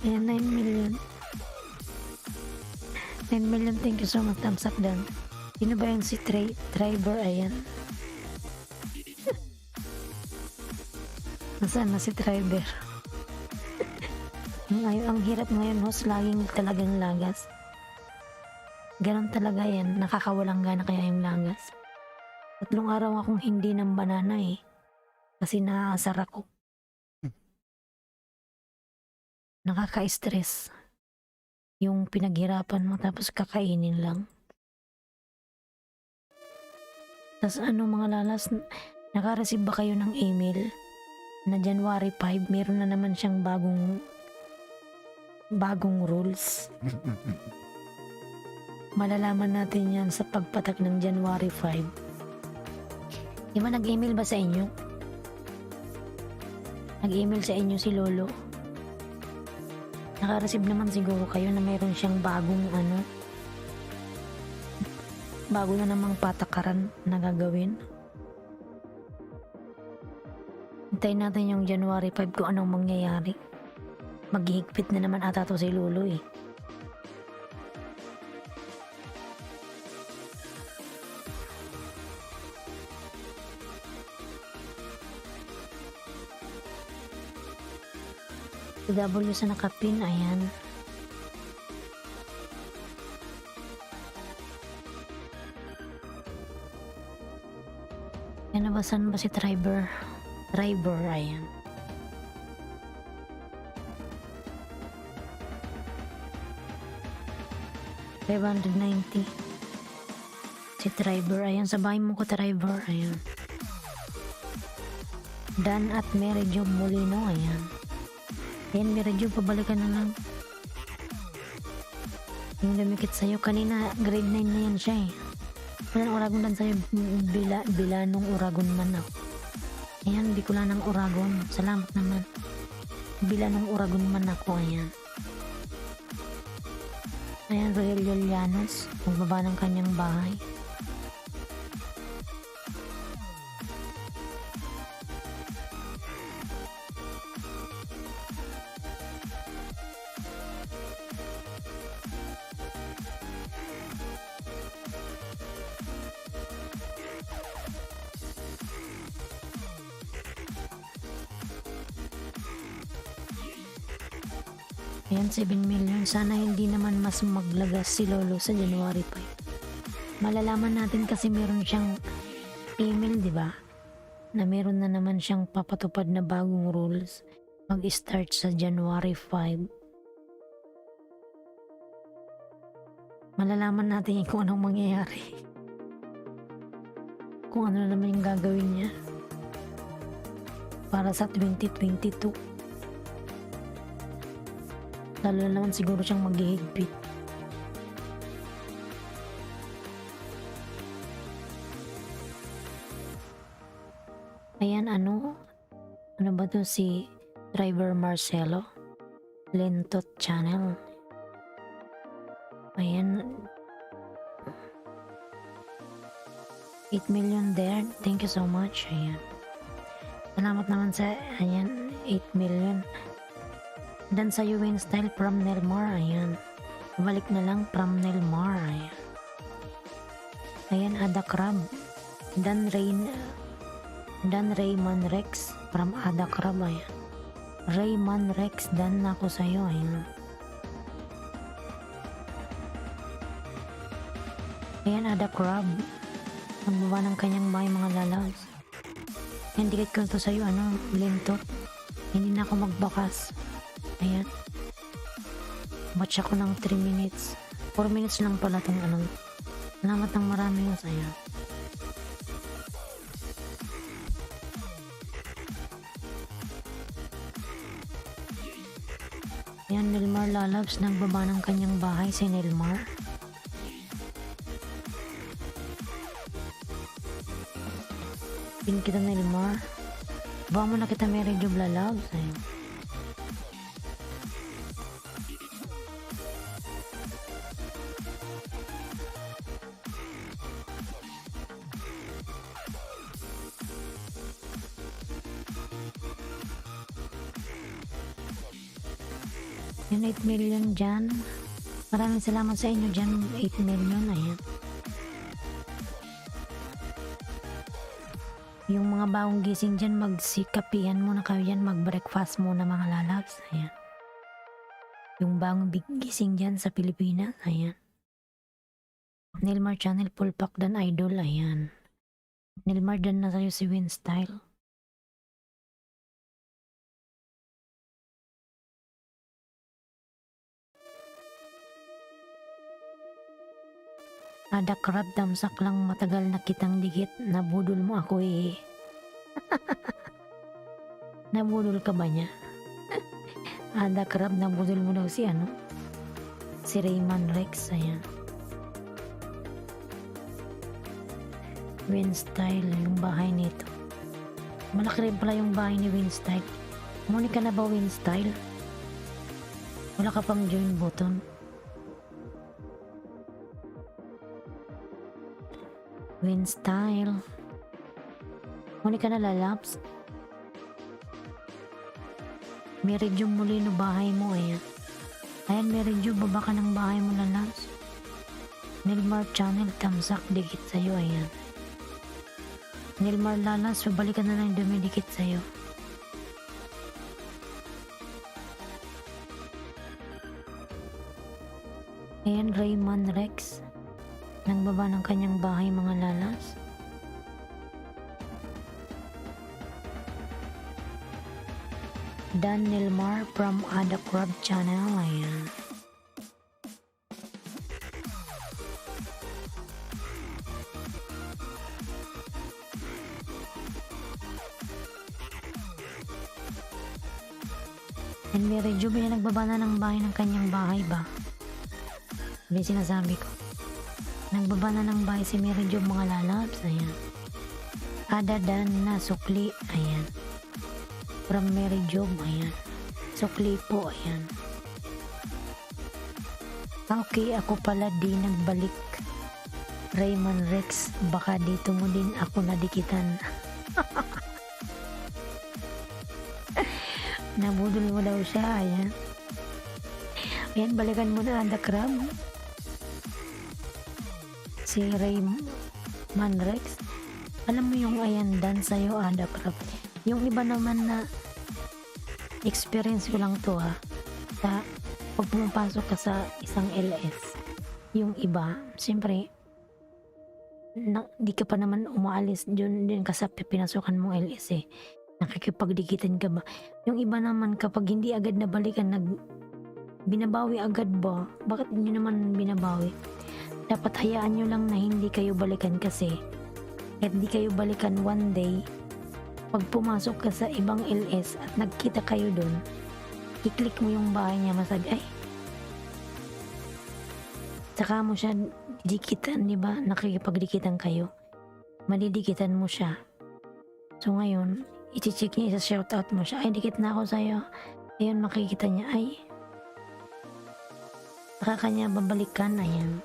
Ayan, 9 million. 9 million, thank you so much. Thumbs up down. Sino ba yung si Driver? Ayan. Nasaan na si Driver? Ang hirap ngayon, host. Laging talagang lagas. Ganon talaga yan. Nakakawalang gana kaya yung lagas. 3 araw akong hindi ng banana eh. Kasi naaasar ako. Nakaka-stress. Yung pinaghirapan mo tapos kakainin lang. Tas mga lalas, naka-receive ba kayo ng email na January 5, meron na naman siyang bagong rules? Malalaman natin yan sa pagpatak ng January 5. Di ba nag-email ba sa inyo? Nag-email sa inyo si Lolo? Naka-receive naman siguro kayo na mayroon siyang bago na namang patakaran na gagawin. Hintayin natin yung January 5 kung anong mangyayari. Maghihigpit na naman ata to si Lolo eh. W sa nakapin, ayan. Yan na ba, saan ba si Driver? Driver, ayan. $590. Si Driver, ayan. Sa bahay mo ko, Driver, ayan. Dan at Mary Jo Molino, ayan. Ayan, Mary Jo, pabalikan na lang. Yung lumikit sa'yo kanina, grade 9 na yan siya eh. Walang Uragon dan sa'yo, Bilanong Uragon man ako. Ayan, Bicolanang Uragon. Salamat naman. Bilanong Uragon man ako, ayan. Ayan, Rogelio Llanos, magbaba ng kanyang bahay. Ayan, 7 million. Sana hindi naman mas maglagas si Lolo sa January 5. Malalaman natin kasi meron siyang email, di ba? Na meron na naman siyang papatupad na bagong rules mag-start sa January 5. Malalaman natin kung anong mangyayari. Kung ano na naman yung gagawin niya para sa 2022. Lalo na naman siguro siyang maghihigpit. Ayan, ano ba to, si Driver Marcelo Lentot Channel. Ayan, 8 million there. Thank you so much. Ayan, salamat naman sa, ayan, 8 million. Dan sa Win Style from Nelmar, ayan. Balik na lang from Nelmar, ayan. Ayan, Ada Crab. Dan Rayman Rex from Ada Crab, ayan. Rayman Rex, dan ako sa'yo, ayan. Ayan, Ada Crab. Nagbaba ng kanyang bahay, mga lalaws. Ayan, dikit ko to sa'yo, ano, Lintot. Hindi na ako magbakas. Ayan. Watch ako ng 3 minutes. 4 minutes lang pala itong ano. Salamat ng marami yun sa'yo. Ayan, Nelmar Lalabs. Nagbaba ng kanyang bahay si Nelmar. Pin kita, Nelmar. Baka mo na kita Mary Job Lalabs. Ayan. Yung 8 million dyan. Maraming salamat sa inyo dyan. 8 million. Ayan. Yung mga bagong gising dyan, magsikapihan muna kayo dyan. Mag-breakfast muna, mga lalabs. Ayan. Yung bagong gising dyan sa Pilipinas. Ayan. Nelmar Channel, full pack dan idol. Ayan. Nelmar, dan na sa'yo si Win Style. Ada Crab, damsak lang, matagal na kitang dikit. Nabudol mo ako eh. Nabudol ka ba niya? Ada Crab, nabudol mo daw si ano? Si Rayman Rex, ayan. Win Style, yung bahay nito. Malaki rin pala yung bahay ni Win Style. Muni ka na ba, Win Style? Wala ka pang join button. Win Style. Muni ka na, Lalabs. Meridyo muli no bahay mo, ayan. Ayan, Meridyo, baba ka ng bahay mo, Lalabs. Nelmar Channel, tamsak, dikit sa'yo, ayan. Nelmar Lalabs, babalik ka na lang dumidikit sa'yo. Ayan, Rayman Rex. Nagbaba ng kanyang bahay, mga lalas. Dan Nelmar from Ada Crab Channel. Ayan. And Mary Jo, nagbaba na ng bahay ng kanyang bahay ba? Hindi sinasabi ko. Nagbaba na ng bahay si Mary Jo mga lalabs. Ayan. Adadan na sukli. Ayan. From Mary Jo. Ayan. Sukli po. Ayan. Okay, ako pala di nagbalik. Raymond Rex, baka dito mo din ako nadikitan. Nabudol mo daw siya. Ayan. Ayan, balikan mo na Ada Crab. Si Raymond Rex. Alam mo yung ayan dan sa'yo Ada Crab. Yung iba naman na experience ko lang to sa pag pumapasok ka sa isang LS. Yung iba, siyempre di ka pa naman umaalis din ka sa pinasukan mong LS eh. Nakikipagdikitan ka ba? Yung iba naman kapag hindi agad nabalikan, binabawi agad ba? Bakit nyo naman binabawi? Dapat hayaan nyo lang na hindi kayo balikan kasi kahit di kayo balikan one day, pag pumasok ka sa ibang LS at nagkita kayo dun, i-click mo yung bahay niya, masabi, ay, saka mo siya dikitan, di ba? Nakikipagdikitan kayo. Madidikitan mo siya. So ngayon, i-check niya, isa-shoutout mo siya, ay, dikit na ako sa'yo. Ayun, makikita niya, ay, saka kanya babalikan, ayan.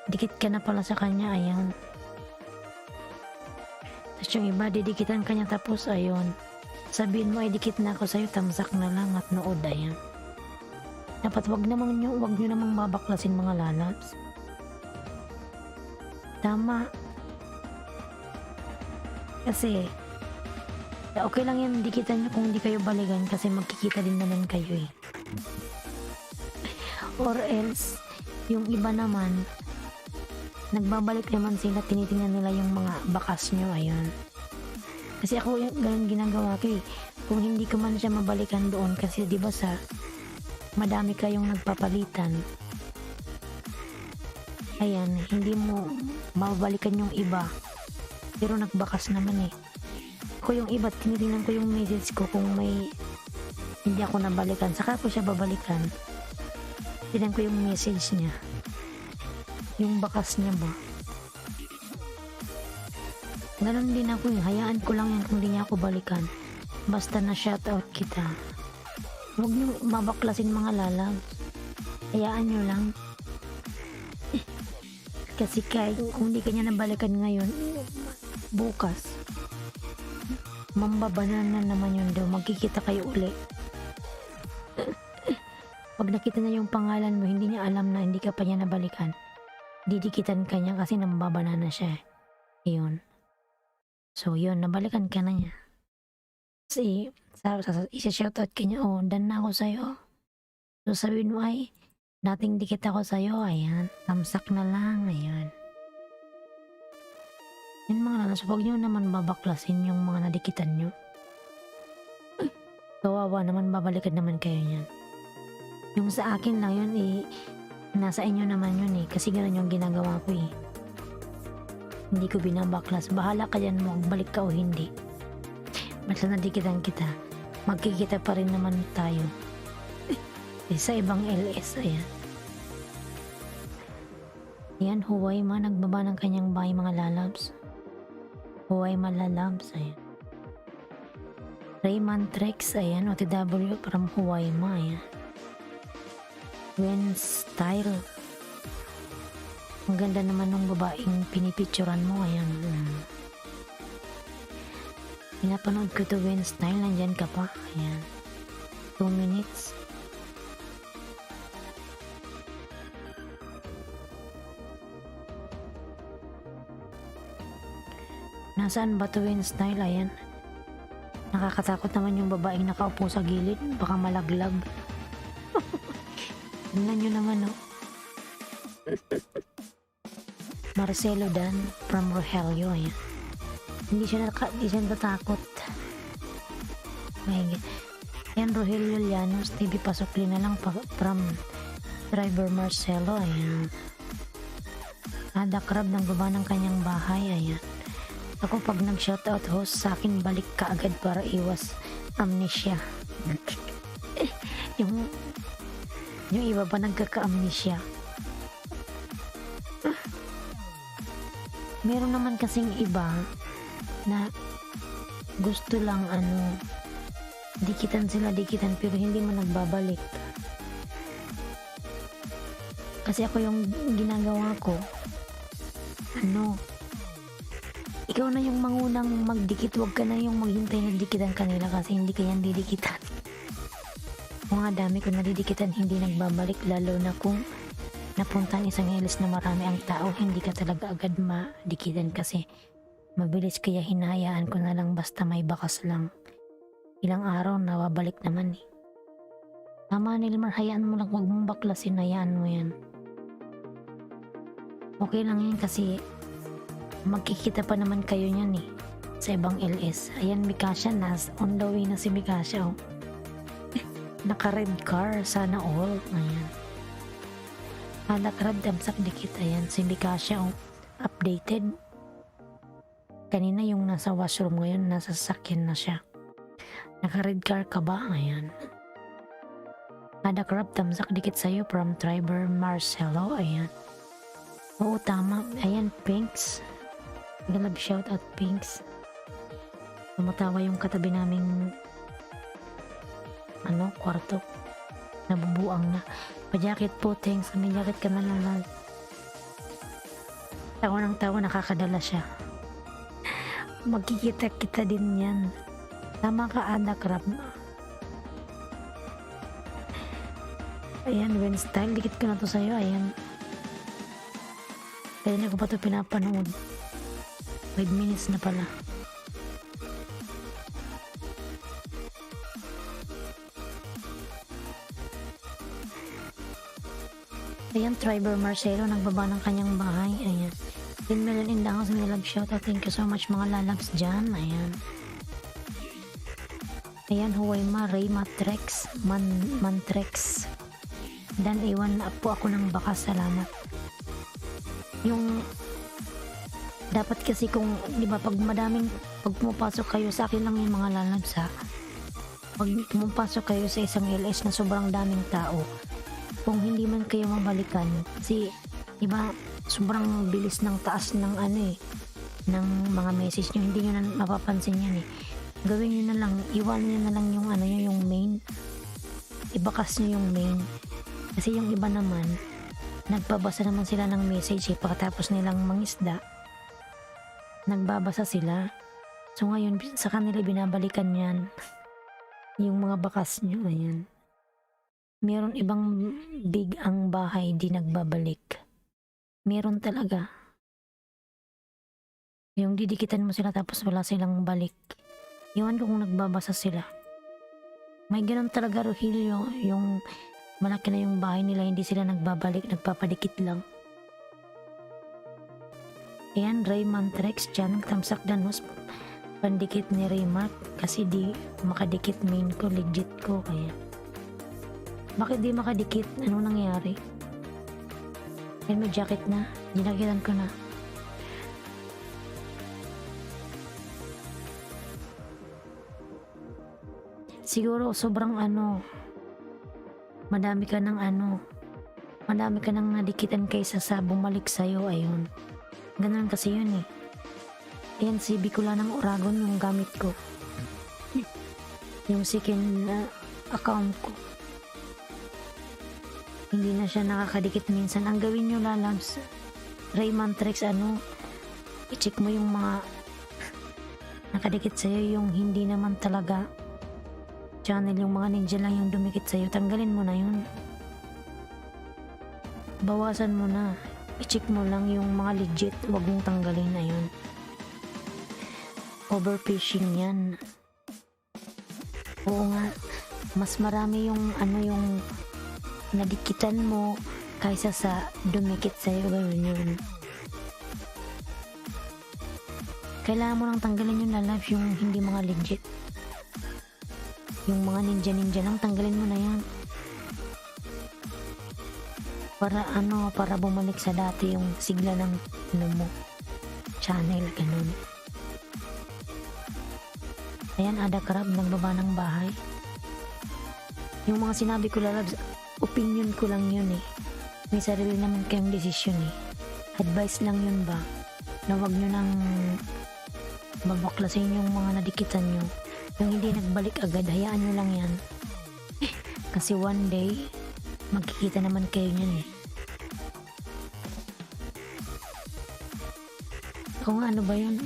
Dikit ka na pala sa kanya, ayan. Tapos yung iba, didikitan kanya tapos, ayun. Sabihin mo, ay dikit na ako sa'yo, tamsak na lang at nood, ayan. Dapat wag nyo namang babaklasin mga lalabs. Tama. Kasi, okay lang yan, dikitan nyo kung hindi kayo balikan kasi magkikita din naman kayo eh. Or else, yung iba naman, nagbabalik naman sila, tinitingnan nila yung mga bakas nyo, ayun. Kasi ako yung ganun ginagawa ko eh. Kung hindi ko man siya mabalikan doon kasi di ba sa madami kayong nagpapalitan. Ayan, hindi mo mabalikan yung iba. Pero nagbakas naman eh. Ako yung iba, tinitingnan ko yung message ko kung may hindi ako nabalikan. Saka ko siya babalikan. Tingnan ko yung message niya. Yung bakas niya ba. Ganon din ako eh. Hayaan ko lang yan kung di niya ako balikan. Basta na shoutout kita. Huwag niyo mabaklasin mga lalag. Hayaan niyo lang. Kasi kahit kung di kanya nabalikan ngayon, bukas, mambabanan na naman yun daw. Magkikita kayo uli. Pag nakita niya yung pangalan mo, hindi niya alam na hindi ka pa niya nabalikan. Didikitan ka niya kasi nambabana na siya. Yun. So yun, nabalikan ka na niya. Kasi isa-shoutout ka niya, oh, dan na ako sa'yo. So sabihin mo ay, nating dikit ako sa'yo, ayan. Tamsak na lang, ayan. Yan mga lalas, huwag nyo naman babaklasin yung mga nadikitan nyo. Kawawa naman, babalikan naman kayo niyan. Yung sa akin lang yun, nasa inyo naman yun eh. Kasi gano'n yung ginagawa ko eh. Hindi ko binabaklas. Bahala ka dyan mo, balik ka o hindi. Basta nadikitan kita, magkikita pa rin naman tayo. Sa ibang LS, ayan. Ayan, Huway ma, nagbaba ng kanyang bahay mga lalabs. Huway ma lalabs, ayan. Raymond Rex, ayan, OTW from Huway ma, ayan. Gwen Style. Ang ganda naman ng babaeng pinipicturan mo, ayan. Pinapanood ko to Gwen Style, nandyan ka pa, ayan. 2 minutes. Nasaan ba to Gwen Style, ayan. Nakakatakot naman yung babaeng nakaupo sa gilid, baka malaglag. Tingnan nyo naman, no? Marcelo Dan from Rogelio, ayan. Hindi siya natakot. My God. Ayan, Rogelio Llanos, TV Pasokli na lang from driver Marcelo, ayan. Ada Crab ng baba ng kanyang bahay, ayan. Ako pag nag-shoutout host sa akin, balik ka agad para iwas amnesia. Yung Yung iba pa nagkaka-amnesia. Meron naman kasing iba na gusto lang dikitan sila dikitan pero hindi mo nagbabalik. Kasi ako yung ginagawa ko, ikaw na yung mangunang magdikit, wag ka na yung maghintay na dikitan kanila kasi hindi ka yan didikitan. Mga dami ko nadidikitan, hindi nagbabalik, lalo na kung napunta ang isang LS na marami ang tao, hindi ka talaga agad madikitan kasi mabilis, kaya hinahayaan ko na lang basta may bakas lang. Ilang araw nawabalik naman eh. Tama Nilmar, hayaan mo lang, wag mong baklasin, hayaan mo yan. Okay lang yan kasi magkikita pa naman kayo niyan sa ibang LS. Ayan, Mikasha, on the way na si Mikasha naka red car, sana all. Ayan, alakrad damsak dikit. Ayan, si Mikasha updated. Kanina yung nasa washroom, ngayon nasa sasakyan na siya. Naka red car ka ba? Ayan, alakrad damsak dikit sa'yo from Triber Marcelo. Ayan, oo tama. Ayan, Pinks, galab shout out Pinks. Tumatawa yung katabi naming kwarto, nabubuang na. Pa-jacket po, thanks. May jacket ka na lang. Tawa ng tawa, nakakadala siya. Magkikita-kita din yan. Tama ka, Ada Crab. Ayan, when style, dikit ko na to sa'yo. Ayan, kaya na ko pa ito pinapanood. 5 minutes na pala. Ayan, Triber Marcelo, nagbaba ng kanyang bahay. Ayan, 10 million in the house. May love shout out. Thank you so much mga lalabs dyan. Ayan, ayan, Huwayma, Ray Matrex, Mantrex. Dan iwan na po ako ng bakas. Salamat. Yung dapat kasi kung di ba pag pumapasok kayo, sa akin lang yung mga lalabs pag pumapasok kayo sa isang LS na sobrang daming tao, kung hindi man kayo mabalikan kasi diba sobrang bilis ng taas ng ng mga message nyo, hindi nyo na mapapansin yan gawin nyo na lang, iwan nyo na lang yung yung main, ibakas nyo yung main kasi yung iba naman nagbabasa naman sila ng message pagkatapos nilang mangisda, nagbabasa sila, so ngayon sa kanila binabalikan yan yung mga bakas nyo. Ayan, meron ibang big ang bahay di nagbabalik, meron talaga yung didikitan mo sila tapos wala silang balik. Iwan ko kung nagbabasa sila, may ganun talaga Rogelio, yung malaki na yung bahay nila hindi sila nagbabalik, nagpapadikit lang. Ayan, Raymond Trex dyan, tamsak danos pandikit ni Raymark kasi di makadikit main ko, legit ko. Kaya bakit di makadikit? Ano nangyari? Ayan, may jacket na, ginagyan ko na. Siguro sobrang madami ka ng nadikitan kaysa sa bumalik sa'yo. Ayun, ganun kasi yun Ayan, si Bicula ng Oragon yung gamit ko, yung second account ko, hindi na siya nakakadikit minsan. Ang gawin nyo lalabs, Raymond Trex, i-check mo yung mga nakadikit sa'yo, yung hindi naman talaga channel, yung mga ninja lang yung dumikit sa'yo, tanggalin mo na yun, bawasan mo na, i-check mo lang yung mga legit, wag mong tanggalin na yun. Overfishing yan. Oo nga, mas marami yung yung nadikitan mo kaysa sa dumikit sa'yo, gano'n yun. Kailangan mo lang tanggalin yung lalabs, yung hindi mga legit, yung mga ninja lang, tanggalin mo na yan para bumalik sa dati yung sigla ng mo channel, ganun. Ayan, Ada Crab, nagbaba ng bahay. Yung mga sinabi ko lalabs, Opinion ko lang yun eh. May sarili naman kayong desisyon eh. Advice lang yun ba? Na wag nyo nang babaklasin yung mga nadikitan nyo. Yung hindi nagbalik agad, hayaan nyo lang yan. Kasi one day, magkikita naman kayo niyan eh. Kung ano ba yun?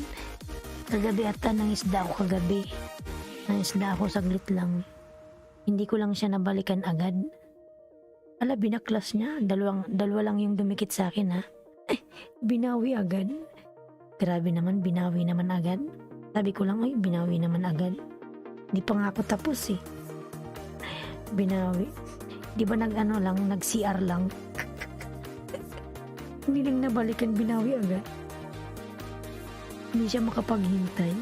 Kagabi ata nangisda ako kagabi. Nangisda ako saglit lang. Hindi ko lang siya nabalikan agad. Ala, binaklas niya. Dalawa lang yung dumikit sa akin ha. Binawi agad. Grabe naman, binawi naman agad. Sabi ko lang, ay, binawi naman agad. Di pa nga ako tapos eh. Binawi. Di ba nag-CR lang? Hindi lang nabalikan, binawi agad. Hindi siya makapaghintay.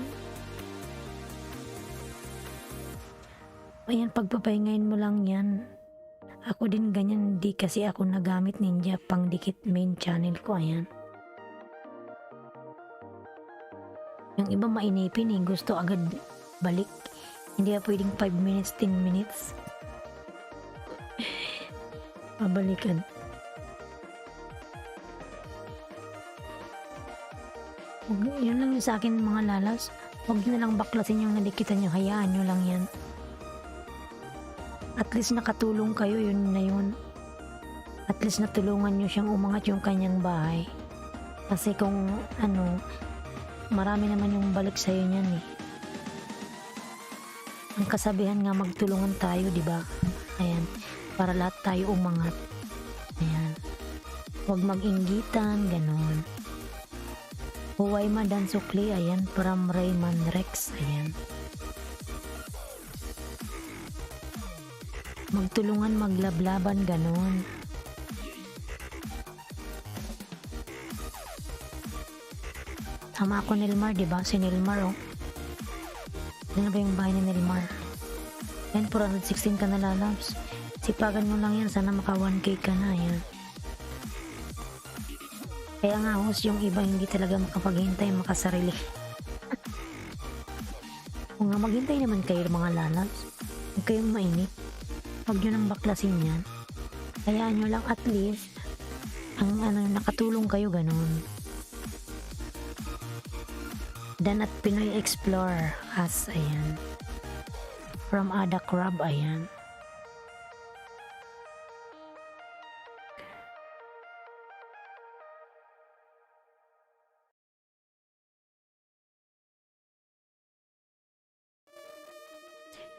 Ayan, pagpapahingayin mo lang yan. Ako din ganyan, di kasi ako nagamit ninja pang dikit main channel ko, ayan. Yung iba mainipin eh, gusto agad balik. Hindi na pwedeng 5 minutes, 10 minutes. Pabalikan. Yun lang yung sa akin mga lalas. Huwag nyo na lang baklasin yung nadikitan nyo, hayaan nyo lang yan. At least nakatulong kayo, yun na yun. At least natulungan nyo siyang umangat yung kanyang bahay. Kasi kung marami naman yung balik sa'yo niyan eh. Ang kasabihan nga, magtulungan tayo, di ba? Ayan, para lahat tayo umangat. Ayan. Huwag mag-inggitan, ganon. Huway madan sukli, ayan, from Rayman Rex, ayan. Magtulungan, maglablaban, ganon. Tama ako, Nilmar, diba? Si Nilmar, oh. Ano ba yung bahay ni Nilmar? Yan, 416 ka na, lalabs. Sipagan mo lang yan, sana maka 1K ka na, yan. Kaya nga, host, yung iba hindi talaga makapaghintay, makasarili. Kung nga maghintay naman kayo, mga lalabs, huwag kayong mainit. Huwag nyo nang baklasin yan. Hayaan nyo lang at least ang nakatulong kayo, ganun. Dan at Pinoy Explorer has, ayan. From Ada Crab, ayan.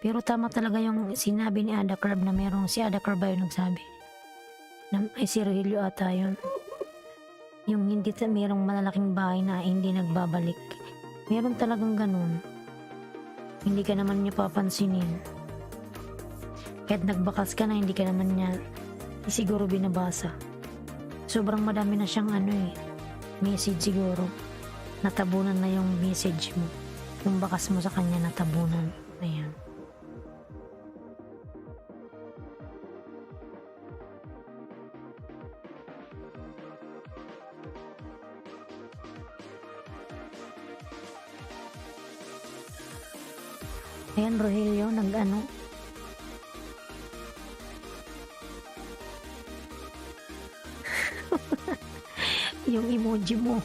Pero tama talaga yung sinabi ni Ada Crab na merong, si Ada Crab ay nagsabi. Ay, si Rogelio ata yun. Yung hindi merong malalaking bahay na hindi nagbabalik. Meron talagang ganun. Hindi ka naman niya papansinin. Kahit nagbakas ka na, hindi ka naman niya siguro binabasa. Sobrang madami na siyang message siguro. Natabunan na yung message mo. Yung bakas mo sa kanya natabunan. Ayan. Ayan, Rogelio, yung emoji mo.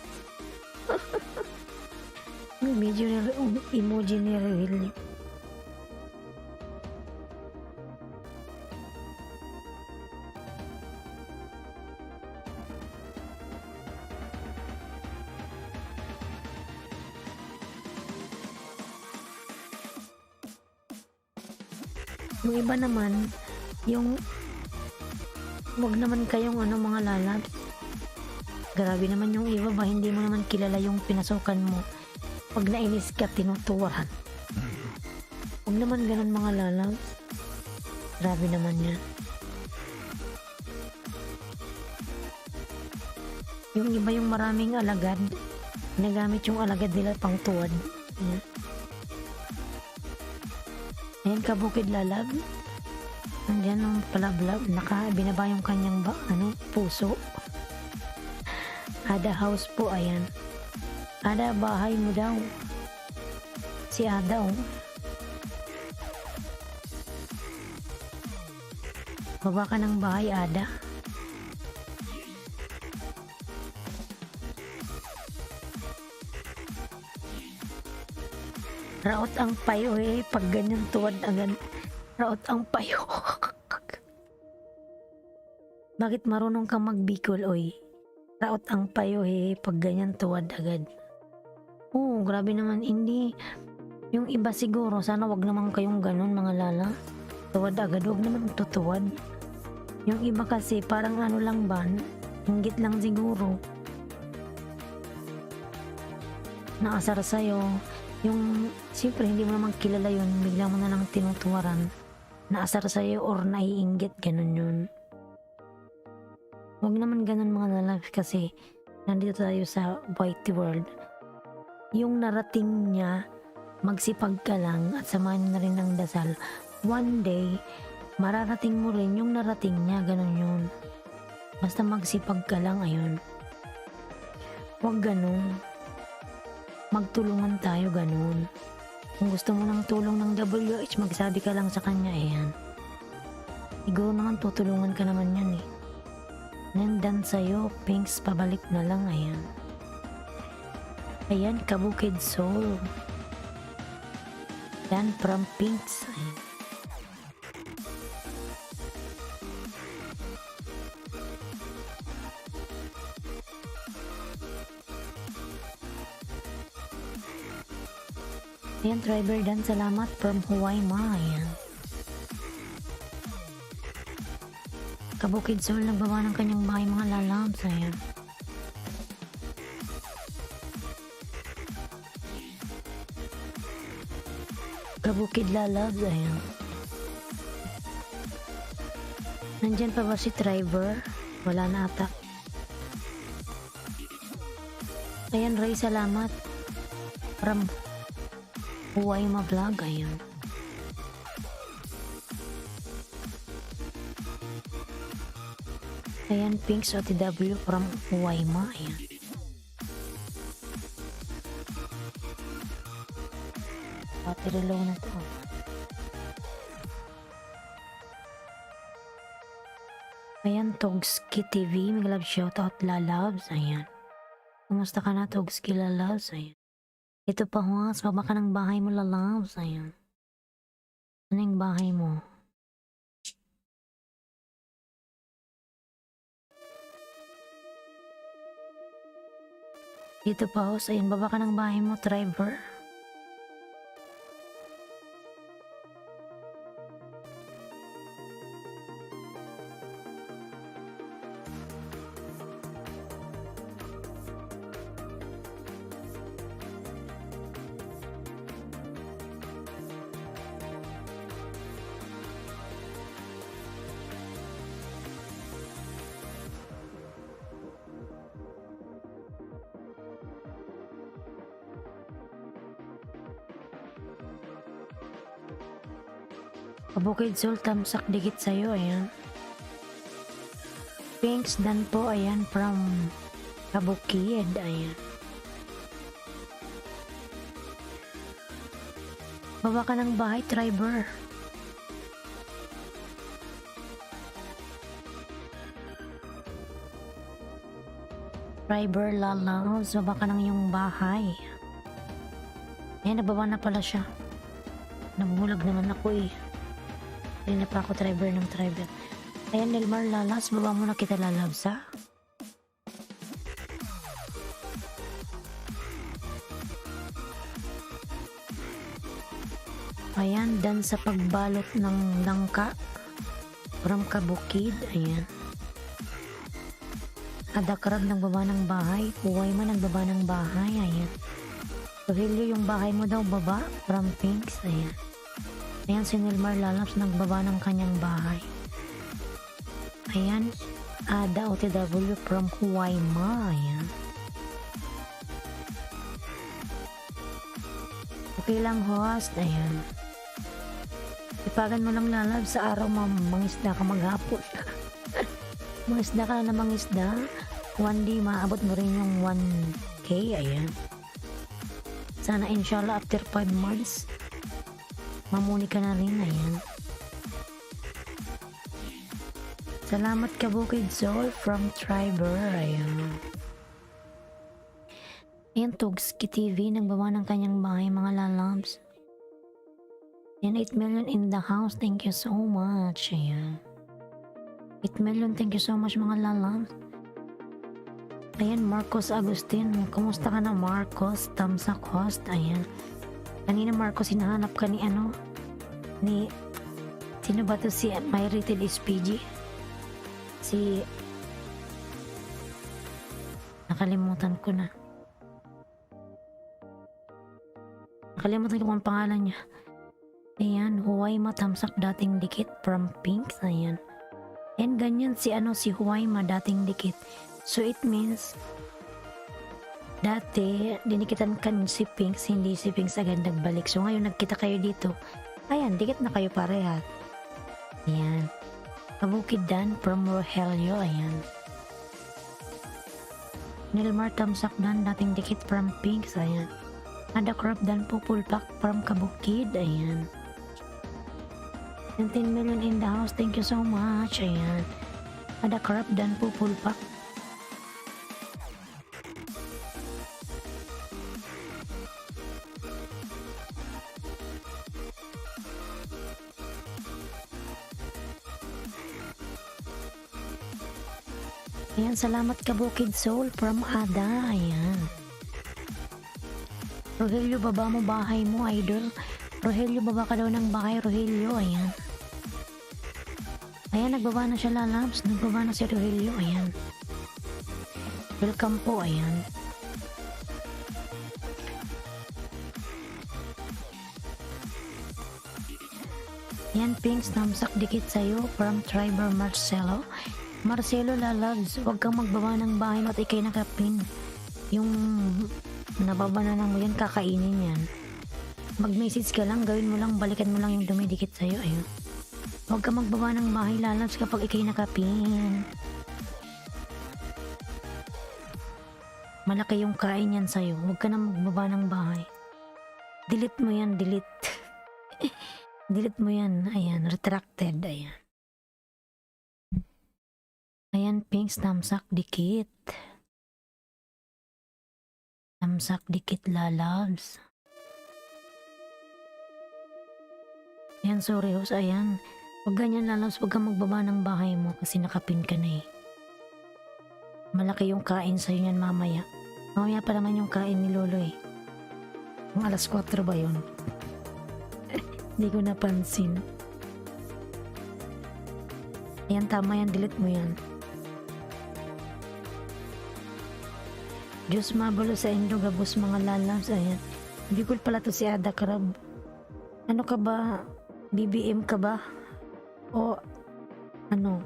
Yung emoji ni Rogelio. Yung iba naman, yung wag naman kayong mga lalab. Grabe naman yung iba ba, hindi mo naman kilala yung pinasukan mo. Pag nainis ka, tinutuwaran. Wag naman ganun mga lalab. Grabe naman yan. Yung iba yung maraming alagad, ginagamit yung alagad nila pang tuwad. Ayan. Ayan, kabukid lalab. Andiyan ang palablab. Binaba yung kanyang puso. Ada house po, ayan. Ada, bahay mo daw. Si Ada, oh. Baba ka ng bahay, Ada. Raot ang payo pag ganyan tuwad agad. Raot ang payo. Bakit marunong kang magbikol, oy? Raot ang payo pag ganyan tuwad agad. Oo, grabe naman, hindi. Yung iba siguro, sana wag naman kayong ganun mga lala. Tuwad agad, wag naman tutuwad. Yung iba kasi parang ano lang ba, hinggit lang siguro. Naasar sa'yo. Yung, siyempre hindi mo naman kilala yun, bigla mo na lang tinutuwaran. Naasar sa'yo or naiinggit, ganun yun. Huwag naman ganun mga lalaki kasi nandito tayo sa white world. Yung narating niya, magsipag ka lang at samahan na rin ng dasal. One day, mararating mo rin yung narating niya, ganun yun. Basta magsipag ka lang, ayun. Huwag ganun. Magtulungan tayo, ganun. Kung gusto mo ng tulong ng WH, magsabi ka lang sa kanya, ayan. Siguro naman tutulungan ka naman yan Nandan sa'yo, Pinks, pabalik na lang, ayan. Ayan, Kabukid Soul. Yan, from Pinks, ayan. Ayan, driver Dan, salamat from Hawaii Ma, ayan. Kabukid Soul, nagbaba ng kanyang bahay mga lalabs, ayan. Kabukid lalabs, ayan. Nandyan pa ba si driver? Wala na ata. Ayan, Ray, salamat from Hawaii Ma Vlog, ayan. Ayan, Pinks OTW from Hawaii Ma, ayan. Battery low na to. Ayan, Togski TV, may love shoutout lalabs, ayan. Kumusta ka na, Togski lalabs, ayan. Ito pa Huas, baba ka ng bahay mo lalabs, ayan. Ano yung bahay mo? Dito pa Huas, ayan, baba ka ng bahay mo, driver. Kabukid Soul, tamsak dikit sa'yo, ayan. Pinks Dan po, ayan, from Kabukid, ayan. Baba ka ng bahay, driver. Driver Lalaws, baba ka ng iyong bahay. Ayan, nababa na pala siya. Nabubulag naman ako Hindi na pa ako driver ng driver. Ayan, Nilmar Lalas, baba mo na kita lalabs, ha? Ayan, dan sa pagbalot ng langka from Kabukid, ayan. Adakrab nagbaba ng bahay, Huway man nagbaba ng bahay, ayan. Rogelio, yung bahay mo daw baba from Pinks, ayan. Ayan, si Nilmar Lalaps nagbaba ng kanyang bahay. Ayan, Ada OTW from Hawaii Ma, ayan. Okay lang host, ayan. Ipagan mo lang Lalabs sa araw mangisda ka maghapon. Mangisda ka na mangisda, one day maabot mo rin yung 1K, ayan. Sana inshallah after 5 months mamuni ka na rin, ayan. Salamat ka Bukid Soul from Triber. Ayan. Ayan, Tugski TV, nagbawa ng kanyang bahay, mga lalabs. Ayan, 8 million in the house. Thank you so much. Ayan. 8 million, thank you so much, mga lalabs. Ayan, Marcos Agustin. Kumusta ka na, Marcos? Thumbs up host. Ayan. Kanina, Marcos, hinahanap ka ni ni sino ba to, si My Rated SPG? Nakalimutan ko na. Nakalimutan ko ang pangalan niya. Ayan, Huwayma Tamsak, dating dikit from Pinks. Ayan. And ganyan si Huwayma, dating dikit. So it means dati dinikitan ka si Pinks, hindi si Pinks agad nagbalik. So ngayon nagkita kayo dito. Ayan, dikit na kayo pareha. Ayan. Kabukid Dan from Rogelio. Ayan. Nilmar Tamsak Dan, dating dikit from Pinks. Ayan. Ada Crop Dan Pupulpak from Kabukid. Ayan. 10 million in the house. Thank you so much. Ayan. Ada Crop Dan Pupulpak. Ayan, salamat ka Bukid Soul from Ada. Ayan. Rogelio, baba mo bahay mo, idol. Rogelio, baba ka daw ng bahay, Rogelio. Ayan. Ayan, nagbaba na siya, lalabs. Nagbaba na si Rogelio. Ayan. Welcome po. Ayan. Ayan, Pinks, namsak dikit sa'yo from Triber Marcelo. Marcelo, lalabs, huwag kang magbaba ng bahay mo at ikay nakapin. Yung nababananan mo yan, kakainin yan. Mag-message ka lang, gawin mo lang, balikan mo lang yung dumidikit sa'yo. Ayun. Huwag kang magbaba ng bahay, lalabs, kapag ikay nakapin. Malaki yung kain yan sa'yo. Huwag ka na magbaba ng bahay. Delete mo yan, delete. Delete mo yan. Ayan, retracted. Ayan. Ayan, Pinks, tamsak dikit. Tamsak dikit, lalabs. Ayan, sorry host. Ayan. Huwag ganyan, lalabs. Huwag kang magbaba ng bahay mo kasi nakapin ka na eh. Malaki yung kain sa'yo yan mamaya. Mamaya pa naman yung kain ni Lolo eh. Ang alas 4 ba yun? Hindi ko napansin. Ayan, tama yan. Delete mo yan. Diyos mabalo sa indo, gabos mga lalabs. Ayan. Bicol pala to si Ada Crab. Ano ka ba? BBM ka ba? O ano?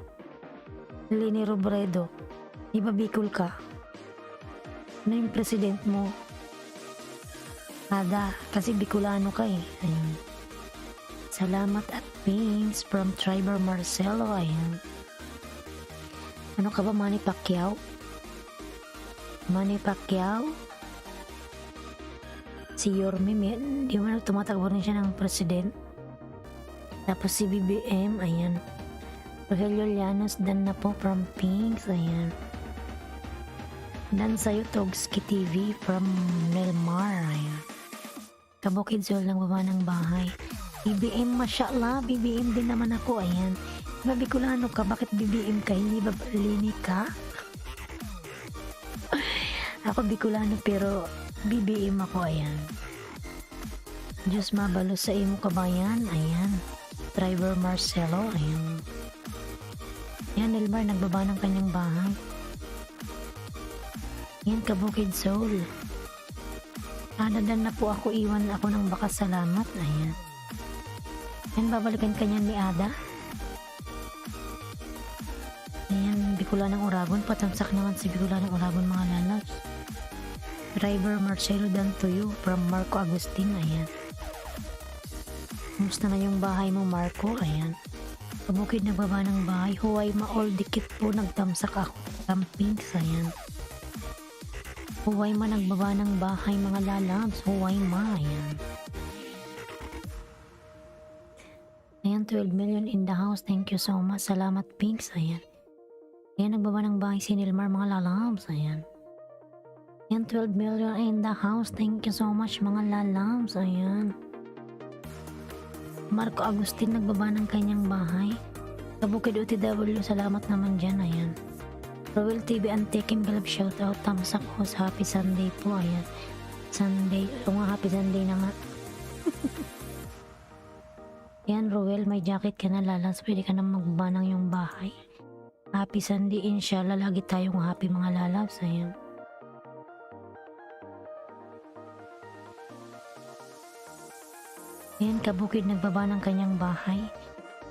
Lini Robredo. Di ba Bicol ka? Ano yung president mo? Ada, kasi Bicolano ka eh. Ayan. Salamat at Pinks from Triber Marcelo. Ayan. Ano ka ba, Manny Pacquiao? Manny Pacquiao? Si Yorme, di mo na tumatakbo rin siya ng president. Tapos si BBM, ayan. Rogelio Llanos, dan na po from Pinks, ayan. Dan sa'yo, Togski TV from Nelmar, ayan. Kabukid Sol ng baba ng bahay. BBM, mashallah, BBM din naman ako, ayan. Diba Bicolano ka? Bakit BBM ka? Hindi ba Lini ka? Ako Bicolano pero BBM ako, ayan. Diyos mabalo sa imo kabayan, ayan. Driver Marcelo, ayan. Ayan, Elmar, nagbaba ng kanyang bahay. Ayan, Kabukid Soul. Dadan na po ako, iwan ako ng bakas, salamat, ayan. Ayan, babalikan kanya ni Ada. Ayan, Bicolanong Uragon, patamsak naman si Bicolanong Uragon, mga lalabs. Driver Marcelo Dantuyo from Marco Agustin, ayan. Kumusta na yung bahay mo, Marco? Ayan. Kabukid nagbaba ng bahay. Huwayma all dikit po, nagtamsak ako. Campings, ayan. Huwayma nagbaba ng bahay, mga lalabs. Huwayma, ayan. Ayan, 12 million in the house. Thank you so much. Salamat, Pinks, ayan. Ayan, nagbaba ng bahay si Nilmar, mga lalabs. Ayan. Ayan, 12 million in the house. Thank you so much, mga lalabs. Ayan. Marco Agustin, nagbaba ng kanyang bahay. Kabukid OTW, salamat naman dyan. Ayan. Roel TV Antikim, galap shoutout. Tamsak host, happy Sunday po. Ayan. Sunday. O nga, happy Sunday na nga. Ayan, Roel, may jacket ka na, lalabs. Pwede ka na magbaba ng yung bahay. Happy Sunday, inshallah. Lagi tayong happy, mga lalabs. Ayan. Ayan, Kabukid nagbaba ng kanyang bahay.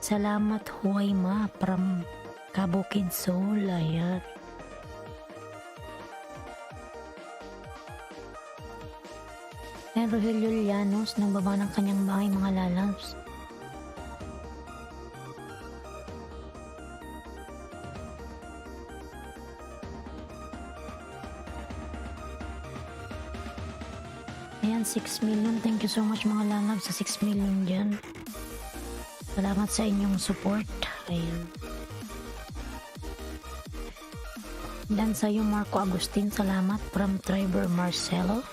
Salamat, Huwayma from Kabukid Soul. Ayan. Ayan, Rogelio Llanos nagbaba ng kanyang bahay, mga lalabs. Ayan, 6 million. Thank you so much, mga lalabs, sa 6 million dyan. Salamat sa inyong support. Ayan. Dan sa'yo, Marco Agustin, salamat from Trevor Marcelo.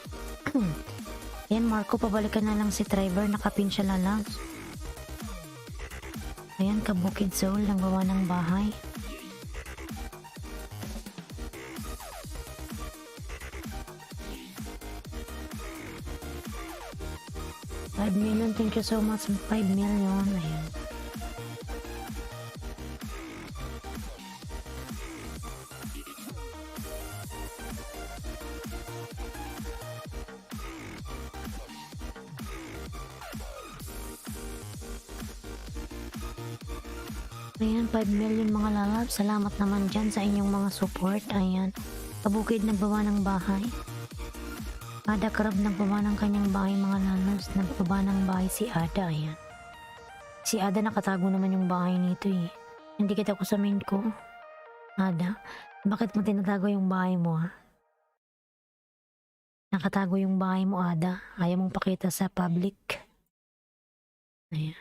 Ayan, Marco, pabalikan na lang si Trevor. Nakapin siya, lalabs. Ayan, Kabukid Soul, nagbawa ng bahay. $5 million, thank you so much. 5 million. Ayan. Ayan, 5 million, mga lalab. Salamat naman dyan sa inyong mga support. Ayan. Kabukid nagbawa ng bahay. Ada Krab nagbaba ng kanyang bahay, mga lalabs. Nagbaba ng bahay si Ada. Ayan. Si Ada, nakatago naman yung bahay nito eh. Hindi kita ko sa main ko. Ada, bakit mo tinatago yung bahay mo, ha? Nakatago yung bahay mo, Ada. Ayaw mong pakita sa public. Ayan.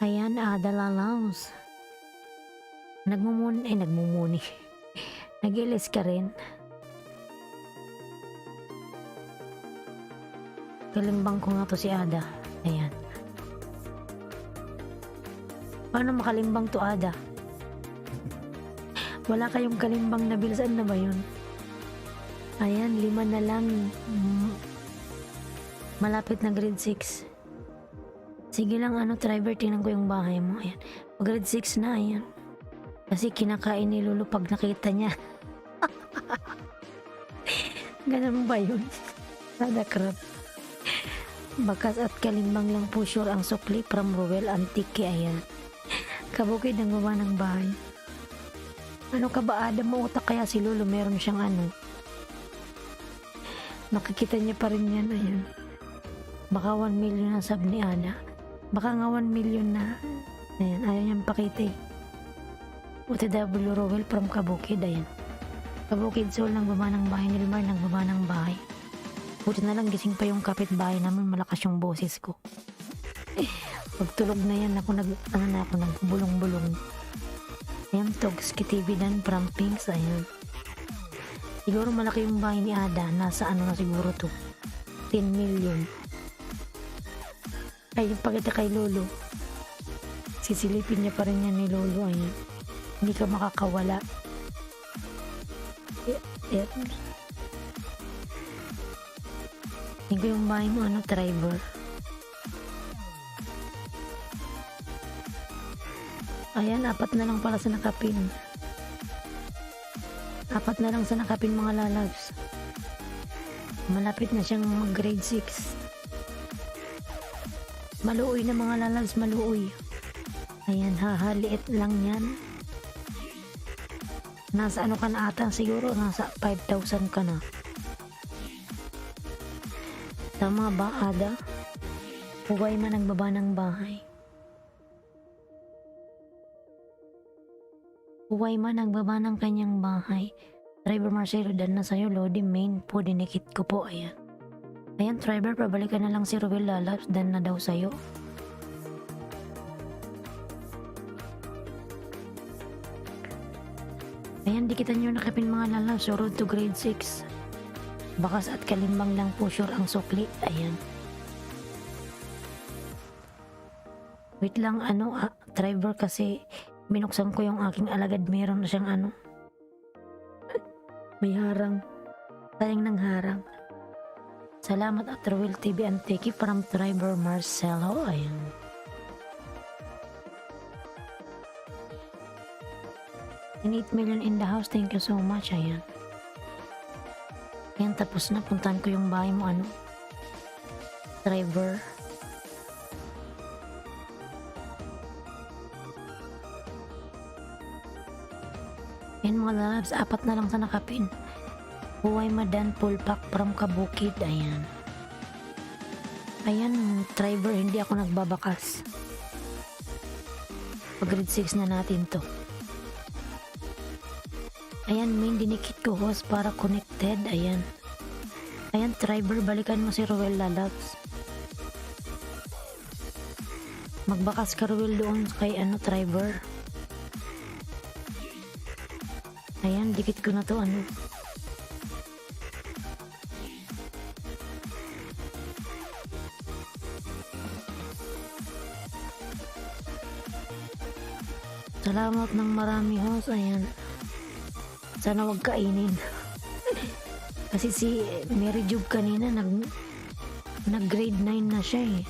Ayan, Ada lalabs. Nagmumuni. Nag-ilis ka rin. Kalimbang ko nga to si Ada. Ayan. Paano makalimbang to, Ada? Wala kayong kalimbang na bill. Saan na ba yun? Ayan, 5 na lang. Malapit na grade 6. Sige lang, driver, tingnan ko yung bahay mo. Ayan. Grade 6 na, ayan. Kasi kinakain ni Lulu pag nakita niya. Ganun ba yun? Ada Krab. Bakas at kalimbang lang po sure ang sukli from Roel Antique. Ayan. Kabukid ng baba ng bahay. Ano ka ba, Ada? Mautak kaya si Lulu? Meron siyang Makikita niya pa rin yan. Ayan. Baka 1 million na sub ni Ada. Baka nga 1 million na. Ayan. Ayaw niyang pakita eh. OTW Roel from Kabukid. Ayan. Kabukid Soul, nagbaba ng bahay. Nilmar, nagbaba ng bahay. Buti na lang gising pa yung kapitbahay namin. Malakas yung boses ko. Pagtulog na yan, ako nagbulong-bulong. Ayan, Togski TV dan from Pinks. Ayan. Siguro malaki yung bahay ni Ada. Nasa na siguro to. 10 million. Ay, yung pagkita kay Lolo. Sisilipin niya pa rin yan ni Lolo. Ayan. Hindi ka makakawala. Ayan. Tingko yung bahay mo, driver. Ayan, 4 na lang pala sa nakapin. 4 na lang sa nakapin, mga lalabs. Malapit na siyang mag grade 6. Maluoy na, mga lalabs, maluoy. Ayan, hahaliit lang yan. Nasa ka na ata, siguro nasa 5,000 ka na. Tama ba, Ada? Huway man nagbaba ng bahay. Huway man nagbaba ng kanyang bahay. Driver Marcelo, dan na sa'yo, Lodi, main po, dinikit ko po, ayan. Ayan, driver, pabalikan na lang si Ruel lalabs, dan na daw sa'yo. Ayan, dikitan nyo nakapin mga lalaw. So, road to grade 6. Bakas at kalimbang lang po sure ang sukli. Ayan. Wait lang, driver kasi binuksan ko yung aking alagad. Meron na siyang may harang. Sayang ng harang. Salamat at Ruel TV Antique from driver Marcelo. Ayan. And 8 million in the house. Thank you so much. Ayan. Ayan, tapos na. Puntahan ko yung bahay mo. Driver. Ayan mga lalabs. 4 na lang sa nakapin. Huway Madan Pulpak from Kabukid. Ayan. Ayan, driver. Hindi ako nagbabakas. Pag grade 6 na natin to. Ayan, main dinikit ko host para connected. Ayan. Ayan, driver, balikan mo si Ruel lalabs. Magbakas ka Ruel doon kay driver. Ayan, dikit ko na to Salamat ng marami host. Ayan. Sana wag kainin. Kasi si Mary Job kanina nag grade 9 na siya eh.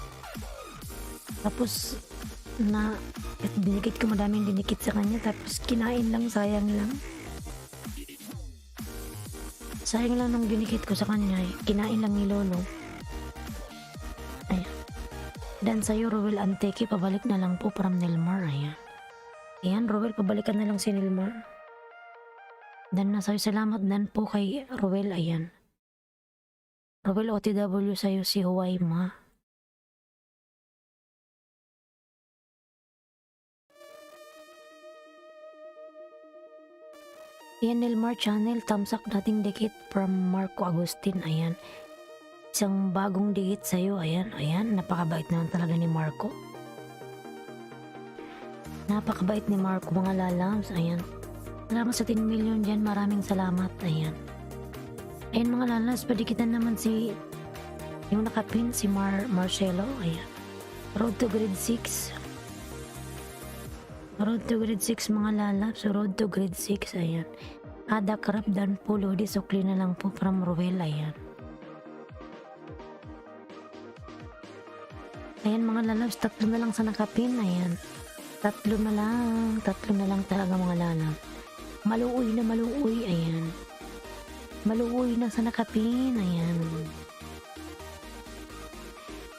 Tapos dinikit ko, madaming dinikit sa kanya, tapos kinain lang, sayang lang. Sayang lang nung dinikit ko sa kanya eh. Kinain lang ni Lolo. Ayan. Dan sa'yo Ruel Antique, pabalik na lang po from Nilmar. Ayan. Ayan Ruel, pabalikan na lang si Nilmar. Dan na sa'yo, salamat dan po kay Ruel. Ayan. Ruel OTW sa'yo si Huway Ma. Ayan, Nilmar channel, tamsak dating dikit from Marco Agustin. Ayan. Isang bagong dikit sa'yo. Ayan, ayan. Napakabait naman talaga ni Marco. Napakabait ni Marco mga lalams. Ayan. Salamat sa 10 million dyan. Maraming salamat. Ayan. Ayan mga lalas. Padikitan naman yung nakapin si Marcelo. Ayan. Road to grade 6. Road to grade 6 mga lalas. Road to grade 6. Ayan. Ada Krap dan Pulo. Di sukli na lang po from Ruel. Ayan. Ayan mga lalas. 3 na lang sa nakapin. Ayan. 3 na lang. 3 na lang talaga mga lalas. Maluoy na maluoy. Ayan. Maluoy na sa nakapin. Ayan.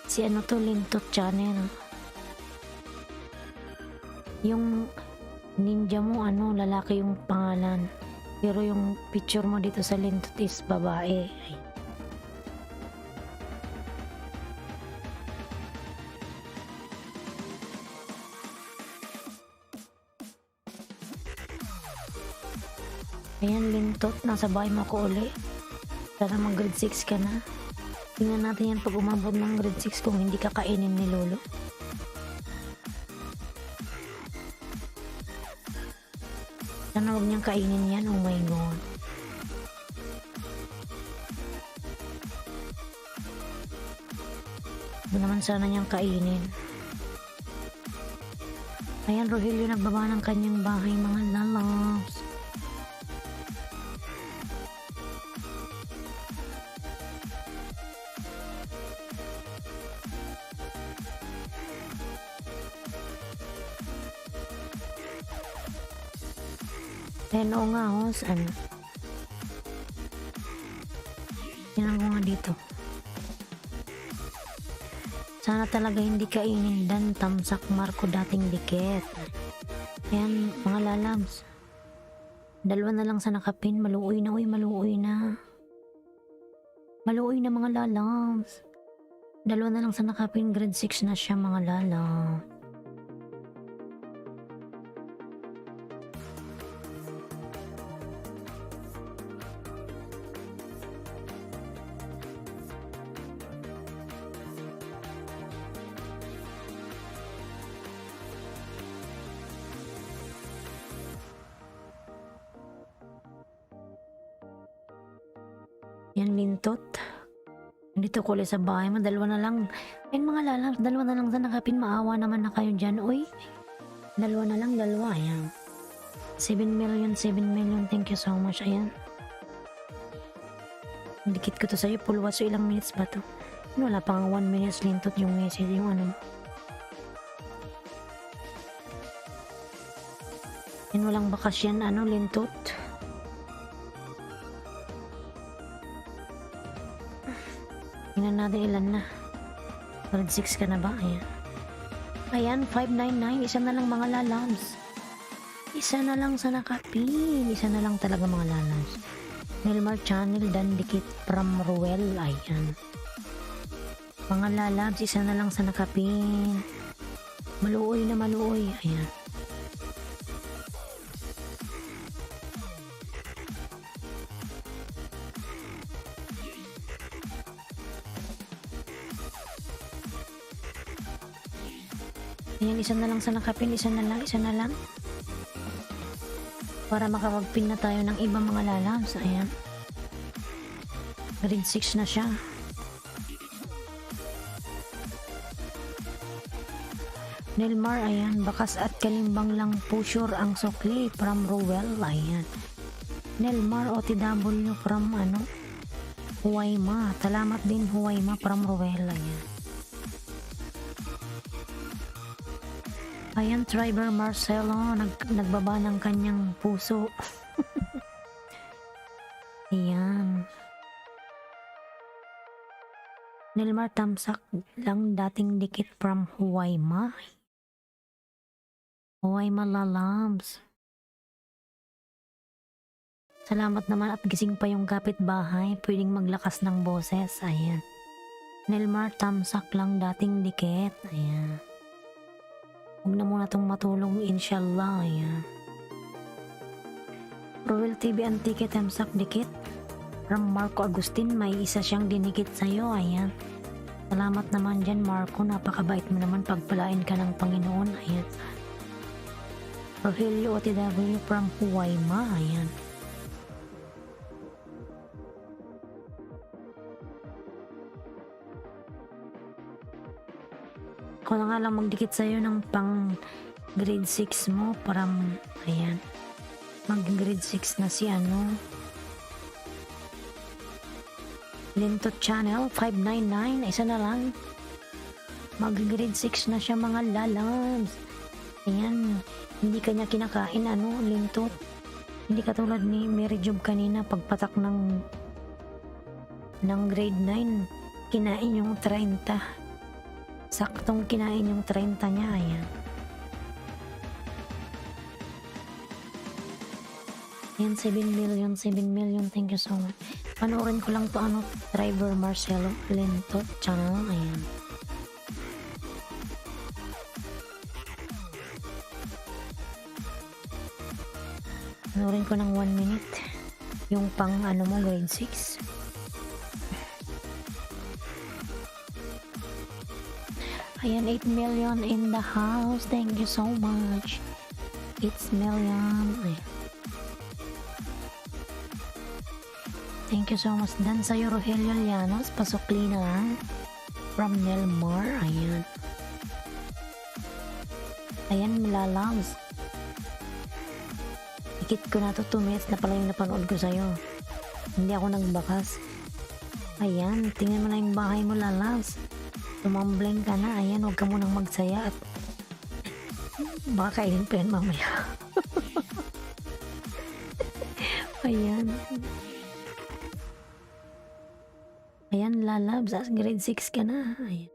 Si to, Lintot channel. Yung ninja mo, lalaki yung pangalan. Pero yung picture mo dito sa Lintot is babae. Ayan. Ayan, Lintot, nasa bahay mo ako uli. Sana mag grade 6 ka na. Tingnan natin yan pag umabot ng grade 6 kung hindi kakainin ni Lolo. Sana huwag niyang kainin yan. Oh my God. Huwag naman sana niyang kainin. Ayan, Rogelio nagbaba ng kanyang bahay mga lalabs. Ayan, oo nga, host. Yan ko nga dito. Sana talaga hindi kainin dan tamsak Marco dating dikit. Ayan, mga lalabs. 2 na lang sa nakapin. Maluoy na, uy, maluoy na. Maluoy na mga lalabs. 2 na lang sa nakapin. Grade 6 na siya mga lalabs. Yan, lintot. Dito ko ulit sa bahay mo, dalawa na lang. Ayun mga lalabs, dalawa na lang sa nakapin. Maawa naman na kayo dyan. Uy, dalawa na lang, dalawa. Ayan. 7 million, 7 million. Thank you so much. Ayan. Dikit ko to sa'yo. Pulwas. So, ilang minutes ba to? Wala pang 1 minutes lintot yung message. Yung ano. Yan, walang bakas yan. Ano, lintot. Tingnan natin ilan na. Grade 6 ka na ba? Ayan. Ayan, 599. Isa na lang mga lalabs. Isa na lang sa nakapin. Isa na lang talaga mga lalabs. Nilmar Channel dan dikit from Ruel. Ayan. Mga lalabs, isa na lang sa nakapin. Maluoy na maluoy. Ayan. Ayan, isa na lang sa nakapin, isa na lang. Para makapag-pin na tayo ng ibang mga lalabs. Ayan. Grade 6 na siya. Nilmar, ayan. Bakas at kalimbang lang po sure ang sukli from Ruel. Ayan. Nilmar OTW from Huwayma. Salamat din Huwayma from Ruel. Ayan. Ayan, driver Marcelo, nagbaba ng kanyang puso. Ayan. Nilmar Tamsak lang dating dikit from Huwayma. Huwayma lalabs. Salamat naman at gising pa yung kapitbahay. Pwedeng maglakas ng boses. Ayan. Nilmar Tamsak lang dating dikit. Ayan. Huwag na muna itong matulong, inshallah. Ayan. Ruel TV Antique Tamsak dikit. From Marco Agustin, may isa siyang dinikit sa'yo. Ayan. Salamat naman dyan, Marco. Napakabait mo naman. Pagpalain ka ng Panginoon. Ayan. Rogelio OTW from Huwayma. Ayan. Ako na nga lang magdikit sa'yo ng pang grade 6 mo. Parang, ayan. Mag grade 6 na si Lintot Channel 599. Isa na lang. Mag grade 6 na siya mga lalabs. Ayan. Hindi kanya kinakain Lintot. Hindi katulad ni Mary Job kanina. Pagpatak ng grade 9. Kinain yung 30. Saktong kinain yung 30 niya. Ayan. Ayan, 7 million, 7 million. Thank you so much. Panoorin ko lang to driver Marcelo Lintot Channel. Ayan. Panoorin ko ng 1 minute. Yung pang mo, grade 6. Ayan, 8 million in the house. Thank you so much. 8 million. Ayan. Thank you so much. Dan sa'yo, Rogelio Llanos. Pasukli na lang. From Nilmar. Ayan. Ayan, lalabs. Ikit ko na to. 2 minutes na pala yung napanood ko sa'yo. Hindi ako nagbakas. Ayan, tingnan mo na yung bahay mo, lalabs. Tumambling ka na. Ayan, huwag ka munang magsaya at baka kainin pa yan mamaya. Ayan. Ayan, lalabs. Grade 6 ka na. Ayan.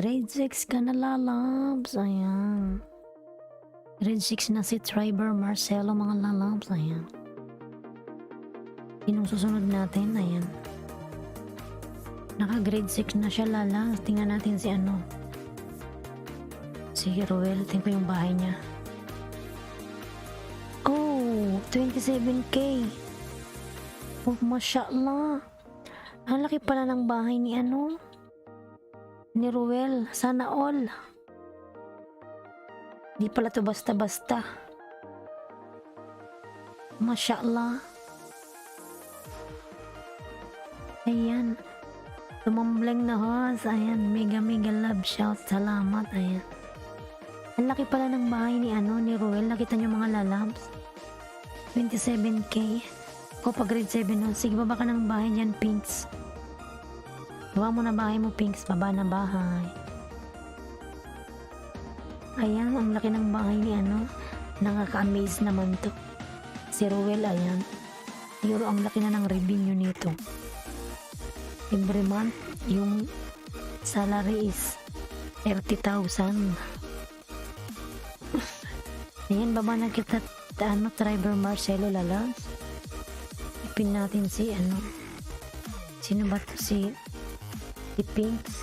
Grade 6 ka na, lalabs. Ayan. Grade 6 na si driver Marcelo, mga lalabs. Ayan. Sinong susunod natin? Ayan. Naka grade 6 na siya, lalabs. Tingnan natin si si Ruel. Tingnan ko yung bahay niya. Oh, 27k. Oh, mashallah. Ang laki pala ng bahay ni ni Ruel. Sana all. Di pala to basta-basta. Mashallah. Ayan. Tumambling na host. Ayan. Mega mega love shout. Salamat. Ayan. Ang laki pala ng bahay ni Ruel. Nakita niyo mga lalabs. 27k. Ako pa grade 7 nun. Sige, baba ka ng bahay dyan, Pinks. Baba mo na bahay mo, Pinks. Baba na bahay. Ayan, ang laki ng bahay ni Nakaka-amaze naman to. Si Ruel, ayan. Siguro ang laki na ng revenue nito. Every month, yung salary is 30,000. Ayan, baba na kita, driver Marcelo Lalas. Ipin natin si, sino ba to? Si Pinks.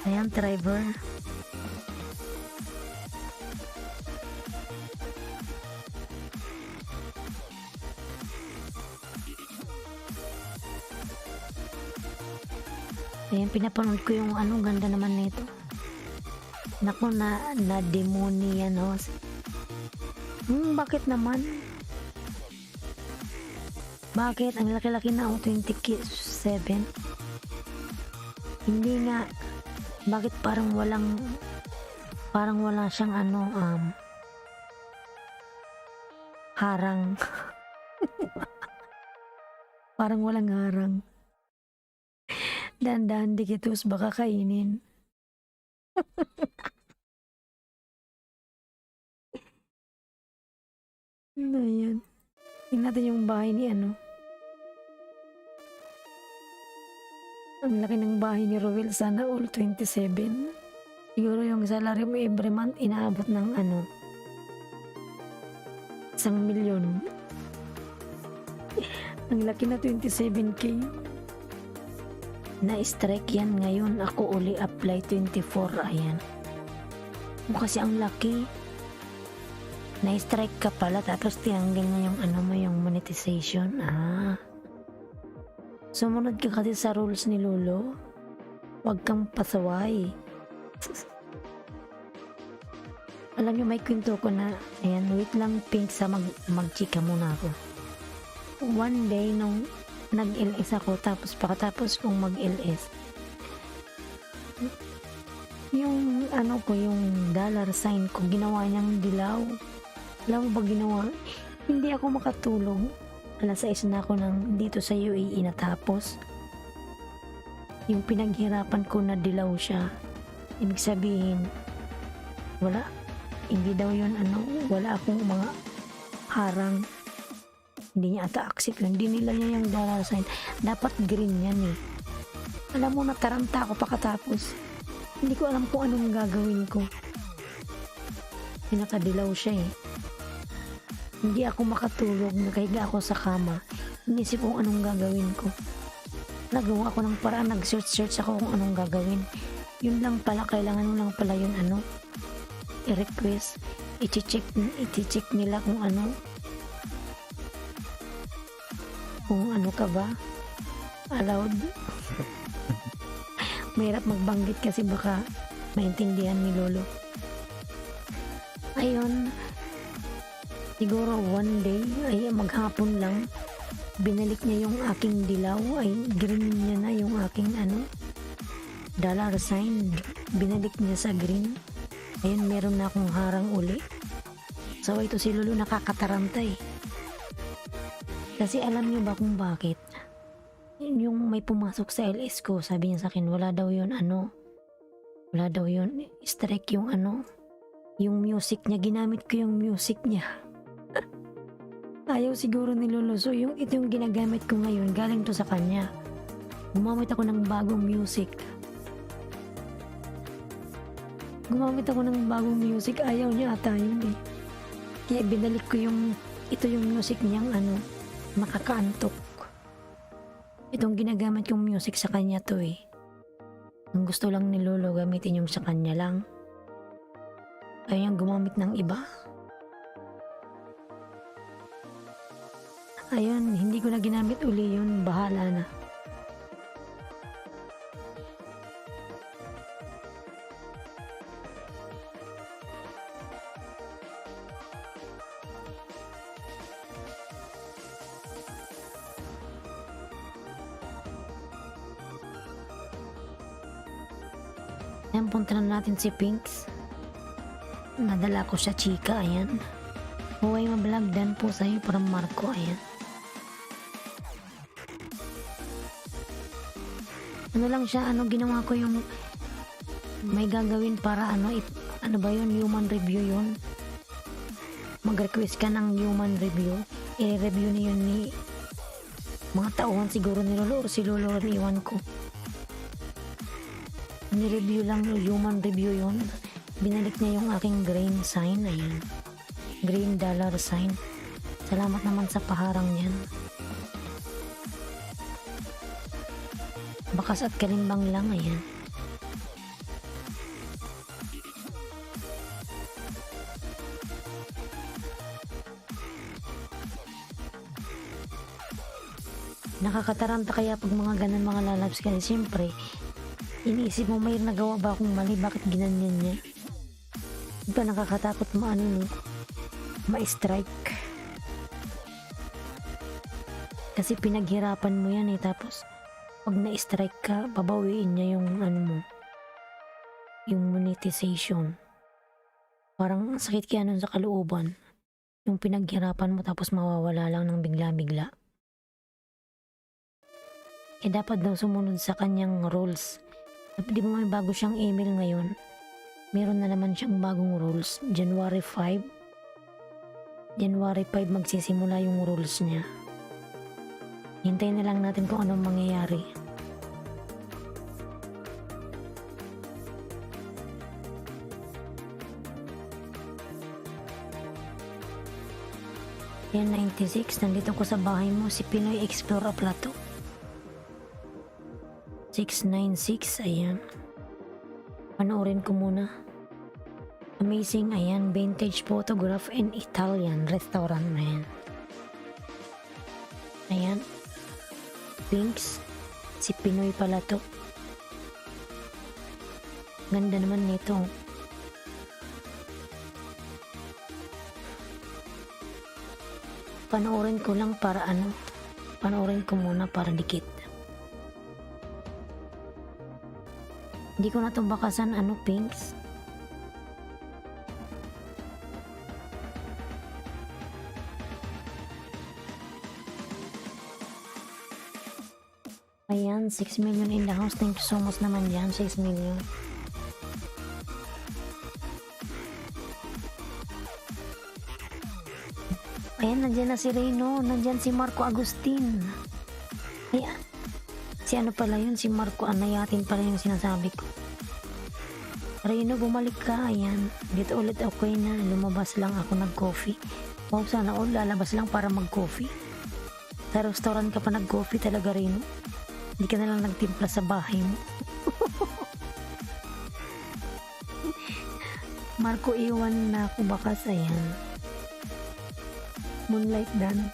Ayan, driver. Ayan, pinapanood ko yung ganda naman nito. Naku, na demonia, no? Bakit naman? Bakit? Ang laki-laki na 27. Hindi nga. Bakit parang wala siyang harang. Parang walang harang. Dahan-dahan dikitus baka kainin. Ayan. Tingnan natin yung bahay ni Ang laki ng bahay ni Roel. Sana all 27. Siguro yung salary mo every month inaabot ng 1,000,000. Ang laki na 27k. Na-strike yan ngayon. Ako uli apply 24. Ayan. Kasi ang laki. Na-strike ka pala tapos tiyanggal na yung yung monetization. Sumunod ka kasi sa rules ni Lolo. Huwag kang pasaway. Alam niyo, may kwento ko na, ayan, wait lang, Pink, sa mag-chika muna ako. One day, nung nag-LS ako, tapos pakatapos kong mag-LS, yung yung dollar sign ko, ginawa niyang dilaw. Alam mo ba ginawa? Hindi ako makatulog. Alas 6 na ako dito sa UAE natapos. Yung pinaghirapan ko na dilaw siya. Ibig sabihin, wala. Hindi daw yun wala akong mga harang. Hindi niya ata accept yun. Hindi nila niya yung dollar sign. Dapat green yan eh. Alam mo, nataranta ako pakatapos. Hindi ko alam kung anong gagawin ko. Pinakadilaw siya eh. Hindi ako makatulog, nakahiga ako sa kama. Inisip ko anong gagawin ko. Nagawa ko ng paraan, nag-search ako kung anong gagawin. Yun lang pala, kailangan mo lang pala yun i-request. I-check nila kung ka ba allowed. Mahirap magbanggit kasi baka maintindihan ni Lolo. Ayun, siguro one day ay maghapon lang binalik niya yung aking dilaw, ay green niya na yung aking dollar sign, binalik niya sa green. Ayun, meron na akong harang uli. So ito si Lolo nakakataranta eh. Kasi alam niyo ba kung bakit? Yung may pumasok sa LS ko, sabi niya sa akin, wala daw yun strike yung yung music niya, ginamit ko yung music niya. Ayaw siguro ni Lolo. So ito yung ginagamit ko ngayon, galing to sa kanya. Gumamit ako ng bagong music. Ayaw niya ata yun eh. Kaya binalik ko ito yung music niyang nakakaantok. Itong ginagamit yung music sa kanya to eh. Ang gusto lang ni Lolo gamitin yung sa kanya lang. Ayaw niyang gumamit ng iba. Ayun, hindi ko na ginamit uli yun. Bahala na. Ayan, punta na natin si Pinks. Nadala ko siya, chika. Ayan. Huwag mablog dan po sa'yo para Marco. Ayan. Ano lang siya, ginawa ko yung may gagawin para ano ba yun, human review yun. Mag-request ka ng human review. I-review na yun ni mga tauhan siguro ni Lolo or si Lolo rin, iwan ko. Ni-review lang, human review yun. Binalik niya yung aking green sign. Ayan. Green dollar sign. Salamat naman sa paharang yan. Bakas at kalimbang lang. Ayan. Nakakataranta kaya pag mga ganun mga lalabs, kasi siyempre iniisip mo may nagawa ba akong mali, bakit ginanyan niya. Diba nakakatakot ma-strike kasi pinaghirapan mo yan tapos pag na-strike ka, babawiin niya yung yung monetization. Parang sakit kaya nun sa kalooban yung pinaghirapan mo tapos mawawala lang ng bigla-bigla. Dapat daw sumunod sa kanyang rules. Di ba may bago siyang email ngayon? Meron na naman siyang bagong rules. January 5 magsisimula yung rules niya. Hintayin na lang natin kung anong mangyayari. Yan, 96. Nandito ko sa bahay mo, si Pinoy Explorer Plato. 696, ayan. Panoorin ko muna. Amazing, ayan. Vintage photograph in Italian restaurant, ayan. Ayan. Pinks. Si Pinoy pala to. Ganda naman nito. Panoorin ko lang para panoorin ko muna para dikit. Hindi ko na ito bakasan, Pinks. Ayan, 6 million in the house. Thank you so much naman dyan, 6 million. Ayan, nandyan na si Reyno. Nandyan si Marco Agustin. Ayan. Si pala yun, si Marco Anayatin pala yung sinasabi ko. Reyno, bumalik ka. Ayan, dito ulit ako na lumabas lang ako nag-coffee. Wow, sana all lalabas lang para mag-coffee. Sa restaurant ka pa nag-coffee talaga, Reyno. Hindi ka na lang nagtimpla sa bahay mo. Marco, iwan na ako bakas. Ayan. Moonlight Dan.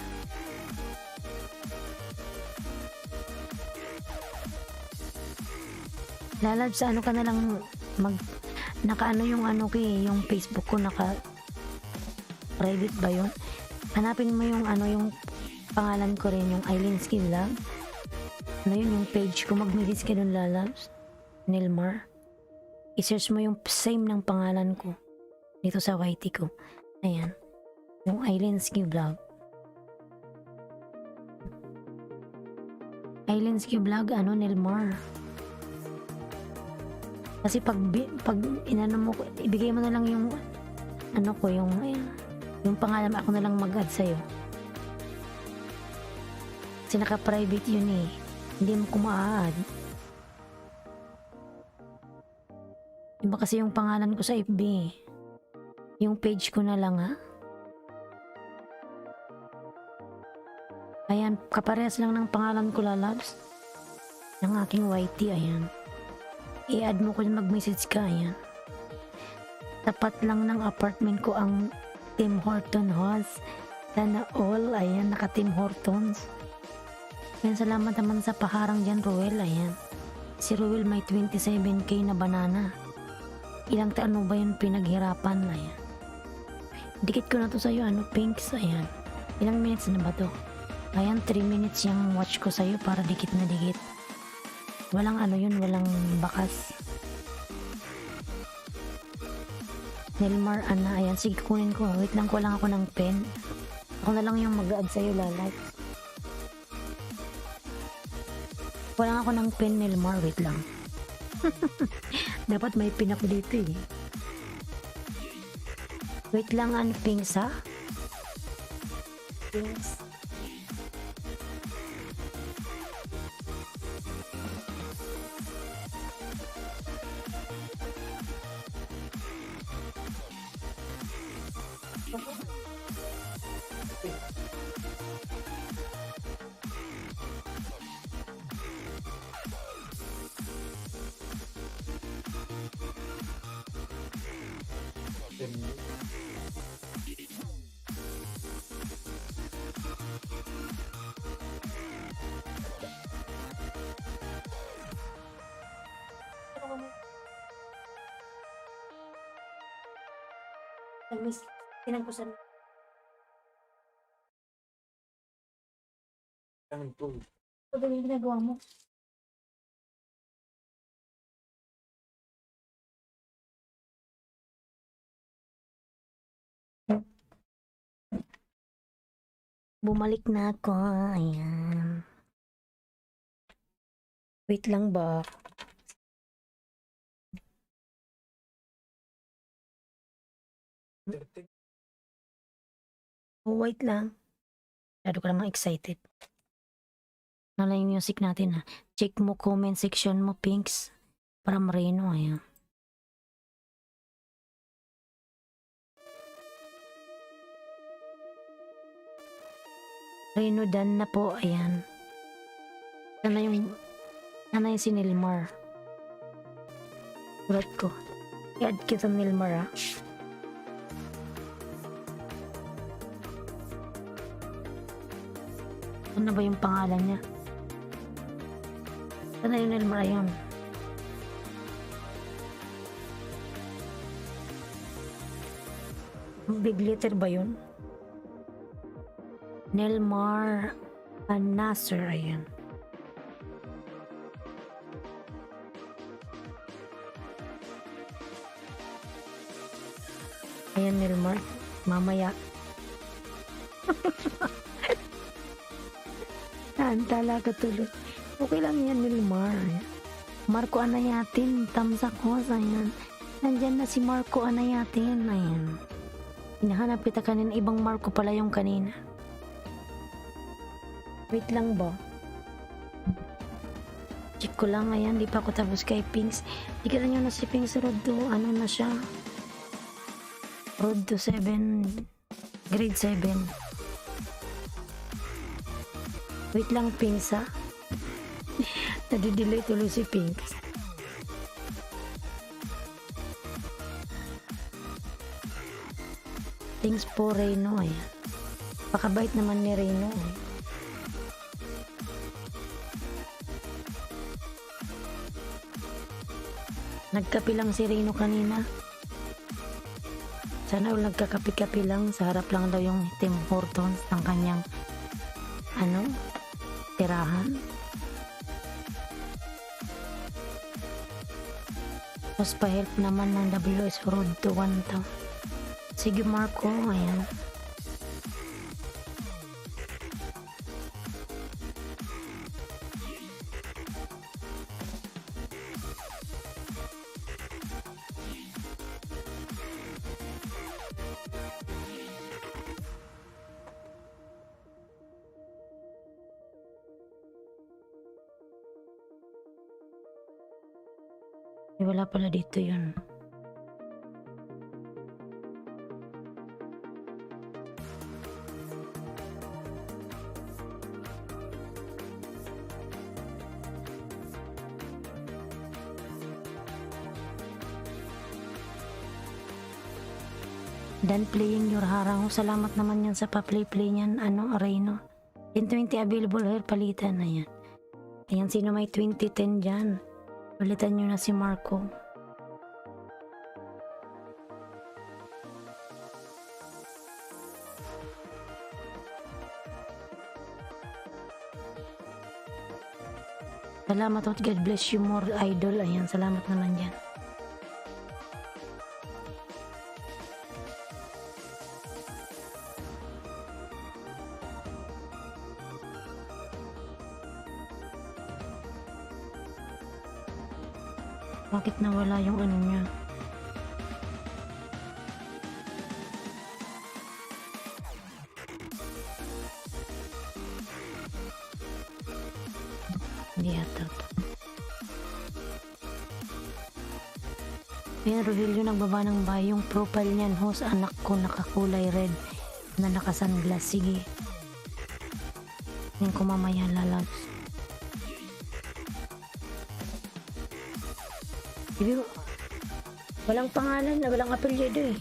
Lalab sa ka na lang naka yung yung Facebook ko, naka private ba yun? Hanapin mo yung yung pangalan ko rin, yung Ailinski Vlog. Yung page ko, mag-message ka dun, lalabs. Nilmar. I-search mo yung same ng pangalan ko dito sa YT ko. Ayan. Yung Ailinski Vlog. Ailinski Vlog, Nilmar. Kasi pag mo, ibigay mo na lang yung yung pangalan, ako na lang mag-add sa'yo. Kasi naka-private yun hindi mo ko ma-add. Iba kasi yung pangalan ko sa FB. Yung page ko na lang, ha. Ayan, kaparehas lang ng pangalan ko, lalabs. Ng aking YT, ayan. I-add mo ko yung mag-message ka, ayan. Tapat lang ng apartment ko ang Tim Horton House. Sana all, ayan, naka Tim Hortons. Ayan, salamat naman sa paharang dyan, Ruel, ayan. Si Ruel may 27k na banana. Ilang taon ba yun pinaghirapan, ayan. Dikit ko na to sa'yo, Pinks, ayan. Ilang minutes na ba to? Ayan, 3 minutes yung watch ko sa'yo para dikit na dikit. Walang walang bakas. Nelmar Ana, ayan. Sige, kunin ko. Wait lang, ko lang ako ng pen. Ako na lang yung mag-add sa'yo, lalay. Wala ako ng pen, Nelmar. Wait lang. Dapat may pin ako dito eh. Wait lang, ano, Pings, ha? Pings. Miss, pinagpusan. Ang po. Ano yung ginagawa mo? Bumalik na ako. Ayan. Wait lang ba? Oh, wait lang. Masyado ka namang excited. Ano lang yung music natin ha. Check mo comment section mo, Pinks. Para marino, ayan. Reno Dan na po, ayan. Sana yung si Nilmar. Sulat ko. I-add kita Nilmar, ha. Ano ba yung pangalan niya? Sana yung Nilmar, ayun. Big letter ba yun? Nelmar Nasser, ayan. Ayan, Nelmar. Mamaya. Talaga tuloy. Okay lang yan, Nelmar. Marco Anayatin, tamsak ko, ayan. Nandyan na si Marco Anayatin, ayan. Hinahanap kita kanina, ibang Marco pala yung kanina. Wait lang ba? Check ko lang, ayan, di pa ako tapos kay Pinks. Tignan nyo na si Pinks Road to, ano na siya? Road to 7, grade 7. Wait lang, Pinks, ha? Nadidelay tuloy si Pinks. Thanks po, Reno, ayan. Pakabait naman ni Reno, eh. Nagkapi lang si Reno kanina. Sana all nagkakapi-kapi lang. Sa harap lang daw yung Tim Hortons ng kanyang tirahan. Tapos pa-help naman ng WS Road to 1 to. Sige, Marco, ayan. Wala pala dito yun. Dan playing your harang. Salamat naman yan sa pa-play niyan. Reno. 1020 available here, palitan na yan. Ayan, sino may 2010 dyan? Palitan nyo na si Marco. Salamat at God bless you more, idol. Ayan, salamat naman dyan. Bakit nawala yung ano niya? Hindi yata to. Ayan, Rogelio nagbaba ng bahay. Yung profile niyan, host, anak ko nakakulay red na naka-sunglass. Sige. Tingnan ko mamaya, lalabs. Sige, walang pangalan, walang apelyido eh.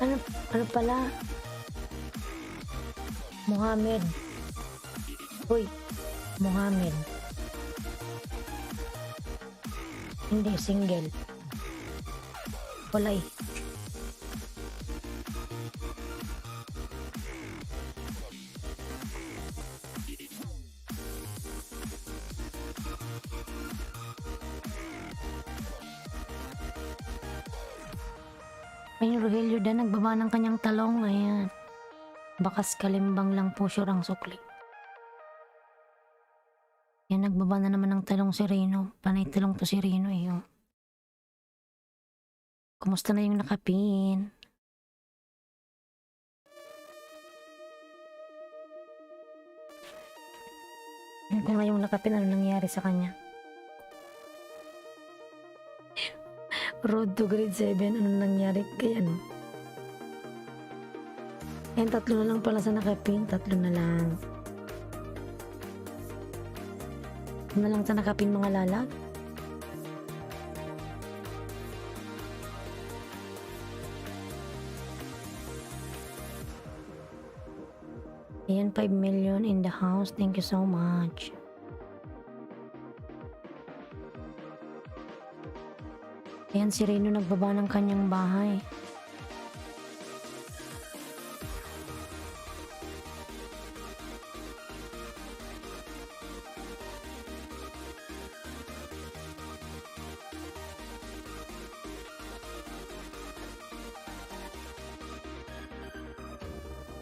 Ano pala? Muhammad. Uy, Muhammad. Hindi, single. Wala eh. Ayun, Rogelio Dan, nagbaba ng kanyang talong. Ayan. Bakas kalimbang lang po sure ang sukli. Yan, nagbaba na naman ng talong si Reno. Panay talong to si Reno eh. Oh. Kumusta na yung nakapin? Ito nga yung nakapin, ano nangyari sa kanya? Road to grade 7, ano nangyari kay ano? Ayan, 3 na lang pala sa nakapin, 3 na lang. Na lang sa nakapin mga lalag. Ayan, 5 million in the house. Thank you so much. Ayan, si Reno nagbaba ng kanyang bahay.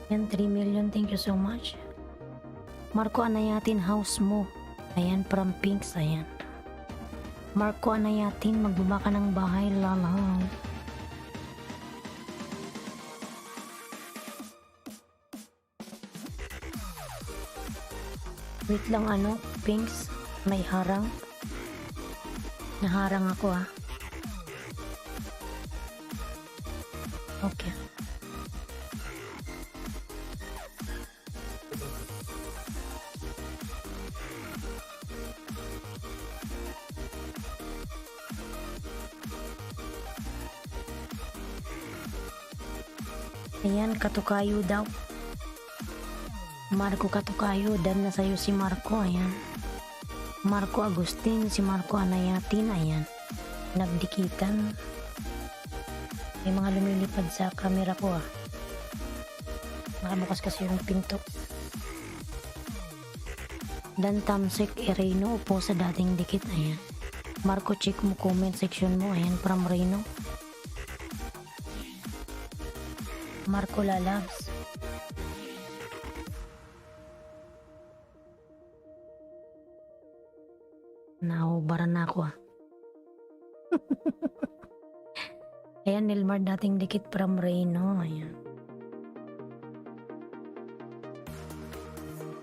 Ayan, 3 million. Thank you so much. Marco Anayatin, house mo. Ayan, from Pinks. Ayan. Marco Anayatin, magbaba ka ng bahay. Lalang. Wait lang, ano, Pinks. May harang. Naharang ako ah. Okay. Ayan, Katukayo daw. Marco Katukayo, dan na sa'yo si Marco. Ayan. Marco Agustin, si Marco Anayatin. Ayan. Nagdikitan. May mga lumilipad sa camera ko ah. Nakabukas kasi yung pinto. Dan Tamsek Reno, upo sa dating dikit. Ayan. Marco, check mo comment section mo. Ayan, from Reno. Marco Lalabs. Nahubaran na ako ah. Ayan, Nilmar dating dikit from Reno. Ayan.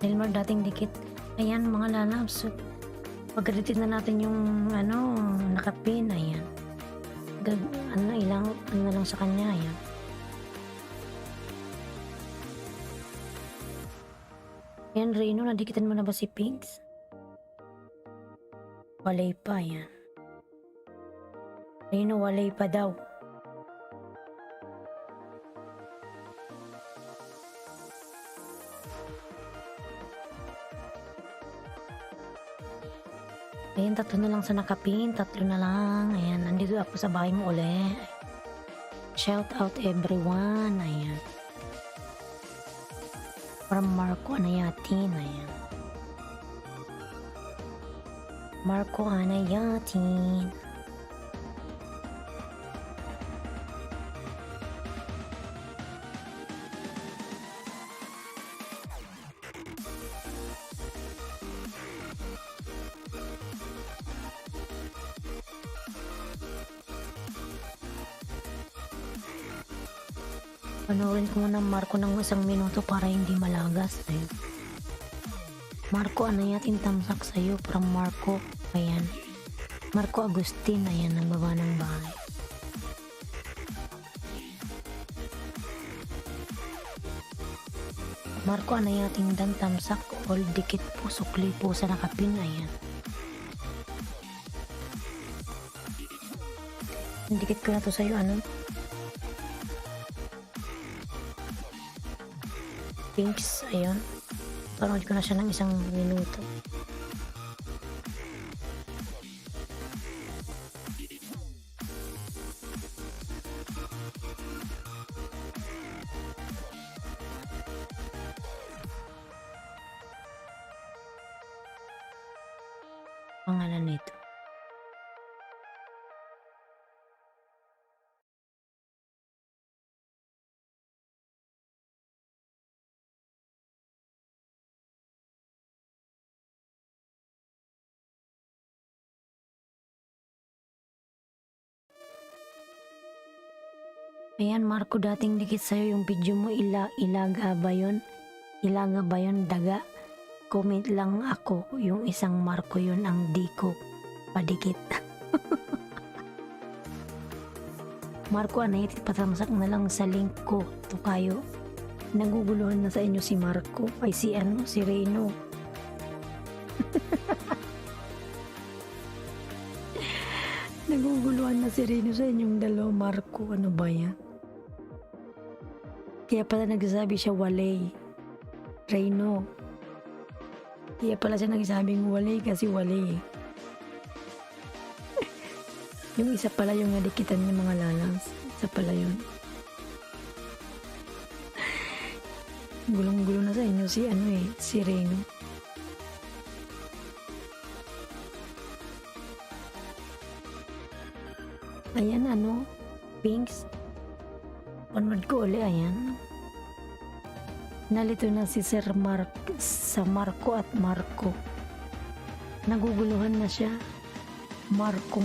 Nilmar dating dikit. Ayan, mga lalabs. Pag-retin na natin yung ano, nakapin. Ayan. Ilang na lang sa kanya. Ayan. Ayan, Reno, nadikitan mo na ba si Pinks? Walay pa, yan. Reno, walay pa daw. Ayan, 3 na lang sa nakapin. 3 na lang. Ayan, nandito ako sa bahay mo uli. Shout out everyone. Ayan. From Marco Anayatin. Ayan. Marco Anayatin. Panoorin ko muna Marco ng 1 minuto para hindi malagas. Ayun. Marco, ano yatin tamsak sa'yo from Marco. Ayan. Marco Agustin, ayan, nagbaba ng bahay. Marco, ano yating dan tamsak all dikit po sukli po sa nakapin. Ayan. Dikit ko na to sa'yo, ano? Pinks, ayun. Panood ko na siya ng 1 minuto. Pangalan nito. Ayan, Marco, dating dikit sa'yo yung video mo, ilaga ba yun? Ilaga ba yun, daga? Comment lang ako, yung isang Marco yun ang di ko padikit. Marco, anayitit patamsak na lang sa link ko, to kayo. Naguguluhan na sa inyo si Marco, ay si Reno. Naguguluhan na si Reno sa inyong dalawa, Marco, ano ba yan? Kaya pala nagsasabi siya walay. Reno. Kaya pala siya nagsasabing walay kasi walay. Yung isa pala yung nadikitan ng mga lalangs. Isa pala yun. Gulong-gulo na sa inyo si Reno. Ayan, Pinks. Panood ko uli, ayan. Nalito na si sa Marco at Marco. Naguguluhan na siya. Marco.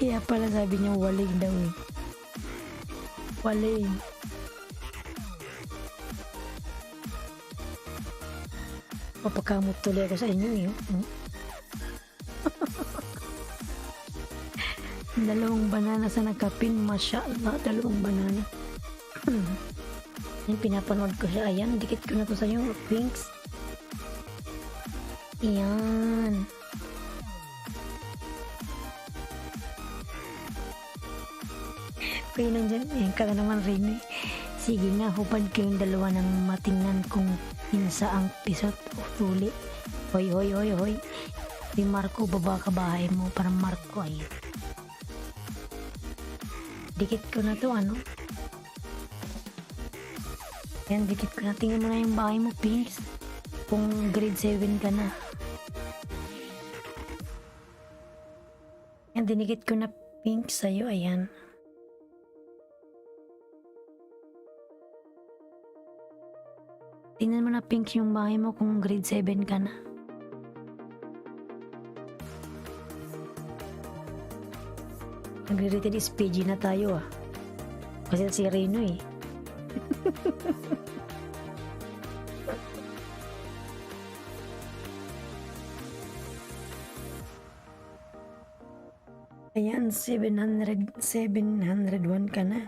Kaya pala sabi niya walig daw eh. Walig. Papakamot tuloy ako sa inyo eh. Dalawang banana sa nakapin, mashallah, 2 banana. Yan, pinapanood ko siya. Ayan, dikit ko na to sa'yo, Pinks. Ayan. Kaya nandyan, ka na naman rin eh. Sige nga, hupad kayong dalawa ng matingnan kung insa ang pisot o tuli. Hoy. Si Marco, baba ka bahay mo para Marco ay. Dikit ko na to, Yan, dikit ko na. Tingnan mo na yung bahay mo, Pinks. Kung grade 7 ka na. Yan, dinikit ko na, Pinks, sa'yo. Ayan. Tingnan mo na, Pinks, yung bahay mo kung grade 7 ka na. Nagre-rated is PG na tayo Kasi si Reno eh. Ayan, 701 ka na.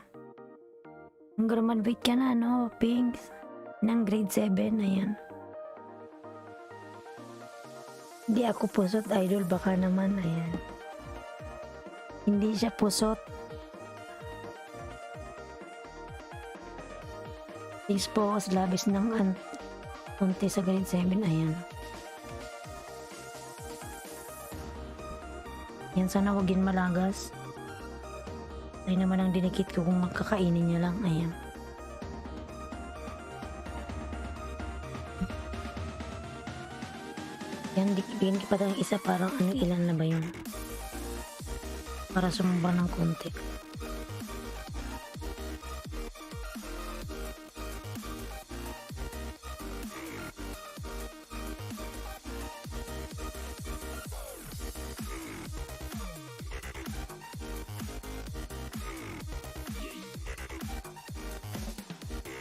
Graduate ka na, Pinks? Ng grade 7, ayan. Hindi ako pusot, idol, baka naman, ayan. Hindi siya pusot. Please focus labis ng konti sa grade 7. Ayan. Yan, sana wagin malagas. Ay naman ang dinikit ko kung makakainin niya lang. Ayan. Yan, bigyan ko pa ng isa, parang ilan na ba yun? Para sumubra ng konti.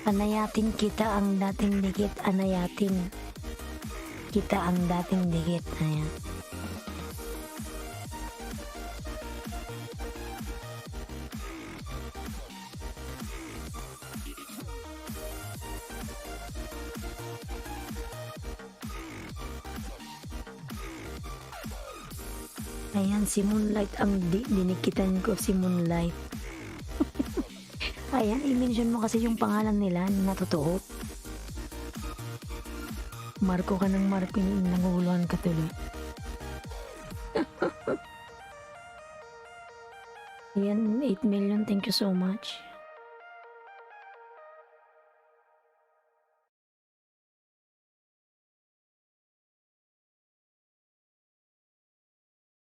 Anayatin kita ang dating dikit. Anayatin kita ang dating dikit. Ayan. Ayan, si Moonlight ang dinikitan ko, si Moonlight. Ayan, i-mention mo kasi yung pangalan nila na totoo. Marco ka ng Marco, yung nanguguluhan ka tuloy. Ayan, 8 million, thank you so much.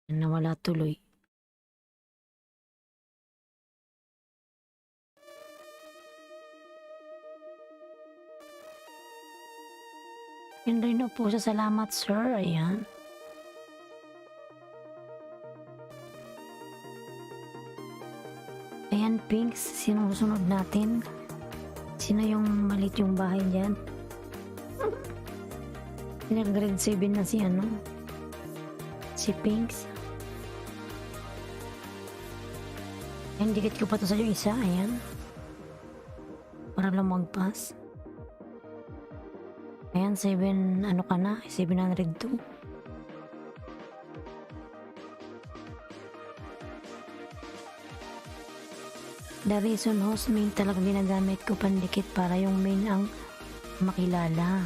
Nawala tuloy. Yun rin po sa salamat, sir. Ayan. Ayan, Pinks. Sinusunod natin. Sino yung malit yung bahay dyan? Grade 7 na si ano? Si Pinks. Ayan, dikit ko pa to sa yung isa. Ayan. Para lang mag-pass. Ayan, 7, ano ka na? 702. The reason host main talaga ginagamit ko pandikit para yung main ang makilala.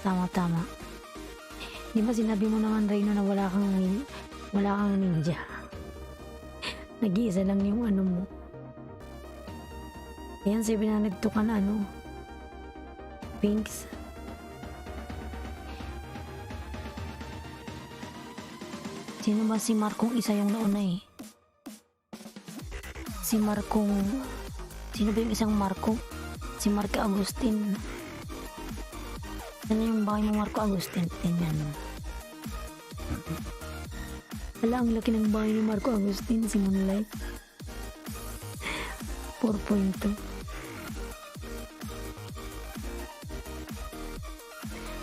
Tama. Di ba sinabi mo naman, Reyno, na wala kang ninja? Nag-iisa lang yung ano mo. Ayan, 702 ka na ano. Pinks. Sino ba si Markong isa yung nauna eh? Si Markong... Sino ba yung isang Marco? Si Marco Agustin. Ano yung bahay mo, Marco Agustin? Tingnan mo. Wala, ang laki ng bahay ni Marco Agustin. Si Moonlight. 4.2.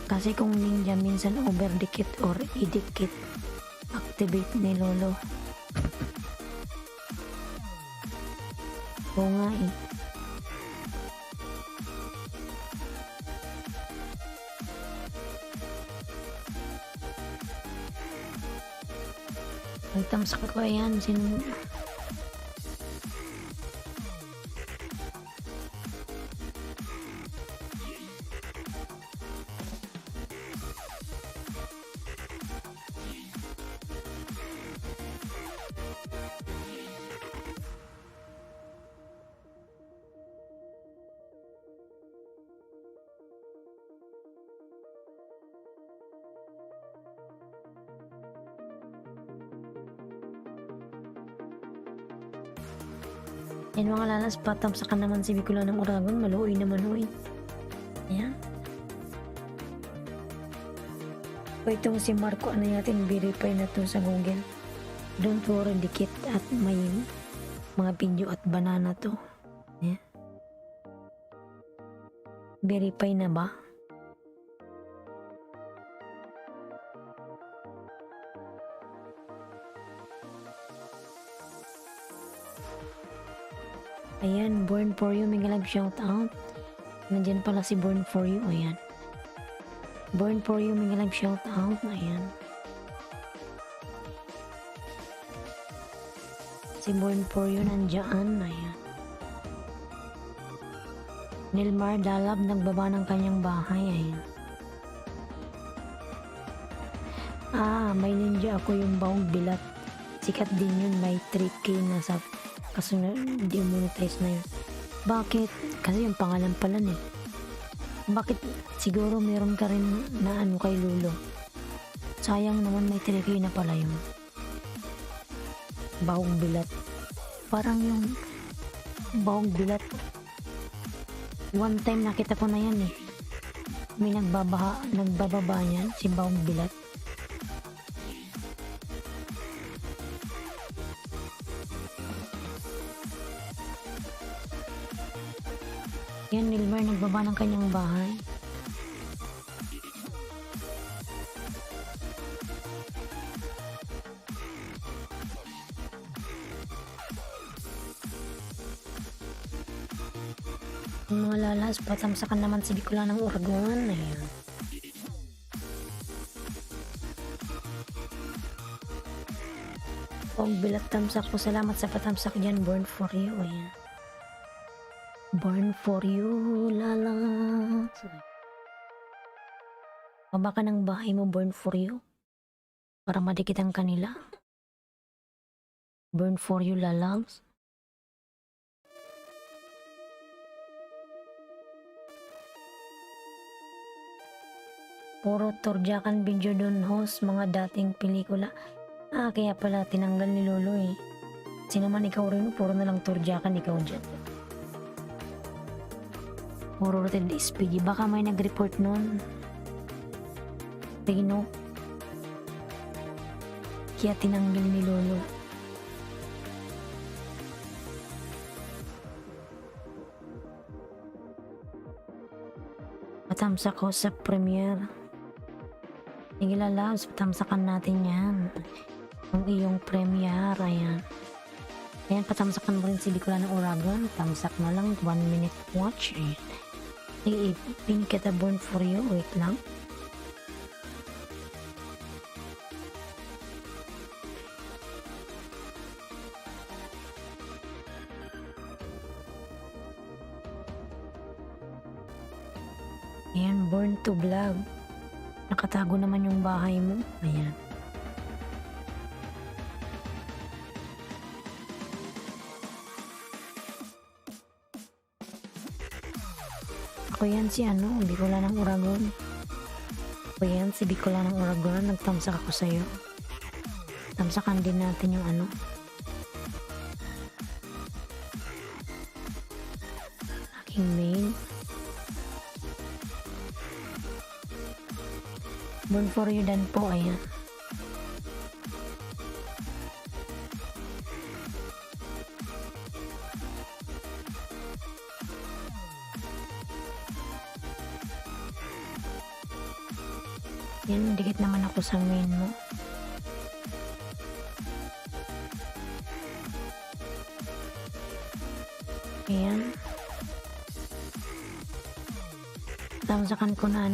Kasi kung ninja minsan overdikit or idikit, activate ni Lolo. Oo nga eh. May tamsak ko yan. Yan mga lalas, patamsakan naman si Bicula ng Oragon. Maluoy naman ho eh. Ayan. O itong si Marco, ano natin, verify na to sa Google. Don't worry, dikit at may mga video at banana to. Ayan. Verify na ba? Ayan, Born For You, mega love shout out. Nandyan pala si Born For You, ayan. Born For You, mega love shout out, ayan. Si Born For You nandyan, ayan. Nilmar Dalab, nagbaba ng kanyang bahay, ayan. May ninja ako, yung Baong Bilat. Sikat din yun, may 3K na sa kaso na demonetize na yun. Bakit? Kasi yung pangalan pala eh. Bakit? Siguro meron ka rin na ano kay Lulo. Sayang naman, may 3K na pala yun. Baong Bilat. Parang yung Baong Bilat. One time nakita ko na yan eh. May nagbababa yan, si Baong Bilat. Yan, Nilmer nagbaba ng kanyang bahay. Yung mga lalas, patamsakan naman si Bicola ng Uragon. Ayan. Og bilat tamsak po, salamat sa patamsak dyan. Born for you. Ayan. Born for you, lalas. Baba ka ng bahay mo, born for you. Para madikit ang kanila. Born for you, lalas. Puro Turjakan video dun, host, mga dating pelikula. Kaya pala tinanggal ni Lolo eh. Sino man ikaw rin, puro na lang Turjakan ikaw dyan. Puro Roted SPG, baka may nag-report nun. Pino. Kaya tinanggal ni Lolo. Patamsak ko sa premiere. Sige lalabs, patamsakan natin yan. Yung iyong premiere, ayan. Ayan, patamsakan mo rin si Bicola ng Uragon. Tamsak na lang, 1 minute watch. Ayan. Pin kita born for you, wait lang. Ayan, born to vlog. Nakatago naman yung bahay mo. Ayan. Ako yan si Bicola ng Uragon. Ako yan si Bicola ng Uragon. Nagtamsak ako sa'yo. Tamsakan din natin yung aking main. Born for you dan po, ayan. Yan, dikit naman ako sa main mo. Ayan. Tamsakan ko na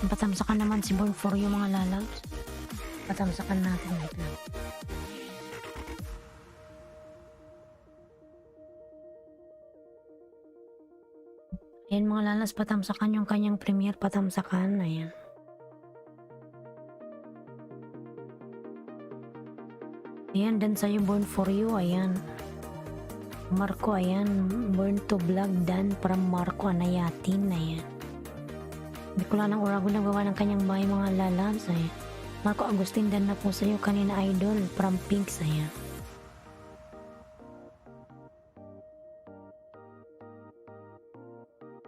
patamsakan naman si Born for you, mga lalabs. Patamsakan natin wait lang. Ayan mga lalas, patamsakan yung kanyang premiere, patamsakan. Ayan. Ayan, dan sa'yo Born for you, ayan. Marco, ayan. Born to vlog dan from Marco Anayatin, ayan. Bicola ng Uragon nagawa ng kanyang bahay, mga lalabs. Ayan. Marco Agustin dan na po sa'yo, kanina idol from Pinks. Ayan.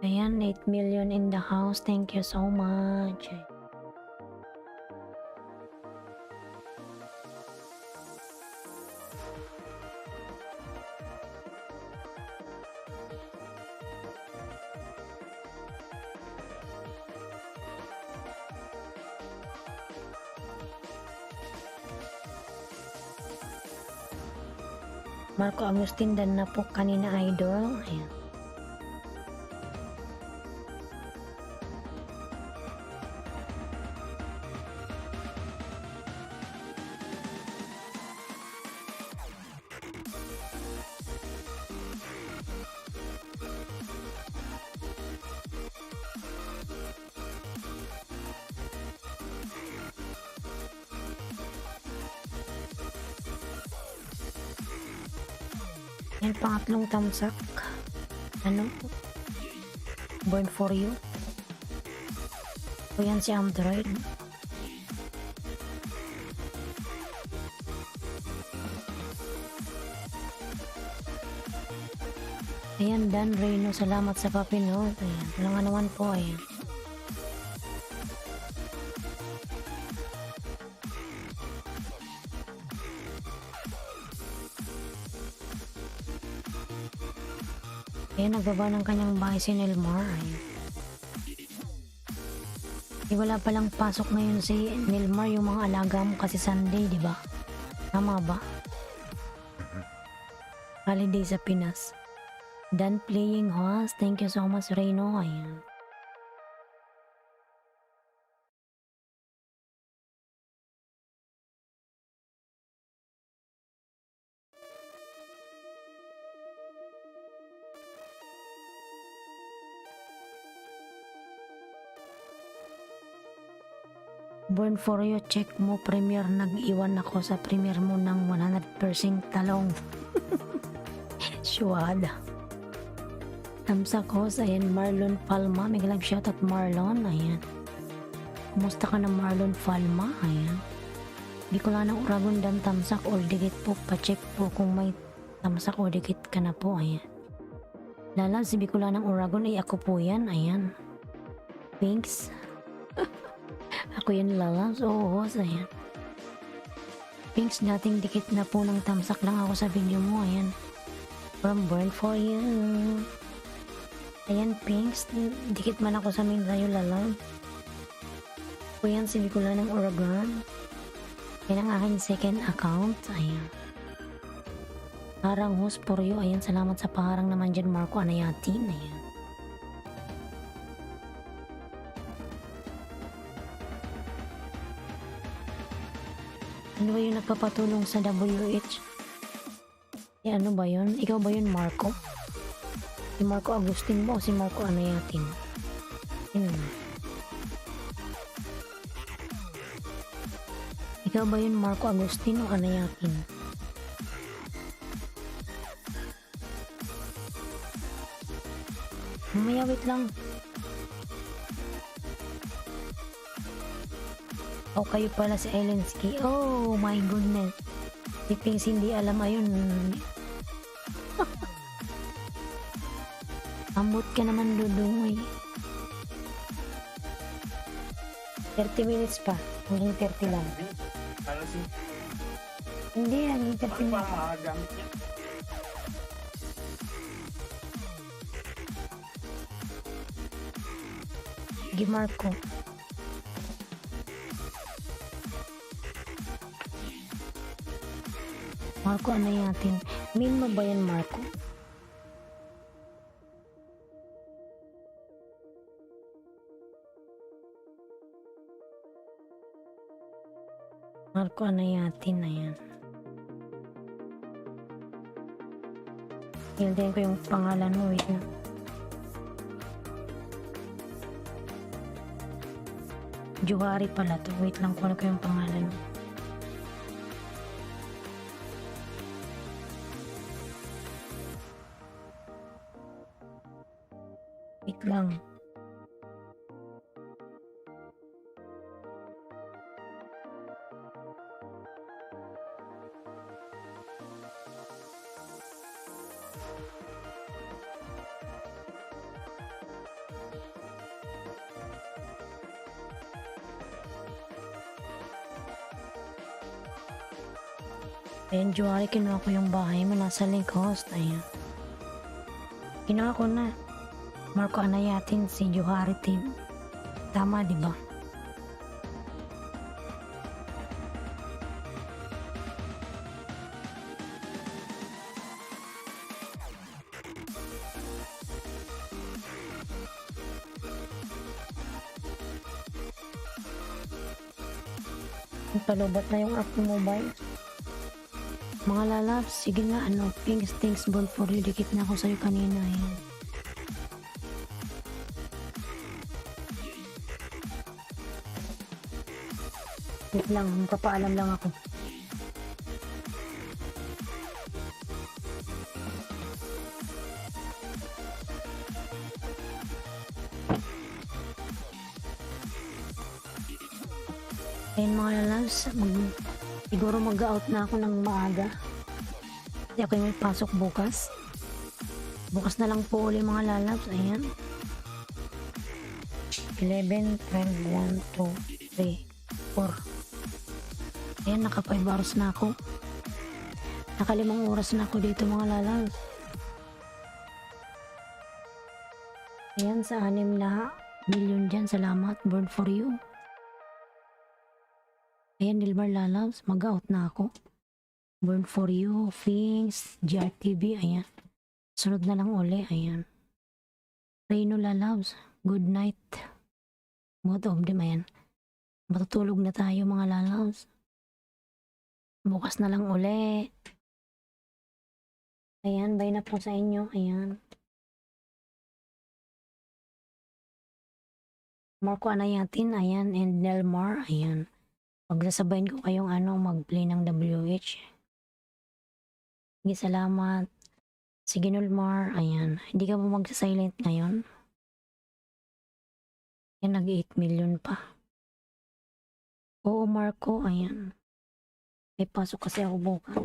Ayan, 8 million in the house. Thank you so much. Marco Agustin dan na po kanina idol. Ayan. Yan, pangatlong tamsak. Born for you. O yan si Android. Ayan, Dan Reyno, salamat sa papinod. Ayan, walang anuman po, ayan. Ayan, nagbaba ng kanyang bahay si Nilmar. Ayan. Wala palang pasok ngayon si Nilmar, yung mga alaga mo kasi Sunday, di ba? Tama ba? Holiday sa Pinas. Done playing host. Thank you so much, Reno. Ayan. Born for you, check mo premiere. Nag-iwan ako sa premiere mo ng 100% talong. Syuada. Tamsa ko sa ayan, Marlon Palma. May love shoutout Marlon. Ayan. Kumusta ka na Marlon Palma? Ayan. Bikola ng Uragon dan tamsak or dikit po. Pa-check po kung may tamsak o dikit ka na po. Ayan. Lala si Bikola ng Uragon ay ako po yan. Ayan. Thanks. Ako yan Lala. Oo, ayan. Pinks, dating dikit na po ng tamsak lang ako sa video mo. Ayan. From Born for You. Ayan, Pinks. Dikit man ako sa main sa'yo, Lala. Ako yan, si Bikola ng Uragon. Yan ang aking second account. Ayan. Harang host for you. Ayan, salamat sa paharang naman dyan, Marco Anayatin. Ayan. Ano ba yung nagpapatulong sa WH? Eh, ano ba yun? Ikaw ba yun, Marco? Si Marco Agustin ba o si Marco Anayatin? Ikaw ba yun, Marco Agustin o Anayatin? Mamaya, wait lang. O kayo pala si Elensky. Oh my goodness. Si Pings hindi alam ayun. Ambot ka naman Dudong. 30 minutes pa. Hanggang 30 lang. Hindi, hanggang 30 minutes. Sige Marco. Marco, ano yatin? Min mo ba yan, Marco? Marco, ano yatin na yan? Hilden ko yung pangalan mo, wait na. Juhari pala to. Wait lang kung ano ko yung pangalan mo. Wait lang. Ayan, Juhari, kinuha ko yung bahay mo. Nasa link host. Ayan. Kinuha ko na. Marco Anayatin, si Juhari team. Tama, di ba? Palubat na yung app ng mobile. Mga lalabs, sige nga, ano, thanks, bond for you. Dikit na ako sa'yo kanina. Ayan. Wait lang, magpapaalam lang ako. Ayun mga lalabs, siguro mag-out na ako ng maaga. Kasi ako yung may pasok bukas. Bukas na lang po ulit mga lalabs. Ayan. 11, 12, 1, 2, 3, 4. Ayan, naka 5 hours na ako. Naka 5 oras na ako dito mga lalabs. Ayan, sa 6 na milyon dyan. Salamat. Born for you. Ayan, Dilmar Lalabs. Mag-out na ako. Born for you. Fings. GRTV. Ayan. Sunod na lang uli. Ayan. Reyno Lalabs. Good night. Both of them. Ayan. Matutulog na tayo mga Lalabs. Bukas na lang uli. Ayan. Bye na po sa inyo. Ayan. Marco Anayatin. Ayan. And Nelmar. Ayan. Pagsasabayin ko kayong mag-play ng WH. Sige, salamat. Sige, Nulmar. Ayan. Hindi ka ba magsa-silent ngayon? Ayan, nag-8 million pa. Oo, Marco. Ayan. May pasok kasi ako bukas.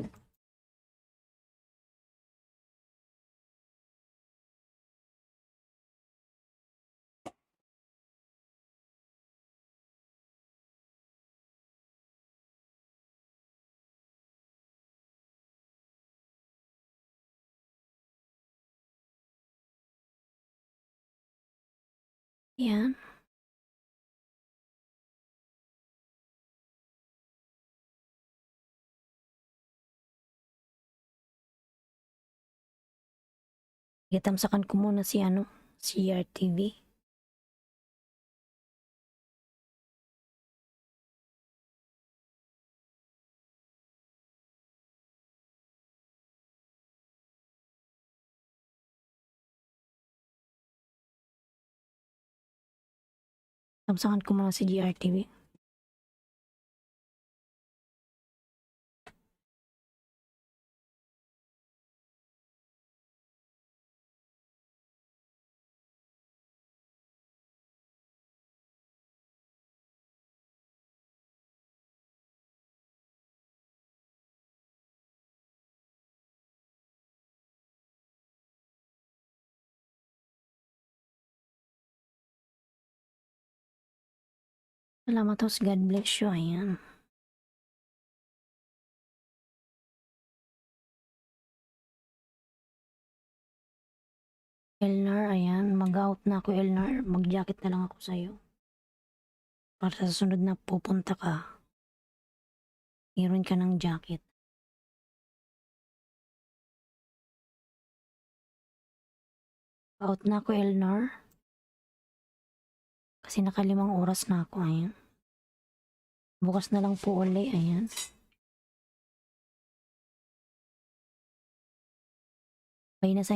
Ayan. Itamsakan ko muna si CRTV. Tamsakan ko muna si GRTV. Salamat host. God bless you. Ayan. Elnar, ayan. Mag-out na ako, Elnar. Mag-jacket na lang ako sa'yo. Para sa sunod na pupunta ka, meron ka ng jacket. Out na ako, Elnar. Kasi naka5 oras na ako, ayan. Bukas na lang po uli, ayan. Bye na sa inyo.